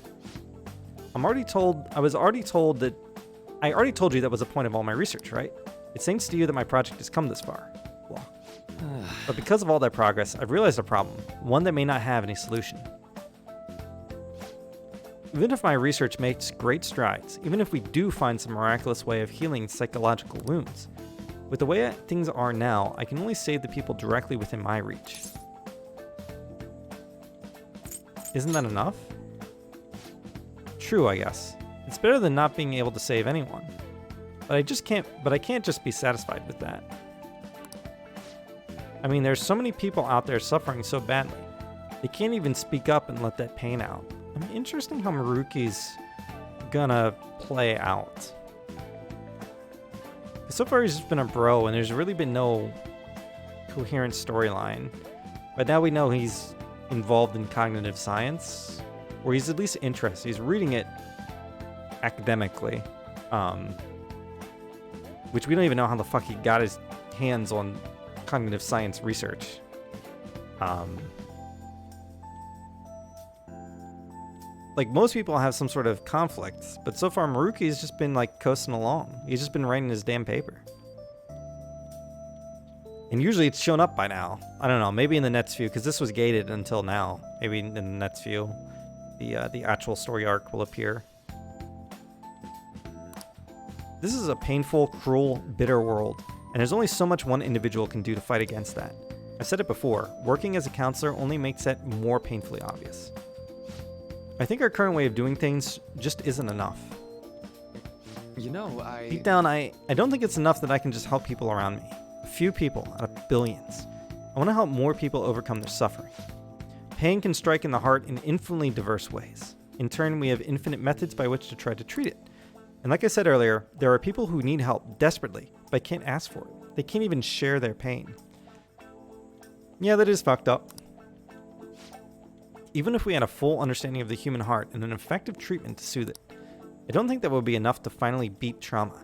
I already told you that was the point of all my research, right? It's thanks to you that my project has come this far. Well, but because of all that progress, I've realized a problem, one that may not have any solution. Even if my research makes great strides, even if we do find some miraculous way of healing psychological wounds, with the way things are now, I can only save the people directly within my reach. Isn't that enough? True, I guess. It's better than not being able to save anyone. But I can't just be satisfied with that. I mean, there's so many people out there suffering so badly. They can't even speak up and let that pain out. I mean, interesting how Maruki's gonna play out. So far he's just been a bro and there's really been no coherent storyline. But now we know he's involved in cognitive science, or he's at least interested. He's reading it academically, which we don't even know how the fuck he got his hands on cognitive science research. Like, most people have some sort of conflict, but so far Maruki's just been, like, coasting along. He's just been writing his damn paper. And usually it's shown up by now. I don't know, maybe in the next few, because this was gated until now. Maybe in the next few, the actual story arc will appear. This is a painful, cruel, bitter world, and there's only so much one individual can do to fight against that. I've said it before, working as a counselor only makes that more painfully obvious. I think our current way of doing things just isn't enough. You know, Deep down, I don't think it's enough that I can just help people around me. A few people out of billions. I want to help more people overcome their suffering. Pain can strike in the heart in infinitely diverse ways. In turn, we have infinite methods by which to try to treat it. And like I said earlier, there are people who need help desperately, but can't ask for it. They can't even share their pain. Yeah, that is fucked up. Even if we had a full understanding of the human heart and an effective treatment to soothe it, I don't think that would be enough to finally beat trauma.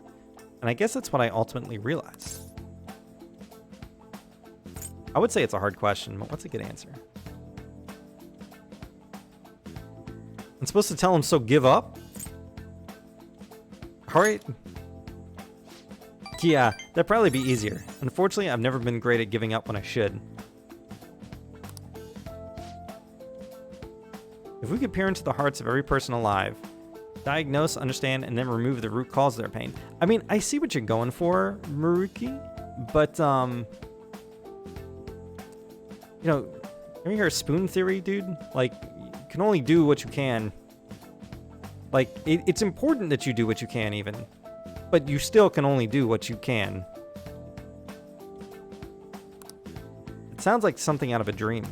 And I guess that's what I ultimately realized. I would say it's a hard question, but what's a good answer? I'm supposed to tell him, so give up? Alright. Yeah, that'd probably be easier. Unfortunately, I've never been great at giving up when I should. If we could peer into the hearts of every person alive, diagnose, understand, and then remove the root cause of their pain. I mean, I see what you're going for, Maruki, but, you know, ever hear of spoon theory, dude? Like, you can only do what you can. Like, it's important that you do what you can, even. But you still can only do what you can. It sounds like something out of a dream.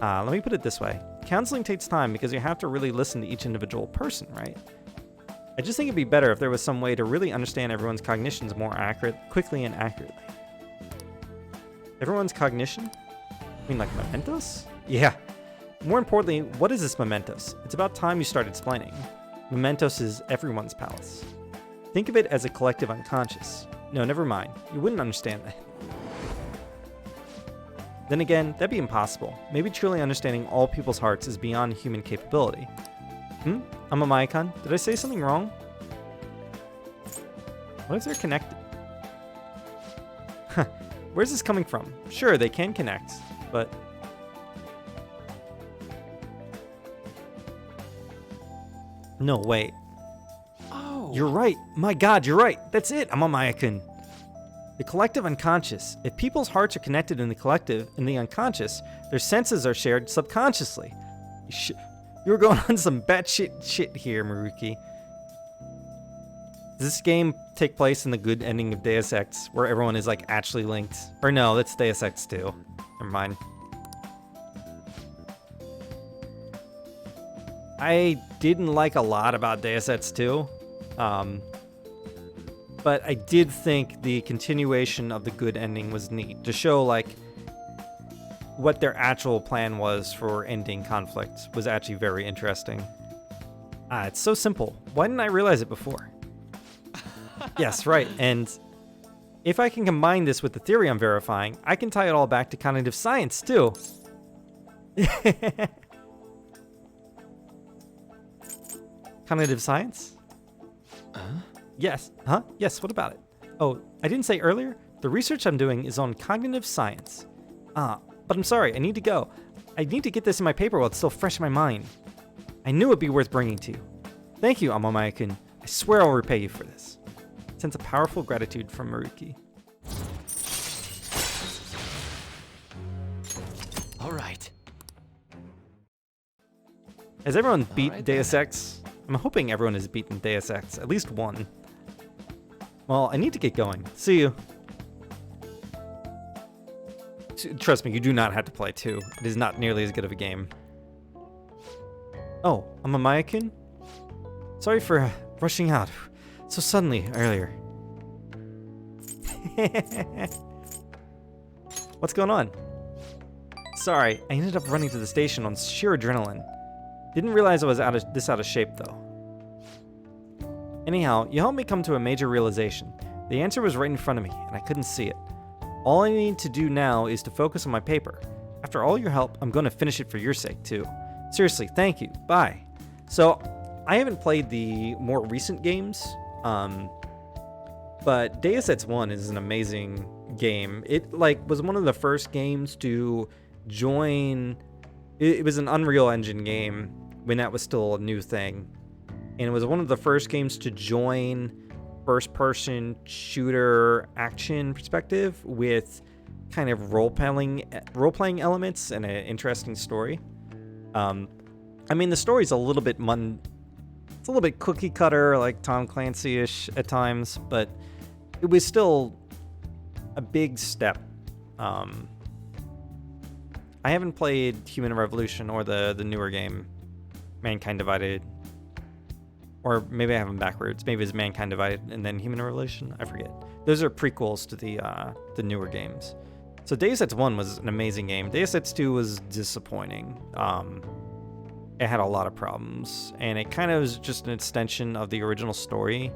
Let me put it this way. Counseling takes time because you have to really listen to each individual person, right? I just think it'd be better if there was some way to really understand everyone's cognitions more quickly and accurately. Everyone's cognition? I mean, like mementos? Yeah. More importantly, what is this mementos? It's about time you start explaining. Mementos is everyone's palace. Think of it as a collective unconscious. No, never mind. You wouldn't understand that. Then again, that'd be impossible. Maybe truly understanding all people's hearts is beyond human capability. I'm a Mayakan. Did I say something wrong? What if they're connected? Where's this coming from? Sure, they can connect, but... No, wait. Oh. You're right. My god, you're right. That's it. I'm a Mayakan. The collective unconscious. If people's hearts are connected in the collective, in the unconscious, their senses are shared subconsciously. You're going on some batshit shit here, Maruki. Does this game take place in the good ending of Deus Ex, where everyone is like actually linked? Or no, that's Deus Ex 2. Never mind. I didn't like a lot about Deus Ex 2. But I did think the continuation of the good ending was neat to show like what their actual plan was for ending conflict was actually very interesting. It's so simple. Why didn't I realize it before? Yes, right. And if I can combine this with the theory I'm verifying, I can tie it all back to cognitive science too. Cognitive science? Yes. Huh? Yes, what about it? Oh, I didn't say earlier? The research I'm doing is on cognitive science. But I'm sorry, I need to go. I need to get this in my paper while it's still fresh in my mind. I knew it'd be worth bringing to you. Thank you, Amamaya-kun. I swear I'll repay you for this. Sense of powerful gratitude from Maruki. All right. Has everyone beat Deus Ex? I'm hoping everyone has beaten Deus Ex, at least one. Well, I need to get going. See you. Trust me, you do not have to play 2. It is not nearly as good of a game. Oh, I'm a Mayakan? Sorry for rushing out so suddenly earlier. What's going on? Sorry, I ended up running to the station on sheer adrenaline. Didn't realize I was out of shape though. Anyhow, you helped me come to a major realization. The answer was right in front of me, and I couldn't see it. All I need to do now is to focus on my paper. After all your help, I'm going to finish it for your sake, too. Seriously, thank you. Bye. So, I haven't played the more recent games, but Deus Ex 1 is an amazing game. It, was one of the first games to join... It was an Unreal Engine game when that was still a new thing. And it was one of the first games to join first-person shooter action perspective with kind of role-playing elements and an interesting story. I mean, the story's a little bit it's a little bit cookie-cutter, like Tom Clancy-ish at times, but it was still a big step. I haven't played Human Revolution or the newer game, Mankind Divided. Or maybe I have them backwards. Maybe it's Mankind Divided and then Human Revolution. I forget. Those are prequels to the newer games. So Deus Ex 1 was an amazing game. Deus Ex 2 was disappointing. It had a lot of problems, and it kind of was just an extension of the original story.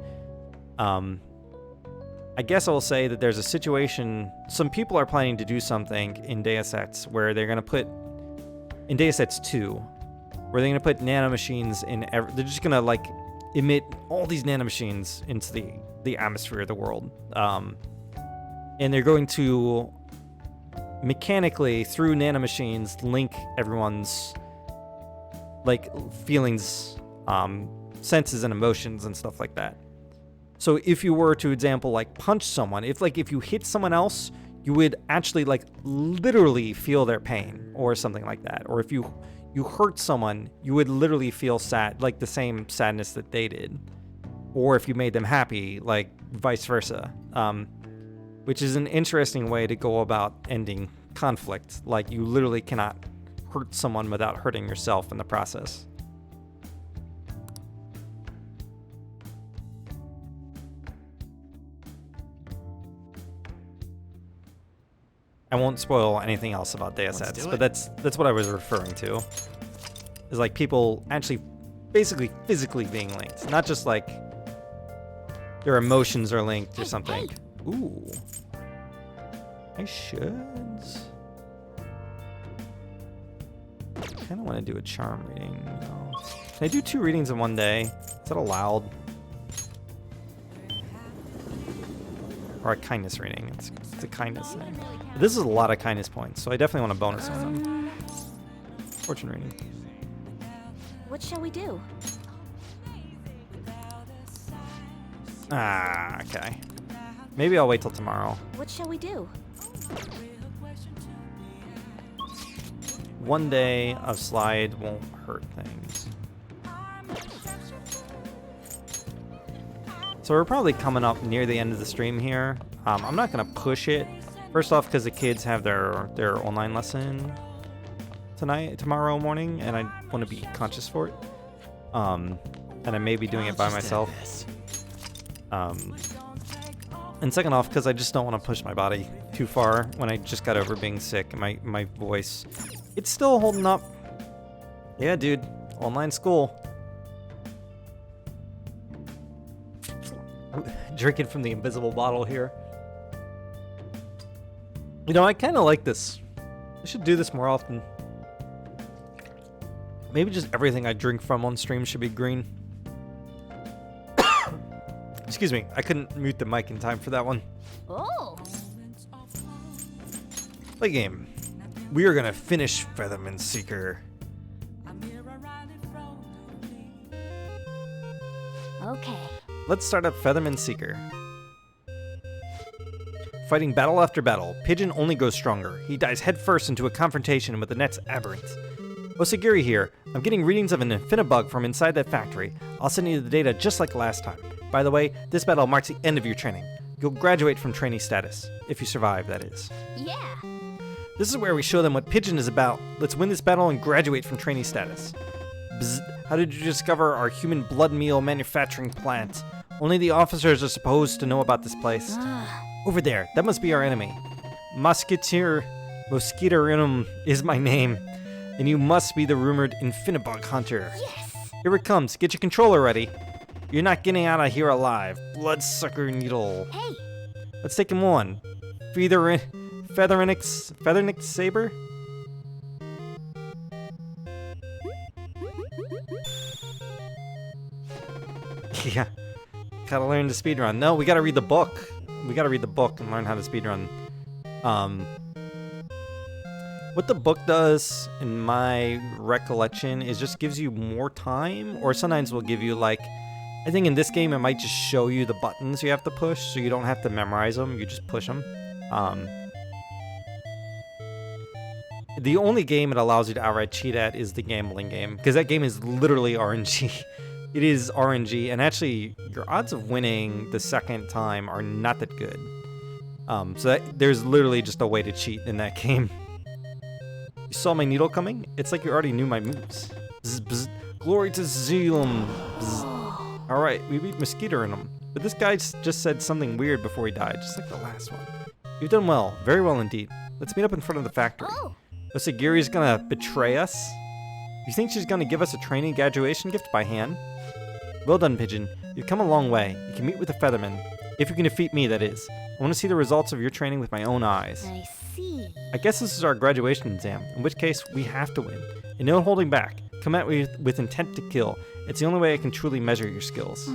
I guess I will say that there's a situation. Some people are planning to do something in Deus Ex where they're going to put in Deus Ex 2, where they're going to put nanomachines in. They're just going to emit all these nanomachines into the atmosphere of the world. And they're going to mechanically, through nanomachines, link everyone's like feelings, senses and emotions and stuff like that. So if you were to example like punch someone, if you hit someone else, you would actually like literally feel their pain or something like that. Or if you hurt someone, you would literally feel sad, like the same sadness that they did. Or if you made them happy, like vice versa. Which is an interesting way to go about ending conflict. Like you literally cannot hurt someone without hurting yourself in the process. I won't spoil anything else about Deus Ex, but that's what I was referring to. Is like people actually basically physically being linked, not just like their emotions are linked or something. Ooh. I should. I kind of want to do a charm reading. No. Can I do 2 readings in one day? Is that allowed? Or a kindness reading. It's a kindness thing. But this is a lot of kindness points, so I definitely want a bonus on them. Fortune reading. What shall we do? Ah, okay. Maybe I'll wait till tomorrow. What shall we do? One day of slide won't hurt things. So we're probably coming up near the end of the stream here. I'm not gonna push it. First off, because the kids have their online lesson tomorrow morning, and I want to be conscious for it. And I may be doing it by myself. And second off, because I just don't want to push my body too far when I just got over being sick and my voice, it's still holding up. Yeah, dude, online school. Drinking from the invisible bottle here. You know, I kind of like this. I should do this more often. Maybe just everything I drink from on stream should be green. Excuse me, I couldn't mute the mic in time for that one. Oh. Play game. We are gonna finish Featherman Seeker. Okay. Let's start up Featherman Seeker. Fighting battle after battle, Pigeon only goes stronger. He dives headfirst into a confrontation with the net's aberrant. Osagiri here. I'm getting readings of an Infinibug from inside that factory. I'll send you the data just like last time. By the way, this battle marks the end of your training. You'll graduate from trainee status. If you survive, that is. Yeah. This is where we show them what Pigeon is about. Let's win this battle and graduate from trainee status. Bzz. How did you discover our human blood meal manufacturing plant? Only the officers are supposed to know about this place. Over there, that must be our enemy. Mosquitorinum is my name, and you must be the rumored Infinibug hunter. Yes! Here it comes, get your controller ready. You're not getting out of here alive, bloodsucker needle. Hey! Let's take him on. Feathernix Saber? Yeah. Gotta learn to speedrun. No, we gotta read the book. We gotta read the book and learn how to speedrun. What the book does, in my recollection, is just gives you more time, or sometimes will give you, like, I think in this game it might just show you the buttons you have to push, so you don't have to memorize them, you just push them. The only game it allows you to outright cheat at is the gambling game, because that game is literally RNG. It is RNG, and actually, your odds of winning the second time are not that good. So there's literally just a way to cheat in that game. You saw my needle coming? It's like you already knew my moves. Bzz, bzz. Glory to Zealum. Alright, we beat Mosquitorinum. But this guy just said something weird before he died, just like the last one. You've done well. Very well indeed. Let's meet up in front of the factory. Osagiri's gonna betray us? You think she's gonna give us a trainee graduation gift by hand? Well done, Pigeon. You've come a long way. You can meet with the Featherman. If you can defeat me, that is. I want to see the results of your training with my own eyes. I see. I guess this is our graduation exam, in which case we have to win. And no holding back. Come at me with intent to kill. It's the only way I can truly measure your skills.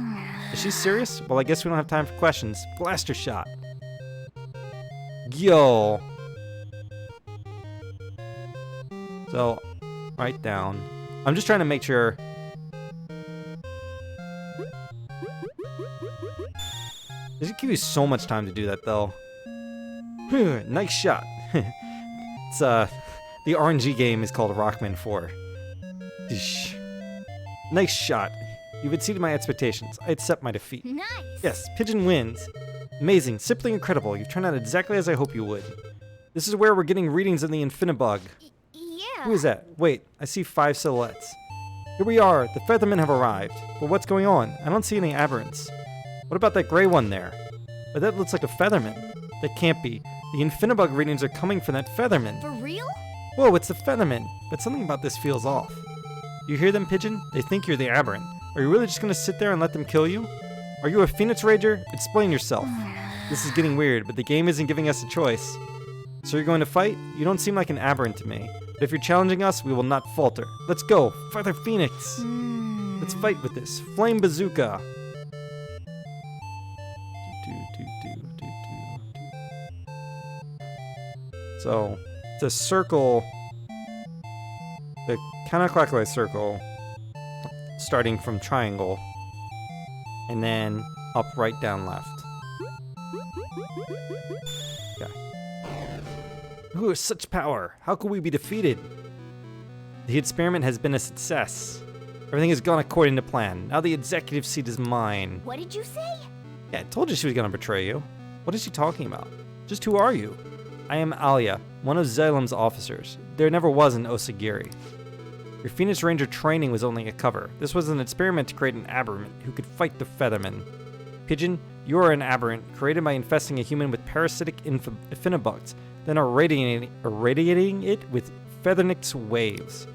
Is she serious? Well, I guess we don't have time for questions. Blaster shot. Yo. So, write down. I'm just trying to make sure. Does it give you so much time to do that, though? Nice shot. It's, the RNG game is called Rockman 4. Dish. Nice shot. You've exceeded my expectations. I accept my defeat. Nice. Yes, Pigeon wins. Amazing. Simply incredible. You've turned out exactly as I hoped you would. This is where we're getting readings in the Infinibug. Yeah. Who is that? Wait, I see 5 silhouettes. Here we are. The Feathermen have arrived. But what's going on? I don't see any aberrants. What about that gray one there? But that looks like a Featherman. That can't be. The Infinibug readings are coming from that Featherman. For real? Whoa, it's the Featherman. But something about this feels off. You hear them, Pigeon? They think you're the aberrant. Are you really just going to sit there and let them kill you? Are you a Phoenix Ranger? Explain yourself. This is getting weird, but the game isn't giving us a choice. So you're going to fight? You don't seem like an aberrant to me. But if you're challenging us, we will not falter. Let's go. Feather Phoenix. Let's fight with this. Flame Bazooka. So, it's a circle, the counterclockwise circle, starting from triangle, and then up, right, down, left. Okay. Ooh, such power! How could we be defeated? The experiment has been a success. Everything has gone according to plan. Now the executive seat is mine. What did you say? Yeah, I told you she was gonna betray you. What is she talking about? Just who are you? I am Alia, one of Xylem's officers. There never was an Osagiri. Your Phoenix Ranger training was only a cover. This was an experiment to create an aberrant who could fight the Feathermen. Pigeon, you are an aberrant created by infesting a human with parasitic Infinibugs, then irradiating it with Feathernix waves.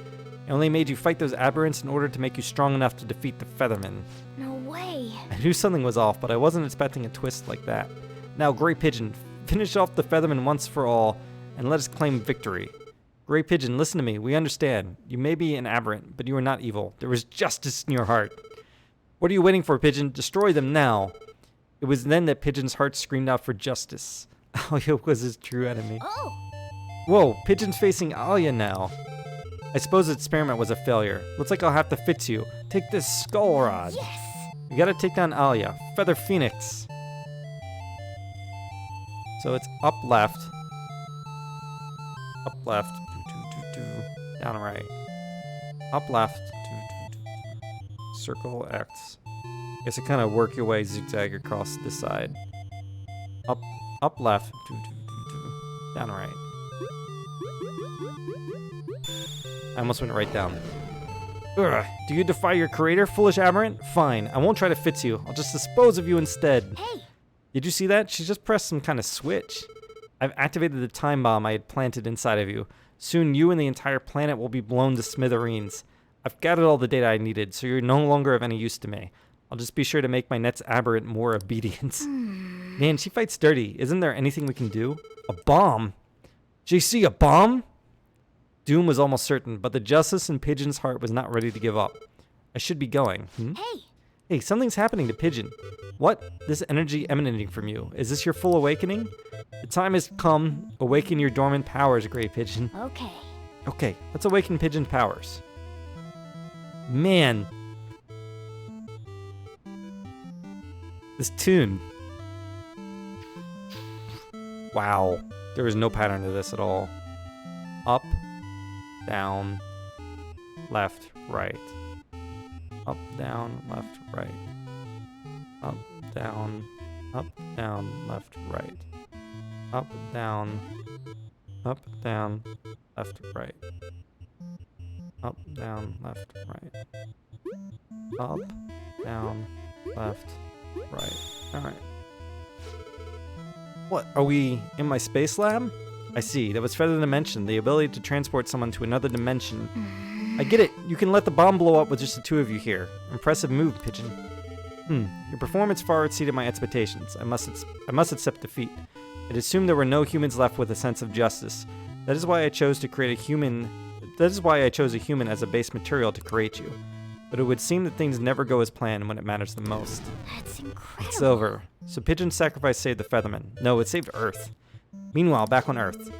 It only made you fight those aberrants in order to make you strong enough to defeat the Feathermen. No way. I knew something was off, but I wasn't expecting a twist like that. Now, Grey Pigeon, finish off the Feathermen once for all, and let us claim victory. Grey Pigeon, listen to me. We understand. You may be an aberrant, but you are not evil. There is justice in your heart. What are you waiting for, Pigeon? Destroy them now. It was then that Pigeon's heart screamed out for justice. Alia was his true enemy. Oh! Whoa, Pigeon's facing Alia now. I suppose the experiment was a failure. Looks like I'll have to fix you. Take this skull rod. Yes! You gotta take down Alia. Feather Phoenix. So it's up left, down right, up left, circle X. Guess you kind of work your way zigzag across this side. Up left, down right. I almost went right down. Ugh, do you defy your creator, foolish aberrant? Fine, I won't try to fix you. I'll just dispose of you instead. Hey! Did you see that? She just pressed some kind of switch. I've activated the time bomb I had planted inside of you. Soon you and the entire planet will be blown to smithereens. I've gathered all the data I needed, so you're no longer of any use to me. I'll just be sure to make my next aberrant more obedient. Man, she fights dirty. Isn't there anything we can do? A bomb? JC, a bomb? Doom was almost certain, but the justice in Pigeon's heart was not ready to give up. I should be going. Hey! Hey, something's happening to Pigeon. What? This energy emanating from you. Is this your full awakening? The time has come. Awaken your dormant powers, Grey Pigeon. Okay. Okay, let's awaken Pigeon's powers. Man. This tune. Wow. There is no pattern to this at all. Up, down, left, right. Up, down, left, right. Up, down, left, right. Up, down, left, right. Up, down, left, right. Up, down, left, right. Alright. What, are we in my space lab? I see, that was Feather Dimension, the ability to transport someone to another dimension. I get it, you can let the bomb blow up with just the two of you here. Impressive move, Pigeon. Your performance far exceeded my expectations. I must accept defeat. It assumed there were no humans left with a sense of justice. That is why I chose to create a human. That is why I chose a human as a base material to create you. But it would seem that things never go as planned when it matters the most. That's incredible. It's over. So Pigeon's sacrifice saved the Feathermen. No, it saved Earth. Meanwhile, back on Earth,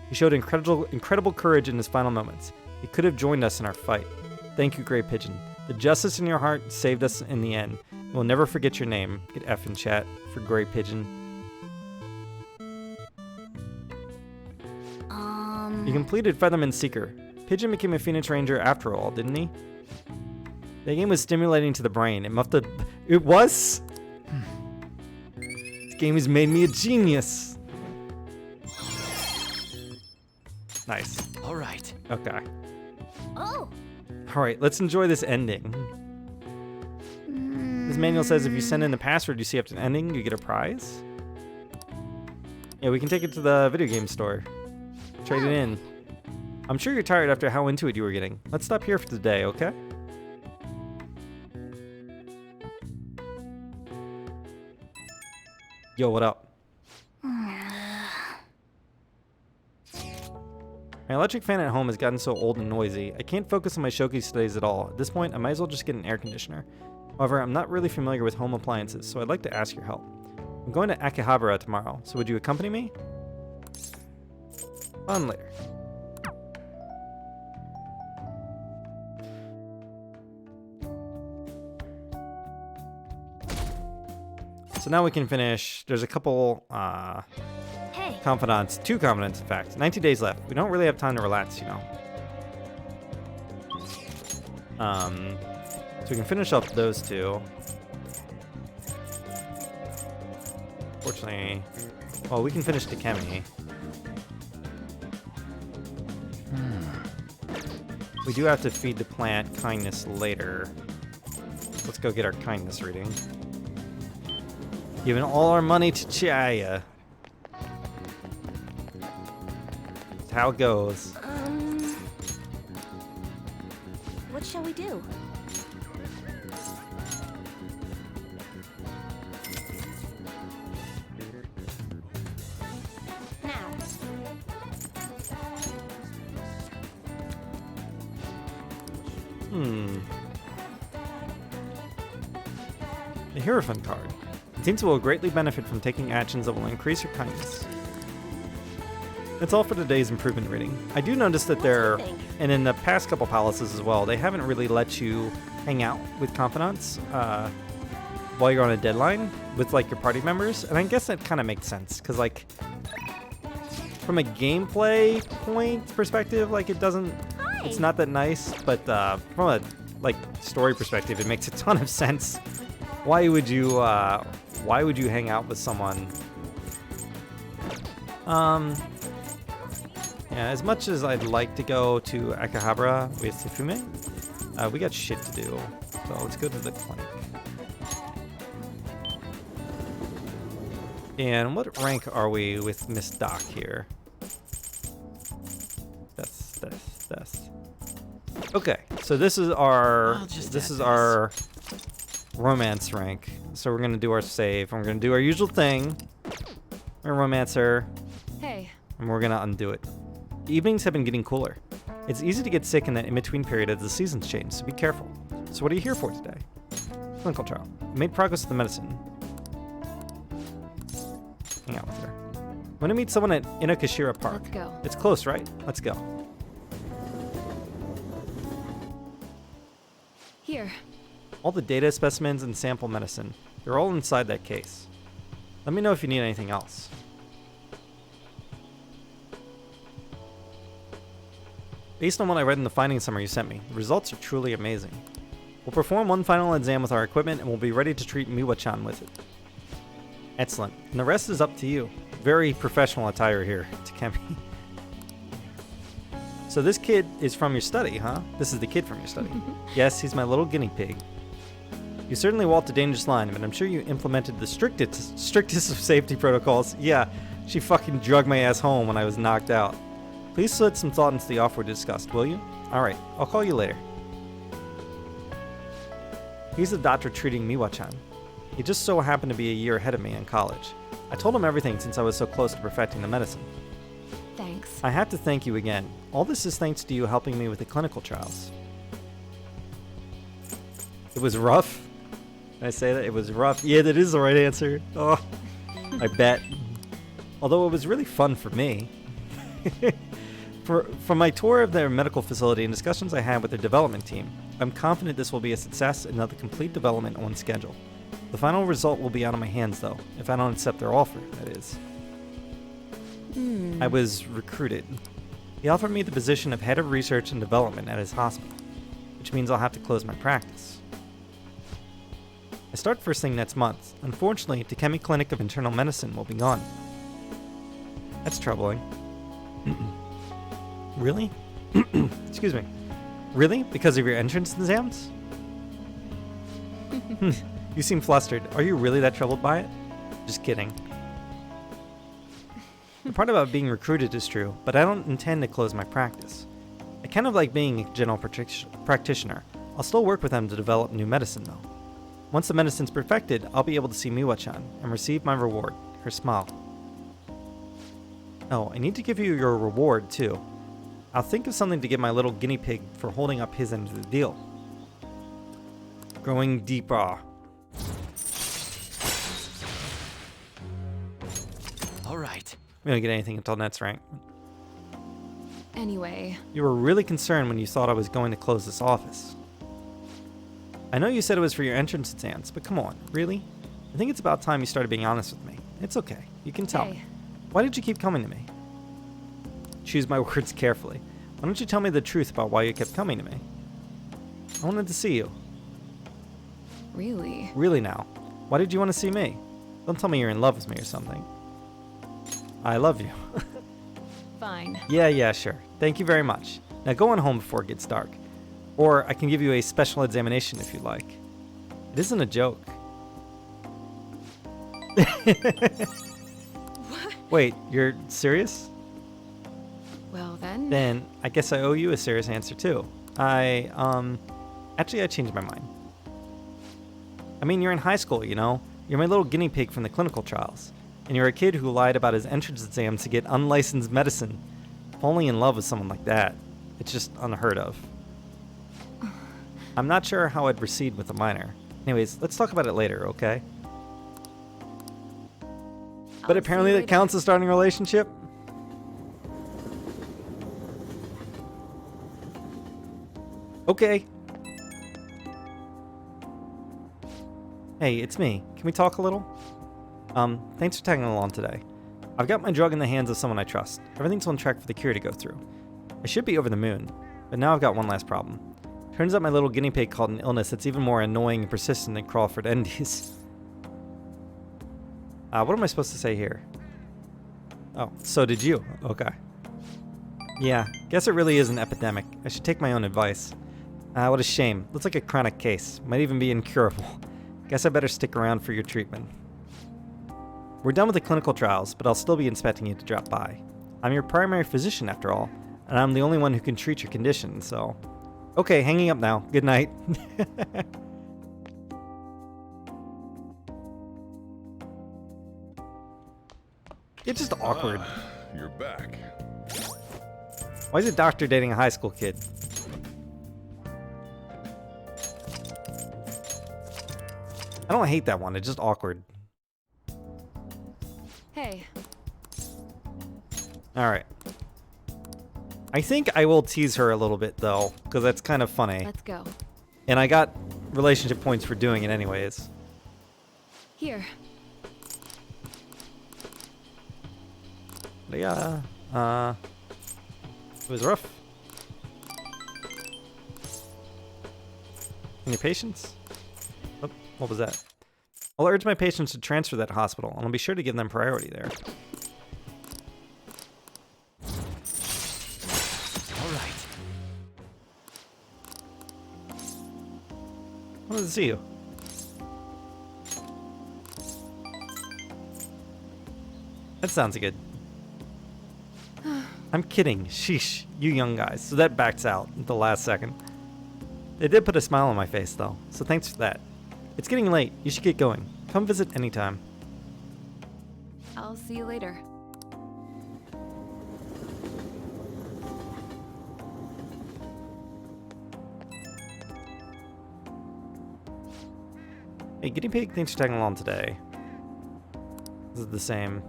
he showed incredible courage in his final moments. He could have joined us in our fight. Thank you, Gray Pigeon. The justice in your heart saved us in the end. We'll never forget your name. Get F in chat for Gray Pigeon. You completed Featherman Seeker. Pigeon became a Phoenix Ranger after all, didn't he? The game was stimulating to the brain. It was? This game has made me a genius. Nice. All right. Okay. Oh. All right, let's enjoy this ending. This manual says if you send in the password you see after an ending, you get a prize. Yeah, we can take it to the video game store. Trade it in. I'm sure you're tired after how into it you were getting. Let's stop here for today, okay? Yo, what up? My electric fan at home has gotten so old and noisy, I can't focus on my Shoki studies at all. At this point, I might as well just get an air conditioner. However, I'm not really familiar with home appliances, so I'd like to ask your help. I'm going to Akihabara tomorrow, so would you accompany me? On later. So now we can finish. There's a couple confidants, 2 confidants in fact. 90 days left. We don't really have time to relax, you know. So we can finish up those 2. Fortunately, well, we can finish Takemi. We do have to feed the plant kindness later. Let's go get our kindness reading. Giving all our money to Chaya. That's how it goes. What shall we do? Now. The Hierophant card. Teens will greatly benefit from taking actions that will increase your kindness. That's all for today's improvement reading. I do notice that and in the past couple palaces as well, they haven't really let you hang out with confidants while you're on a deadline with like your party members, and I guess that kind of makes sense because like from a gameplay point perspective, like it doesn't, it's not that nice, but from a like story perspective, it makes a ton of sense. Why would you hang out with someone? Yeah, as much as I'd like to go to Akihabara with Sifume, we got shit to do. So let's go to the clinic. And what rank are we with Miss Doc here? That's. Okay, so this is our romance rank. So we're gonna do our save. And we're gonna do our usual thing. We're gonna romance her. Hey. And we're gonna undo it. The evenings have been getting cooler. It's easy to get sick in that in-between period as the seasons change, so be careful. So what are you here for today? Clinical trial. We made progress with the medicine. Hang out with her. I'm gonna meet someone at Inokashira Park. Let's go. It's close, right? Let's go. Here. All the data, specimens, and sample medicine. They're all inside that case. Let me know if you need anything else. Based on what I read in the findings summary you sent me, the results are truly amazing. We'll perform one final exam with our equipment and we'll be ready to treat Miwa-chan with it. Excellent. And the rest is up to you. Very professional attire here, Takemi. So this kid is from your study, huh? This is the kid from your study. Yes, he's my little guinea pig. You certainly walked a dangerous line, but I'm sure you implemented the strictest of safety protocols. Yeah, she fucking drugged my ass home when I was knocked out. Please put some thought into the offer we discussed, will you? Alright, I'll call you later. He's the doctor treating Miwa-chan. He just so happened to be a year ahead of me in college. I told him everything since I was so close to perfecting the medicine. Thanks. I have to thank you again. All this is thanks to you helping me with the clinical trials. It was rough. Can I say that? It was rough. Yeah, that is the right answer. Oh, I bet. Although it was really fun for me. From my tour of their medical facility and discussions I had with their development team, I'm confident this will be a success and another complete development on schedule. The final result will be out of my hands, though, if I don't accept their offer, that is. I was recruited. He offered me the position of head of research and development at his hospital, which means I'll have to close my practice. I start first thing next month. Unfortunately, Takemi Clinic of Internal Medicine will be gone. That's troubling. Really? Excuse me. Really? Because of your entrance exams? You seem flustered. Are you really that troubled by it? Just kidding. The part about being recruited is true, but I don't intend to close my practice. I kind of like being a general practitioner. I'll still work with them to develop new medicine, though. Once the medicine's perfected, I'll be able to see Miwa-chan and receive my reward, her smile. Oh, I need to give you your reward, too. I'll think of something to give my little guinea pig for holding up his end of the deal. Growing deeper. All right. We don't get anything until next rank. Anyway. You were really concerned when you thought I was going to close this office. I know you said it was for your entrance exams, but come on, really? I think it's about time you started being honest with me. It's okay. You can tell me. Why did you keep coming to me? Choose my words carefully. Why don't you tell me the truth about why you kept coming to me? I wanted to see you. Really? Really now. Why did you want to see me? Don't tell me you're in love with me or something. I love you. Fine. Yeah, sure. Thank you very much. Now go on home before it gets dark. Or I can give you a special examination if you like. It isn't a joke. Wait, you're serious? Well then. Then I guess I owe you a serious answer too. Actually I changed my mind. I mean, you're in high school, you know? You're my little guinea pig from the clinical trials. And you're a kid who lied about his entrance exams to get unlicensed medicine. Falling in love with someone like that, it's just unheard of. I'm not sure how I'd proceed with a minor. Anyways, let's talk about it later, okay? But apparently that counts as starting a relationship? Okay. Hey, it's me. Can we talk a little? Thanks for tagging along today. I've got my drug in the hands of someone I trust. Everything's on track for the cure to go through. I should be over the moon, but now I've got one last problem. Turns out my little guinea pig caught an illness that's even more annoying and persistent than Crawford Endy's. What am I supposed to say here? Oh, so did you. Okay. Yeah, guess it really is an epidemic. I should take my own advice. What a shame. Looks like a chronic case. Might even be incurable. Guess I better stick around for your treatment. We're done with the clinical trials, but I'll still be expecting you to drop by. I'm your primary physician after all, and I'm the only one who can treat your condition, so... Okay, hanging up now. Good night. It's just awkward. You're back. Why is a doctor dating a high school kid? I don't hate that one, it's just awkward. Hey. Alright. I think I will tease her a little bit, though, because that's kind of funny. Let's go. And I got relationship points for doing it anyways. Here. But yeah, it was rough. Any patients? Oh, what was that? I'll urge my patients to transfer that hospital, and I'll be sure to give them priority there. All right. I wanted to see you. That sounds good. I'm kidding. Sheesh, you young guys. So that backs out at the last second. They did put a smile on my face, though, so thanks for that. It's getting late. You should get going. Come visit anytime. I'll see you later. Hey, Guinea Pig, thanks for tagging along today. This is the same.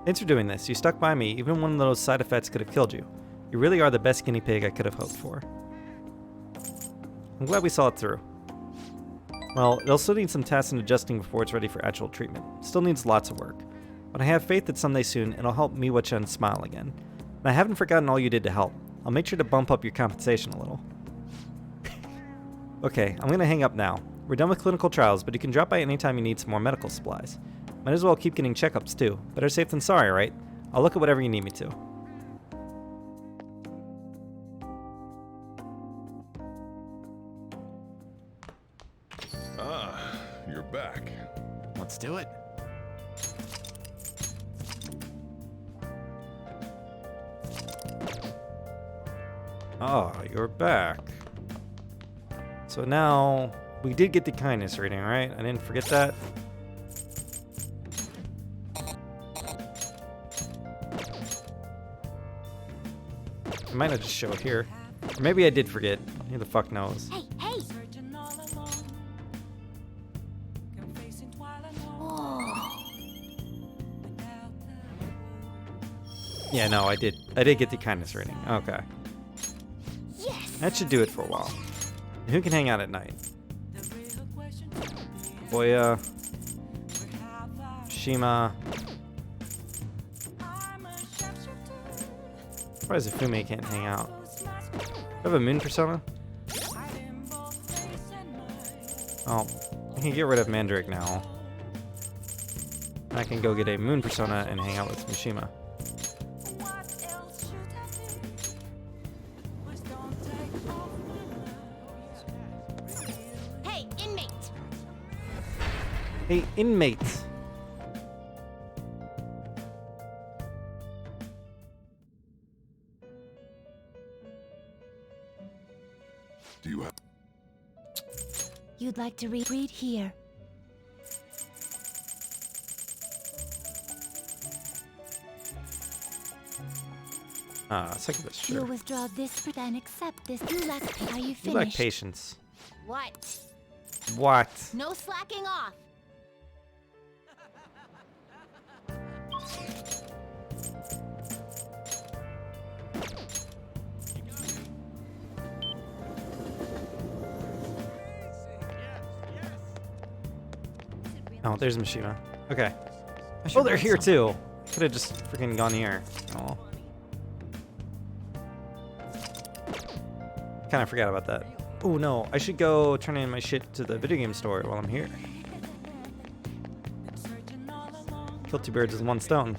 Thanks for doing this. You stuck by me. Even one of those side effects could have killed you. You really are the best guinea pig I could have hoped for. I'm glad we saw it through. Well, it'll still need some tests and adjusting before it's ready for actual treatment. Still needs lots of work. But I have faith that someday soon it'll help Miwa-chan smile again. And I haven't forgotten all you did to help. I'll make sure to bump up your compensation a little. Okay, I'm gonna hang up now. We're done with clinical trials, but you can drop by anytime you need some more medical supplies. Might as well keep getting checkups too. Better safe than sorry, right? I'll look at whatever you need me to. Ah, you're back. Let's do it. Ah, you're back. So now, we did get the kindness reading, right? I didn't forget that. It might not just show it here. Or maybe I did forget. Who the fuck knows? Hey, hey! Yeah, no, I did. I did get the kindness rating. Okay. Yes! That should do it for a while. And who can hang out at night? Boya. Shima. Surprised if Fume can't hang out. Do I have a moon persona? Oh, I can get rid of Mandrake now. I can go get a moon persona and hang out with Mishima. Hey, inmate! Hey, inmate! Do you have... You'd like to read here. Second best, You'll sure. withdraw this and accept this. You lack. Are you You finished? lack patience. What? What? No slacking off. Oh, there's Mishima. Okay. Oh, they're here too. Could have just freaking gone here. Oh. Kind of forgot about that. Oh no, I should go turn in my shit to the video game store while I'm here. Kill two birds with one stone.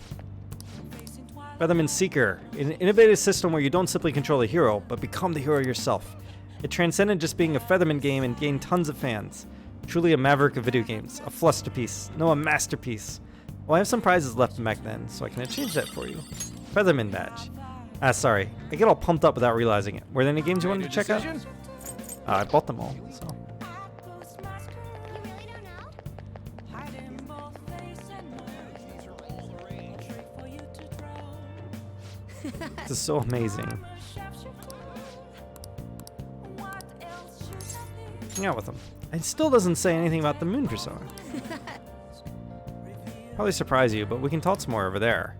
Featherman Seeker, an innovative system where you don't simply control a hero, but become the hero yourself. It transcended just being a Featherman game and gained tons of fans. Truly a maverick of video games, a flusterpiece, no, a masterpiece. Well, I have some prizes left from back then, so I can exchange that for you. Featherman badge. Sorry, I get all pumped up without realizing it. Were there any games you wanted to check out? I bought them all, so. This is so amazing. Hang out with him. It still doesn't say anything about the moon persona. Probably surprise you, but we can talk some more over there.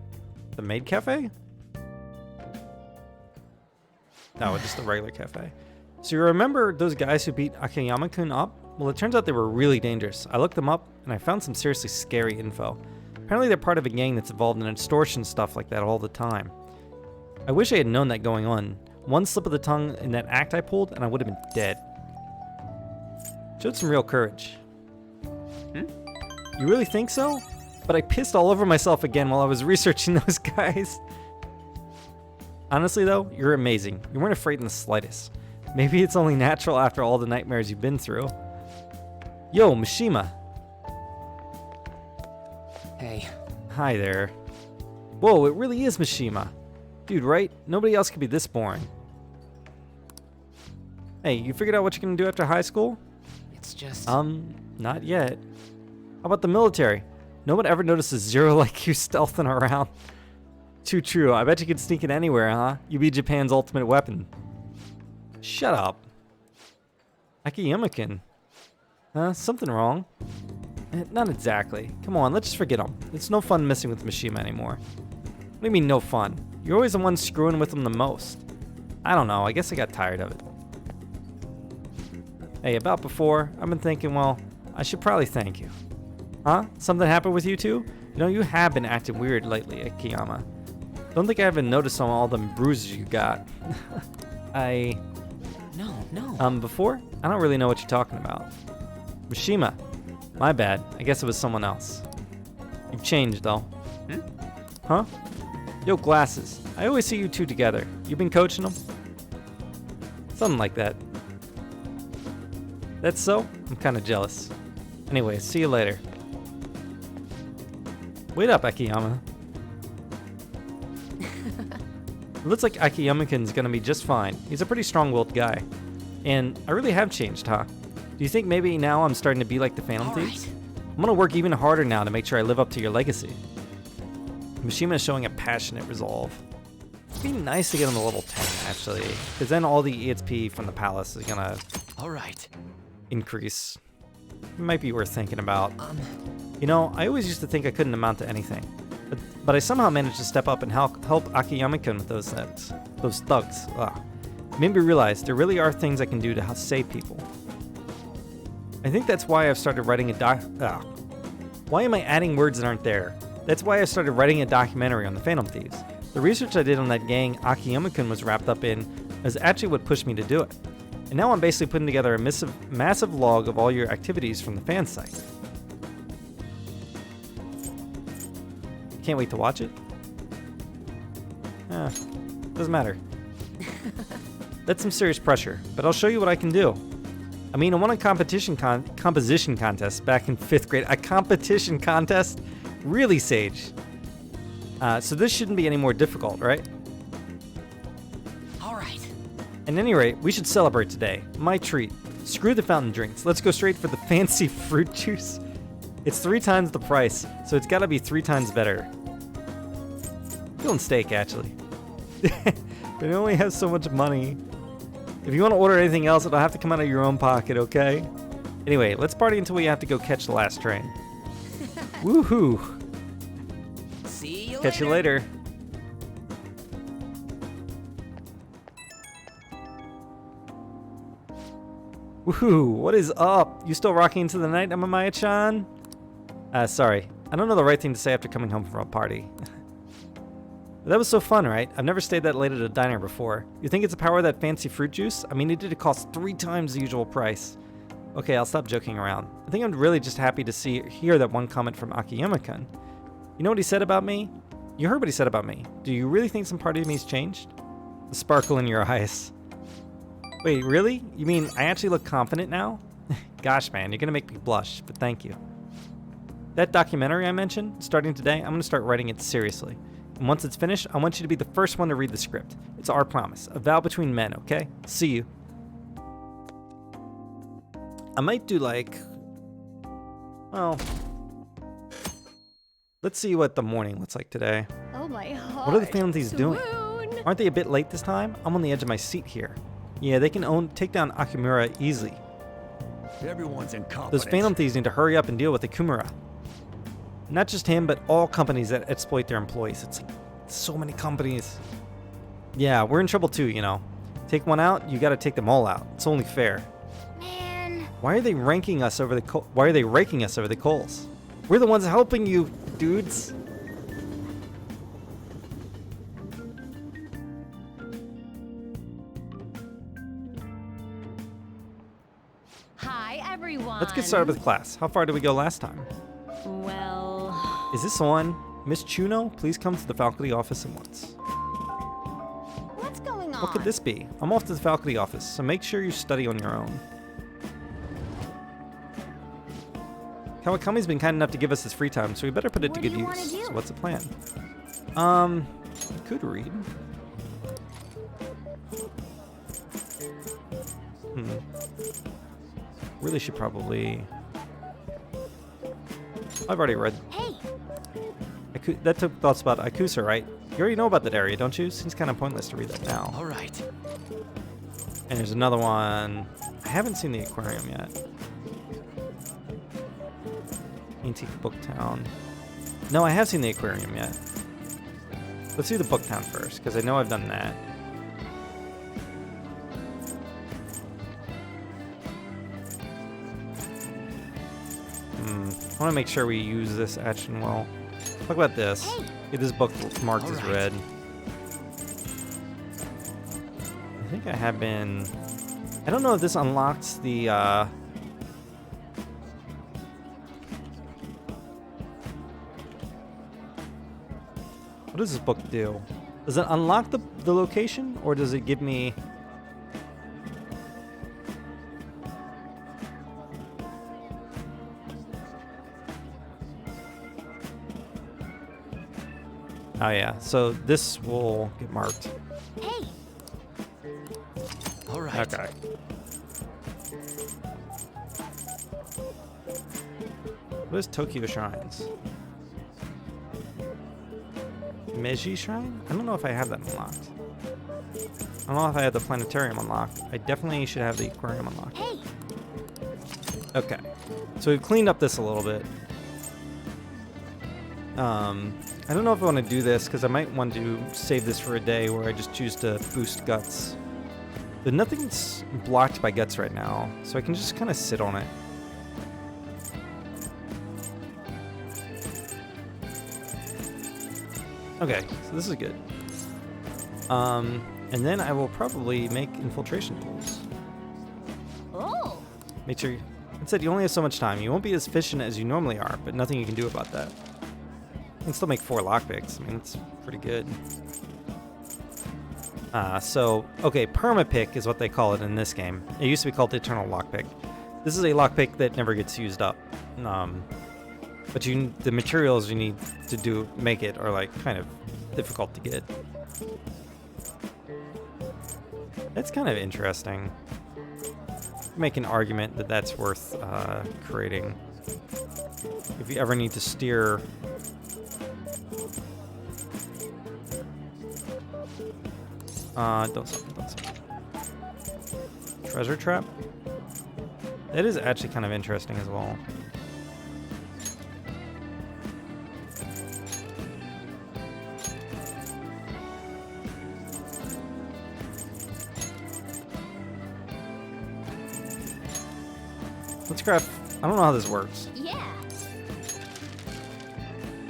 The maid cafe? No, just the regular cafe. So you remember those guys who beat Akiyama-kun up? Well, it turns out they were really dangerous. I looked them up, and I found some seriously scary info. Apparently they're part of a gang that's involved in extortion stuff like that all the time. I wish I had known that going on. One slip of the tongue in that act I pulled, and I would have been dead. Showed some real courage. You really think so? But I pissed all over myself again while I was researching those guys. Honestly though, you're amazing. You weren't afraid in the slightest. Maybe it's only natural after all the nightmares you've been through. Yo, Mishima. Hey. Hi there. Whoa, it really is Mishima. Dude, right? Nobody else could be this boring. Hey, you figured out what you're gonna do after high school? It's just... Not yet. How about the military? No one ever notices Zero like you stealthing around. Too true. I bet you could sneak in anywhere, huh? You'd be Japan's ultimate weapon. Shut up. Akiyama-kun. Something wrong? Not exactly. Come on, let's just forget him. It's no fun messing with Mishima anymore. What do you mean no fun? You're always the one screwing with him the most. I don't know, I guess I got tired of it. Hey, about before, I've been thinking, well, I should probably thank you. Huh? Something happened with you two? You know, you have been acting weird lately, Akiyama. Don't think I haven't noticed on all them bruises you got. No. Before? I don't really know what you're talking about. Mishima. My bad. I guess it was someone else. You've changed, though. Huh? Yo, Glasses. I always see you two together. You been coaching them? Something like that. That's so? I'm kind of jealous. Anyway, see you later. Wait up, Akiyama. It looks like Akiyama-kun's gonna be just fine. He's a pretty strong-willed guy. And I really have changed, huh? Do you think maybe now I'm starting to be like the Phantom Thieves? I'm gonna work even harder now to make sure I live up to your legacy. Mishima is showing a passionate resolve. It'd be nice to get him to level 10, actually. Because then all the EXP from the palace is gonna increase. It might be worth thinking about. You know, I always used to think I couldn't amount to anything. But I somehow managed to step up and help Akiyama-kun with those thugs. It made me realize there really are things I can do to help save people. I think that's why I've started writing Why am I adding words that aren't there? That's why I started writing a documentary on the Phantom Thieves. The research I did on that gang Akiyama-kun was wrapped up in is actually what pushed me to do it. And now I'm basically putting together a massive log of all your activities from the fan site. Can't wait to watch it. Doesn't matter. That's some serious pressure, but I'll show you what I can do. I mean, I won a composition contest back in 5th grade. A competition contest? Really, Sage? So this shouldn't be any more difficult, right? Alright. At any rate, we should celebrate today. My treat. Screw the fountain drinks. Let's go straight for the fancy fruit juice. It's 3 times the price, so it's gotta be 3 times better. Feeling steak, actually. But I only have so much money. If you want to order anything else, it'll have to come out of your own pocket, okay? Anyway, let's party until we have to go catch the last train. Woohoo! See you Catch you later. Woohoo! What is up? You still rocking into the night, Amamiya-chan? Sorry. I don't know the right thing to say after coming home from a party. That was so fun, right? I've never stayed that late at a diner before. You think it's the power of that fancy fruit juice? I mean, it did cost 3 times the usual price. Okay, I'll stop joking around. I think I'm really just happy to hear that one comment from Akiyama-kun. You know what he said about me? You heard what he said about me. Do you really think some part of me's changed? The sparkle in your eyes. Wait, really? You mean I actually look confident now? Gosh, man, you're gonna make me blush, but thank you. That documentary I mentioned, starting today, I'm gonna start writing it seriously. And once it's finished, I want you to be the first one to read the script. It's our promise, a vow between men, okay? See you. I might do well, let's see what the morning looks like today. Oh my heart. What are the Phantom Thieves doing? Aren't they a bit late this time? I'm on the edge of my seat here. Yeah, they can take down Okumura easily. Everyone's incompetent. Those Phantom Thieves need to hurry up and deal with Okumura. Not just him, but all companies that exploit their employees. It's like so many companies. Yeah, we're in trouble too, you know. Take one out, you gotta take them all out. It's only fair. Man. Why are they raking us over the coals? We're the ones helping you, dudes. Hi, everyone. Let's get started with class. How far did we go last time? Well... Is this on? Miss Chuno, please come to the faculty office at once. What's going on? What could this be? I'm off to the faculty office, so make sure you study on your own. Kawakami's been kind enough to give us his free time, so we better put it to good use. So what's the plan? I could read. Really should probably... I've already read. Hey. That took thoughts about Akusa, right? You already know about that area, don't you? Seems kind of pointless to read that now. All right. And there's another one. I haven't seen the aquarium yet. Antique Booktown. No, I have seen the aquarium yet. Let's do the Booktown first, because I know I've done that. want to make sure we use this action well. Talk about this. Get this book marked as red. I think I have been... I don't know if this unlocks the... What does this book do? Does it unlock the location, or does it give me... Oh yeah, so this will get marked. Hey. All right. Okay. What is Tokyo Shrines? Meiji Shrine? I don't know if I have that unlocked. I don't know if I have the planetarium unlocked. I definitely should have the aquarium unlocked. Hey. Okay. So we've cleaned up this a little bit. I don't know if I want to do this because I might want to save this for a day where I just choose to boost guts. But nothing's blocked by guts right now, so I can just kind of sit on it. Okay, so this is good. And then I will probably make infiltration tools. Oh. Make sure. It said you only have so much time. You won't be as efficient as you normally are, but nothing you can do about that. I can still make 4 lockpicks. I mean, it's pretty good. Okay, permapick is what they call it in this game. It used to be called the Eternal Lockpick. This is a lockpick that never gets used up. But the materials you need to make it are like kind of difficult to get. That's kind of interesting. Make an argument that that's worth creating. If you ever need to steer... don't stop. Treasure trap? That is actually kind of interesting as well. Let's craft... I don't know how this works. Yeah.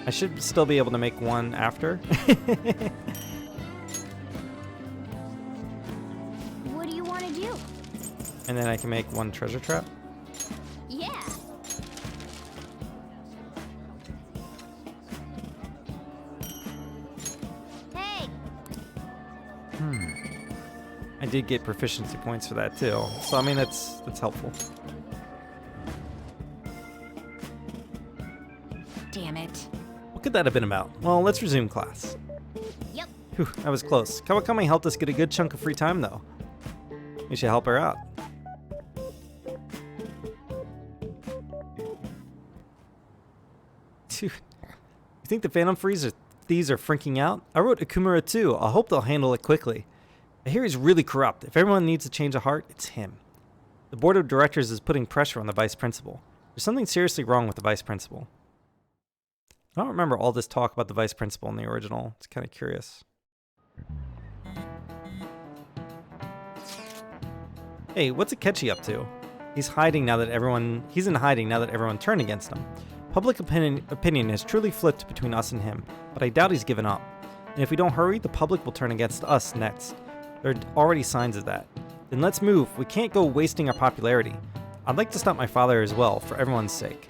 I should still be able to make one after. What do you want to do? And then I can make one treasure trap. Yeah. Hey. I did get proficiency points for that too. So I mean that's helpful. Damn it. What could that have been about? Well, let's resume class. Yep. Whew, that was close. Kawakami helped us get a good chunk of free time though. We should help her out. Dude, you think the Phantom Thieves are freaking out? I wrote Okumura too. I hope they'll handle it quickly. I hear he's really corrupt. If everyone needs a change of heart, it's him. The board of directors is putting pressure on the vice principal. There's something seriously wrong with the vice principal. I don't remember all this talk about the vice principal in the original. It's kind of curious. Hey, what's Akechi up to? He's in hiding now that everyone turned against him. Public opinion has truly flipped between us and him, but I doubt he's given up. And if we don't hurry, the public will turn against us next. There are already signs of that. Then let's move. We can't go wasting our popularity. I'd like to stop my father as well, for everyone's sake.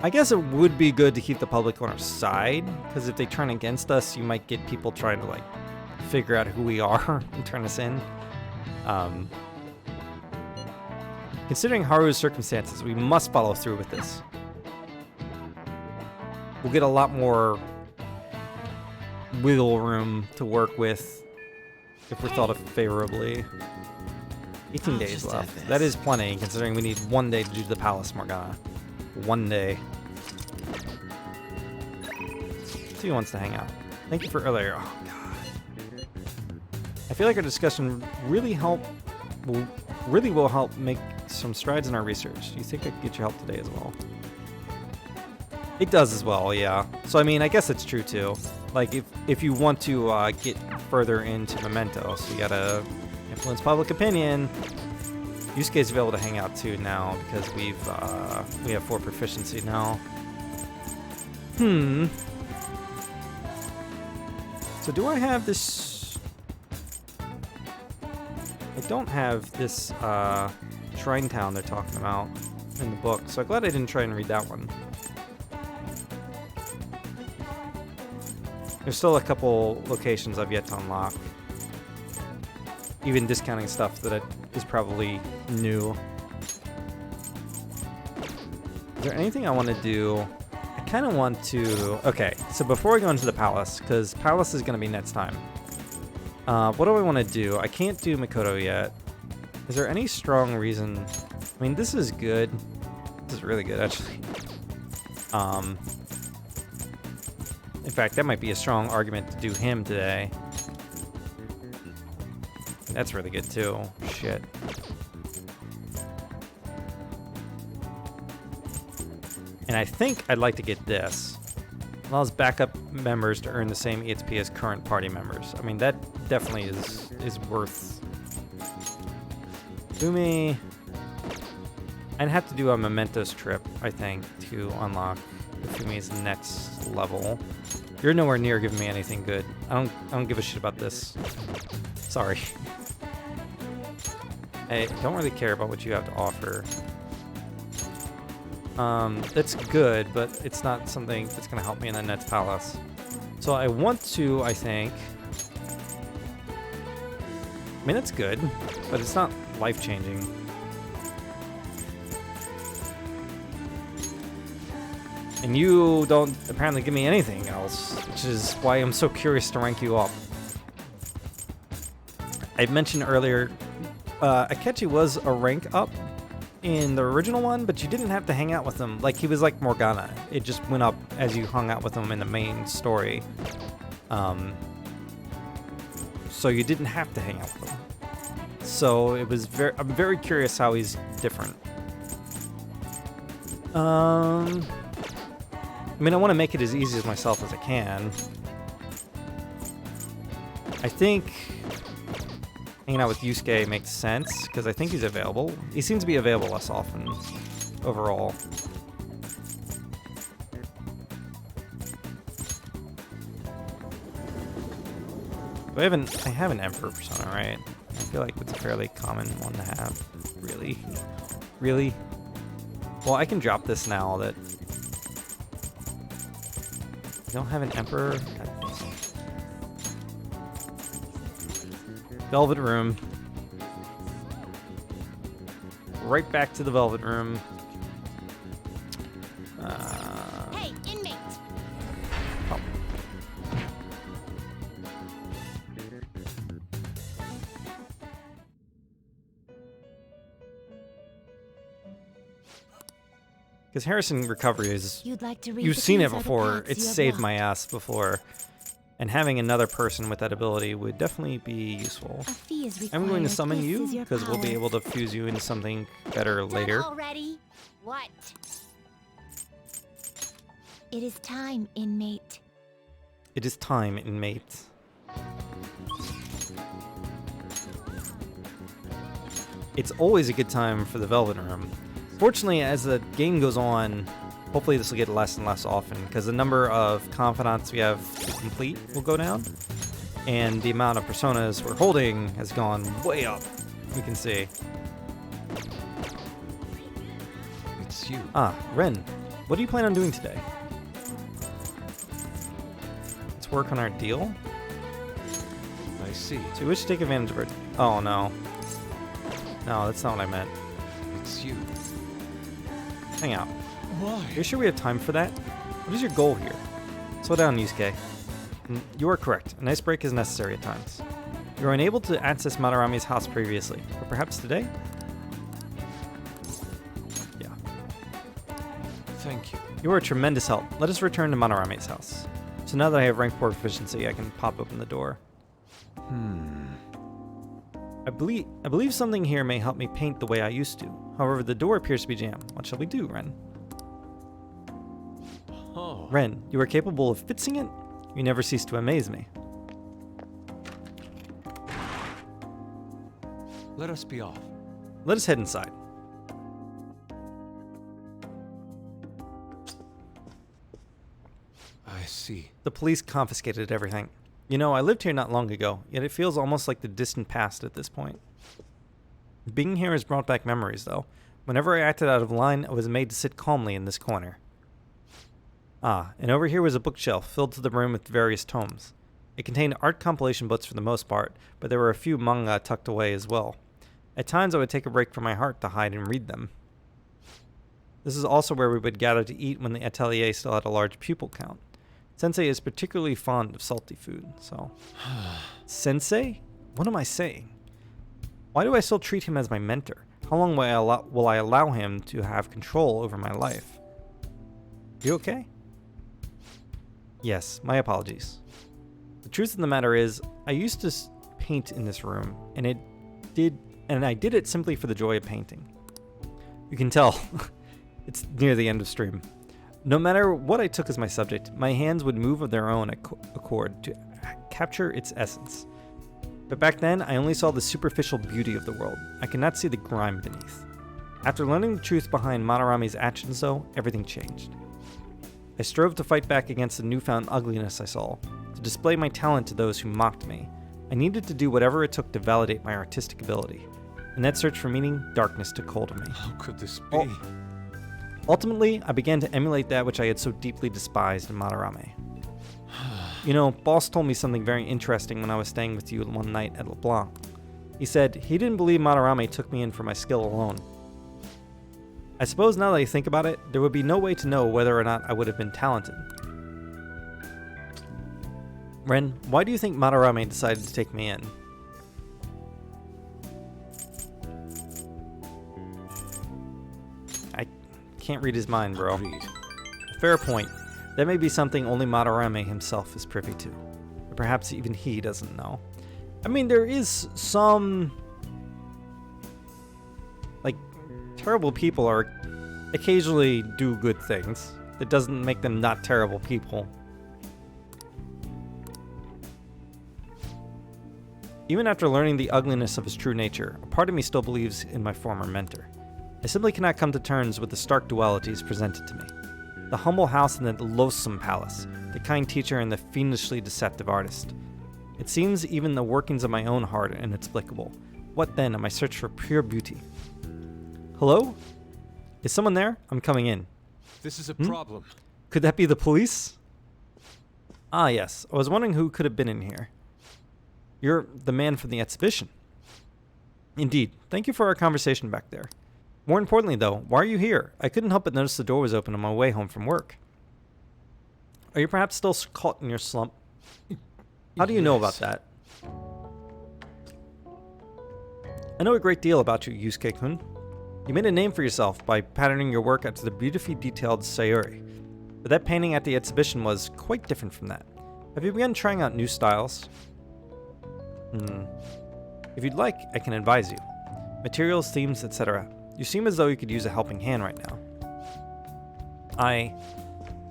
I guess it would be good to keep the public on our side, because if they turn against us, you might get people trying to, figure out who we are and turn us in. Considering Haru's circumstances, we must follow through with this. We'll get a lot more wiggle room to work with if we're thought of favorably. 18 days left. That is plenty, considering we need 1 day to do the Palace Morgana. 1 day. He wants to hang out. Thank you for earlier. Oh, God. I feel like our discussion really will help make some strides in our research. Do you think I could get your help today as well? It does as well, yeah. So, I mean, I guess it's true, too. If you want to get further into Memento, so you gotta influence public opinion. Yusuke's available to hang out too now because we have 4 proficiency now. So do I have this? I don't have this Shrine Town they're talking about in the book, so I'm glad I didn't try and read that one. There's still a couple locations I've yet to unlock. Even discounting stuff that is probably new. Is there anything I want to do? I kind of want to... Okay, so before we go into the palace, because palace is going to be next time. What do I want to do? I can't do Mikoto yet. Is there any strong reason? I mean, this is good. This is really good, actually. In fact, that might be a strong argument to do him today. That's really good too. Shit. And I think I'd like to get this. Allows backup members to earn the same EXP as current party members. I mean, that definitely is worth. Fumi. I'd have to do a Mementos trip, I think, to unlock Fumi's next level. You're nowhere near giving me anything good. I don't give a shit about this. Sorry. I don't really care about what you have to offer. That's good, but it's not something that's going to help me in the next palace. So I want to, I think... I mean, that's good, but it's not life-changing. And you don't apparently give me anything else, which is why I'm so curious to rank you up. I mentioned earlier, Akechi was a rank up in the original one, but you didn't have to hang out with him. Like, he was like Morgana. It just went up as you hung out with him in the main story. So you didn't have to hang out with him. So it was I'm very curious how he's different. I mean, I want to make it as easy as myself as I can. I think hanging out with Yusuke makes sense, because I think he's available. He seems to be available less often, overall. I have an Emperor persona, right? I feel like it's a fairly common one to have. Really? Really? Well, I can drop this now that... I don't have an Emperor. Velvet Room. Right back to the Velvet Room. Hey, inmate! Oh. Because Harrison Recovery is... You'd like to read You've the seen it keys or the before. paths It's you have saved locked? my ass before. And having another person with that ability would definitely be useful. A fee is I'm going to required. summon This you, is your because we'll be power. able to fuse you into something better later. Already? What? It is time, inmate. It is time, inmate. It's always a good time for the Velvet Room. Fortunately, as the game goes on, hopefully this will get less and less often, because the number of confidants we have to complete will go down, and the amount of personas we're holding has gone way up. We can see. It's you. Ah, Ren, what do you plan on doing today? Let's work on our deal. I see. So we wish to take advantage of it. Oh no. No, that's not what I meant. It's you. Hang out. Why? Are you sure we have time for that? What is your goal here? Slow down, Yusuke. You are correct. An icebreak is necessary at times. You were unable to access Madarami's house previously, but perhaps today? Yeah. Thank you. You are a tremendous help. Let us return to Madarami's house. So now that I have rank 4 proficiency, I can pop open the door. I believe something here may help me paint the way I used to. However, the door appears to be jammed. What shall we do, Ren? Oh. Ren, you are capable of fixing it? You never cease to amaze me. Let us be off. Let us head inside. I see. The police confiscated everything. You know, I lived here not long ago, yet it feels almost like the distant past at this point. Being here has brought back memories, though. Whenever I acted out of line, I was made to sit calmly in this corner. Ah, and over here was a bookshelf filled to the brim with various tomes. It contained art compilation books for the most part, but there were a few manga tucked away as well. At times I would take a break from my heart to hide and read them. This is also where we would gather to eat when the atelier still had a large pupil count. Sensei is particularly fond of salty food, so... Sensei? What am I saying? Why do I still treat him as my mentor? How long will I allow him to have control over my life? You okay? Yes, my apologies. The truth of the matter is, I used to paint in this room, and I did it simply for the joy of painting. You can tell, it's near the end of stream. No matter what I took as my subject, my hands would move of their own accord to capture its essence. But back then, I only saw the superficial beauty of the world. I could not see the grime beneath. After learning the truth behind Madarame's actions, though, everything changed. I strove to fight back against the newfound ugliness I saw, to display my talent to those who mocked me. I needed to do whatever it took to validate my artistic ability. In that search for meaning, darkness took hold of me. How could this be? Ultimately, I began to emulate that which I had so deeply despised in Madarame. You know, Boss told me something very interesting when I was staying with you one night at LeBlanc. He said he didn't believe Madarame took me in for my skill alone. I suppose now that I think about it, there would be no way to know whether or not I would have been talented. Ren, why do you think Madarame decided to take me in? I can't read his mind, bro. Fair point. That may be something only Madarame himself is privy to. Or perhaps even he doesn't know. I mean, there is some... like, terrible people are occasionally do good things. That doesn't make them not terrible people. Even after learning the ugliness of his true nature, a part of me still believes in my former mentor. I simply cannot come to terms with the stark dualities presented to me. The humble house and the loathsome palace, the kind teacher and the fiendishly deceptive artist. It seems even the workings of my own heart are inexplicable. What then am I search for pure beauty? Hello? Is someone there? I'm coming in. This is a problem. Could that be the police? Ah, yes. I was wondering who could have been in here. You're the man from the exhibition. Indeed. Thank you for our conversation back there. More importantly, though, why are you here? I couldn't help but notice the door was open on my way home from work. Are you perhaps still caught in your slump? How do you know about that? I know a great deal about you, Yusuke-kun. You made a name for yourself by patterning your work after the beautifully detailed Sayuri. But that painting at the exhibition was quite different from that. Have you begun trying out new styles? If you'd like, I can advise you. Materials, themes, etc. You seem as though you could use a helping hand right now.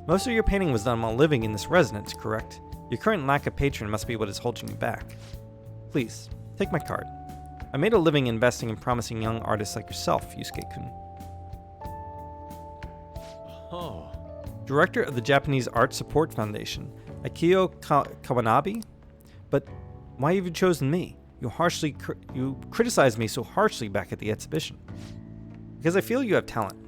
Most of your painting was done while living in this residence, correct? Your current lack of patron must be what is holding you back. Please, take my card. I made a living investing in promising young artists like yourself, Yusuke-kun. Oh. Director of the Japanese Art Support Foundation, Akio Kawanabe? But why have you chosen me? You criticized me so harshly back at the exhibition. Because I feel you have talent.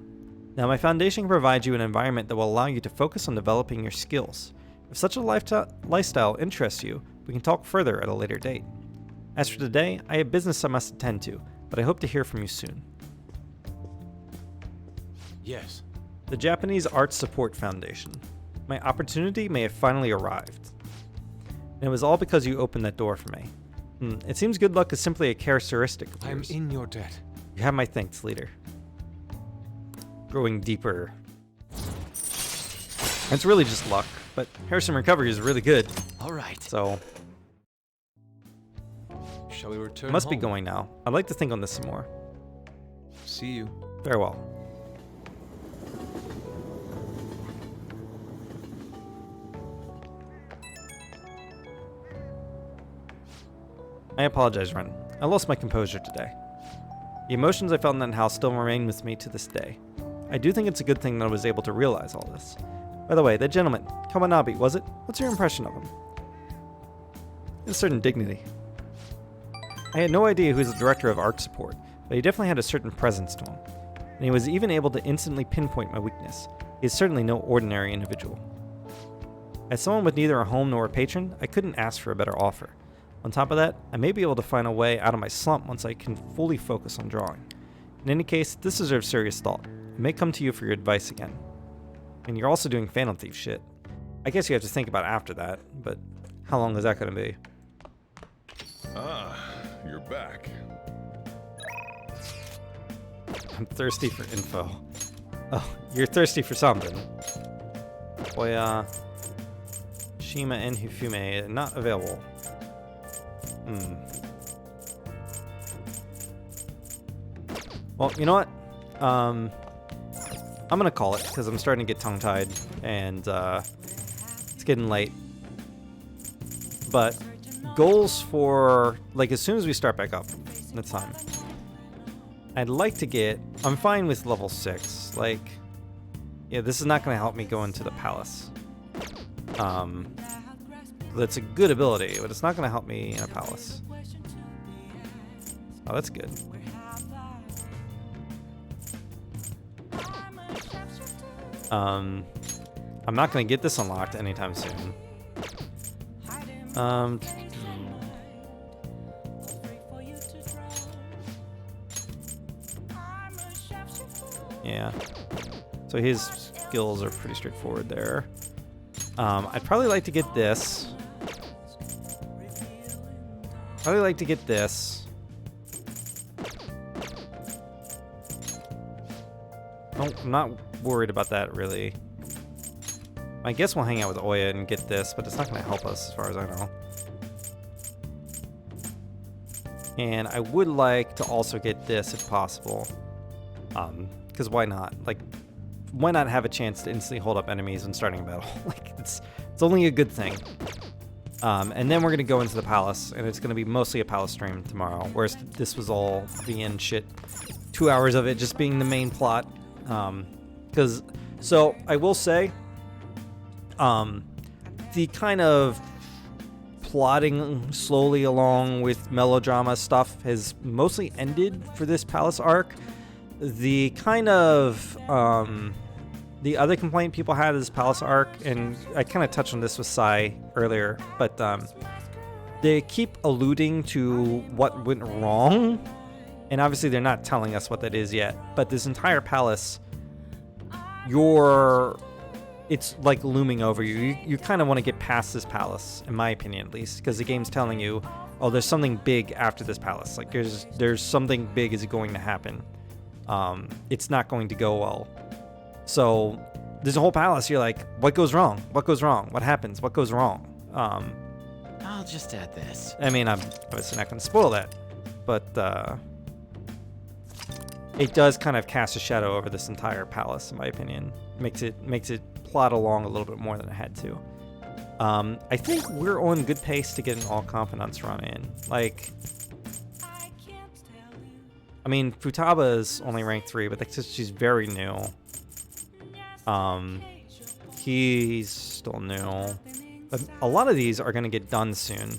Now, my foundation can provide you an environment that will allow you to focus on developing your skills. If such a lifestyle interests you, we can talk further at a later date. As for today, I have business I must attend to, but I hope to hear from you soon. Yes. The Japanese Art Support Foundation. My opportunity may have finally arrived. And it was all because you opened that door for me. It seems good luck is simply a characteristic of yours. I'm in your debt. You have my thanks, leader. Growing deeper. It's really just luck, but Harrison Recovery is really good. All right. So, shall we return? I must home? be going now. I'd like to think on this some more. See you. Farewell. I apologize, Ren. I lost my composure today. The emotions I felt in that house still remain with me to this day. I do think it's a good thing that I was able to realize all this. By the way, that gentleman, Kawanabe, was it? What's your impression of him? He had a certain dignity. I had no idea who was the director of ARC support, but he definitely had a certain presence to him. And he was even able to instantly pinpoint my weakness. He is certainly no ordinary individual. As someone with neither a home nor a patron, I couldn't ask for a better offer. On top of that, I may be able to find a way out of my slump once I can fully focus on drawing. In any case, this deserves serious thought. I may come to you for your advice again. And you're also doing Phantom Thief shit. I guess you have to think about it after that, but how long is that going to be? Ah, you're back. I'm thirsty for info. Oh, you're thirsty for something. Boy, Shima and Hifume not available. Well, you know what? I'm gonna call it because I'm starting to get tongue-tied and it's getting late. But goals for like as soon as we start back up, that's fine. I'd like to get. I'm fine with level 6. Like, yeah, this is not gonna help me go into the palace. That's a good ability, but it's not gonna help me in a palace. Oh, that's good. I'm not gonna get this unlocked anytime soon. Yeah. So his skills are pretty straightforward there. I'd probably like to get this. Probably like to get this. Oh, I'm not worried about that really. I guess we'll hang out with Oya and get this, but it's not going to help us as far as I know. And I would like to also get this if possible. Because why not? Like, why not have a chance to instantly hold up enemies when starting a battle? Like, it's only a good thing. And then we're going to go into the palace, and it's going to be mostly a palace stream tomorrow, whereas this was all VN shit. 2 hours of it just being the main plot. So I will say, the kind of plodding slowly along with melodrama stuff has mostly ended for this palace arc. The kind of, the other complaint people had is palace arc, and I kind of touched on this with Sai earlier, but they keep alluding to what went wrong, and obviously they're not telling us what that is yet, but this entire palace, it's like looming over you. You kind of want to get past this palace, in my opinion at least, because the game's telling you, oh, there's something big after this palace. Like there's something big is going to happen. It's not going to go well. So there's a whole palace. You're like, what goes wrong? What goes wrong? What happens? What goes wrong? I'll just add this. I mean, I'm obviously not going to spoil that, but it does kind of cast a shadow over this entire palace, in my opinion. Makes it plot along a little bit more than it had to. I think we're on good pace to get an all confidants run in. Like, I mean, Futaba is only rank 3, but that's just she's very new. He's still new. But a lot of these are going to get done soon.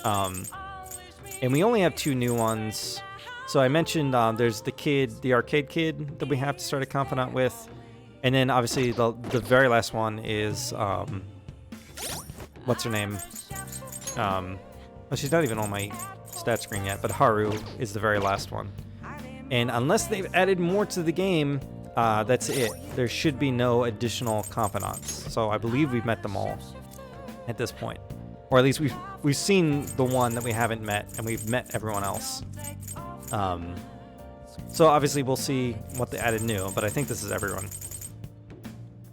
And we only have 2 new ones. So I mentioned there's the arcade kid that we have to start a confidant with. And then obviously the very last one is, what's her name? Well, she's not even on my stat screen yet, but Haru is the very last one. And unless they've added more to the game, that's it. There should be no additional confidants. So I believe we've met them all at this point. Or at least we've seen the one that we haven't met, and we've met everyone else. So obviously we'll see what they added new, but I think this is everyone.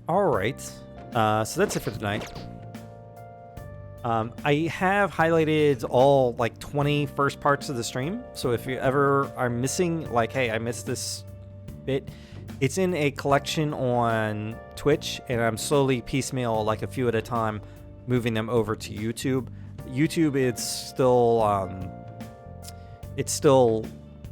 Alright, so that's it for tonight. I have highlighted all like 20 first parts of the stream, so if you ever are missing, like, hey, I missed this bit, it's in a collection on Twitch, and I'm slowly piecemeal, like a few at a time, moving them over to YouTube. YouTube, it's still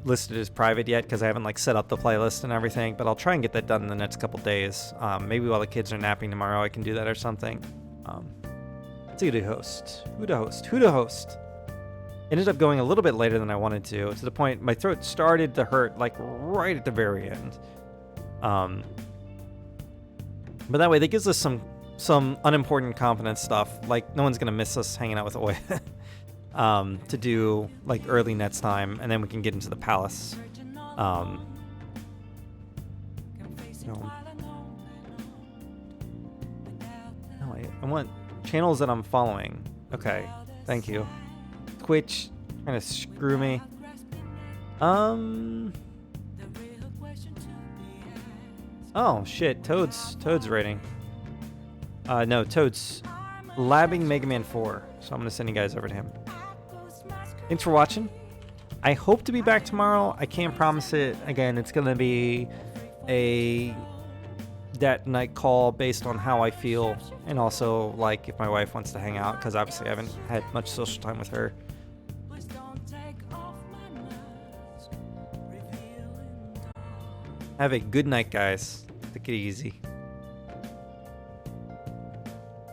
listed as private yet because I haven't like set up the playlist and everything, but I'll try and get that done in the next couple days. Maybe while the kids are napping tomorrow, I can do that or something. Let's see who to host. Who to host? Ended up going a little bit later than I wanted to the point my throat started to hurt like right at the very end. But that way, that gives us some unimportant confidence stuff. Like, no one's gonna miss us hanging out with Oya to do like early next time, and then we can get into the palace. No, I want channels that I'm following. Okay, thank you. Twitch trying to screw me. Oh shit, Toad's rating. No, Toad's labbing Mega Man 4, so I'm gonna send you guys over to him. Thanks for watching. I hope to be back tomorrow. I can't promise it. Again, it's gonna be that night call based on how I feel, and also like if my wife wants to hang out, because obviously I haven't had much social time with her. Have a good night, guys. Take it easy.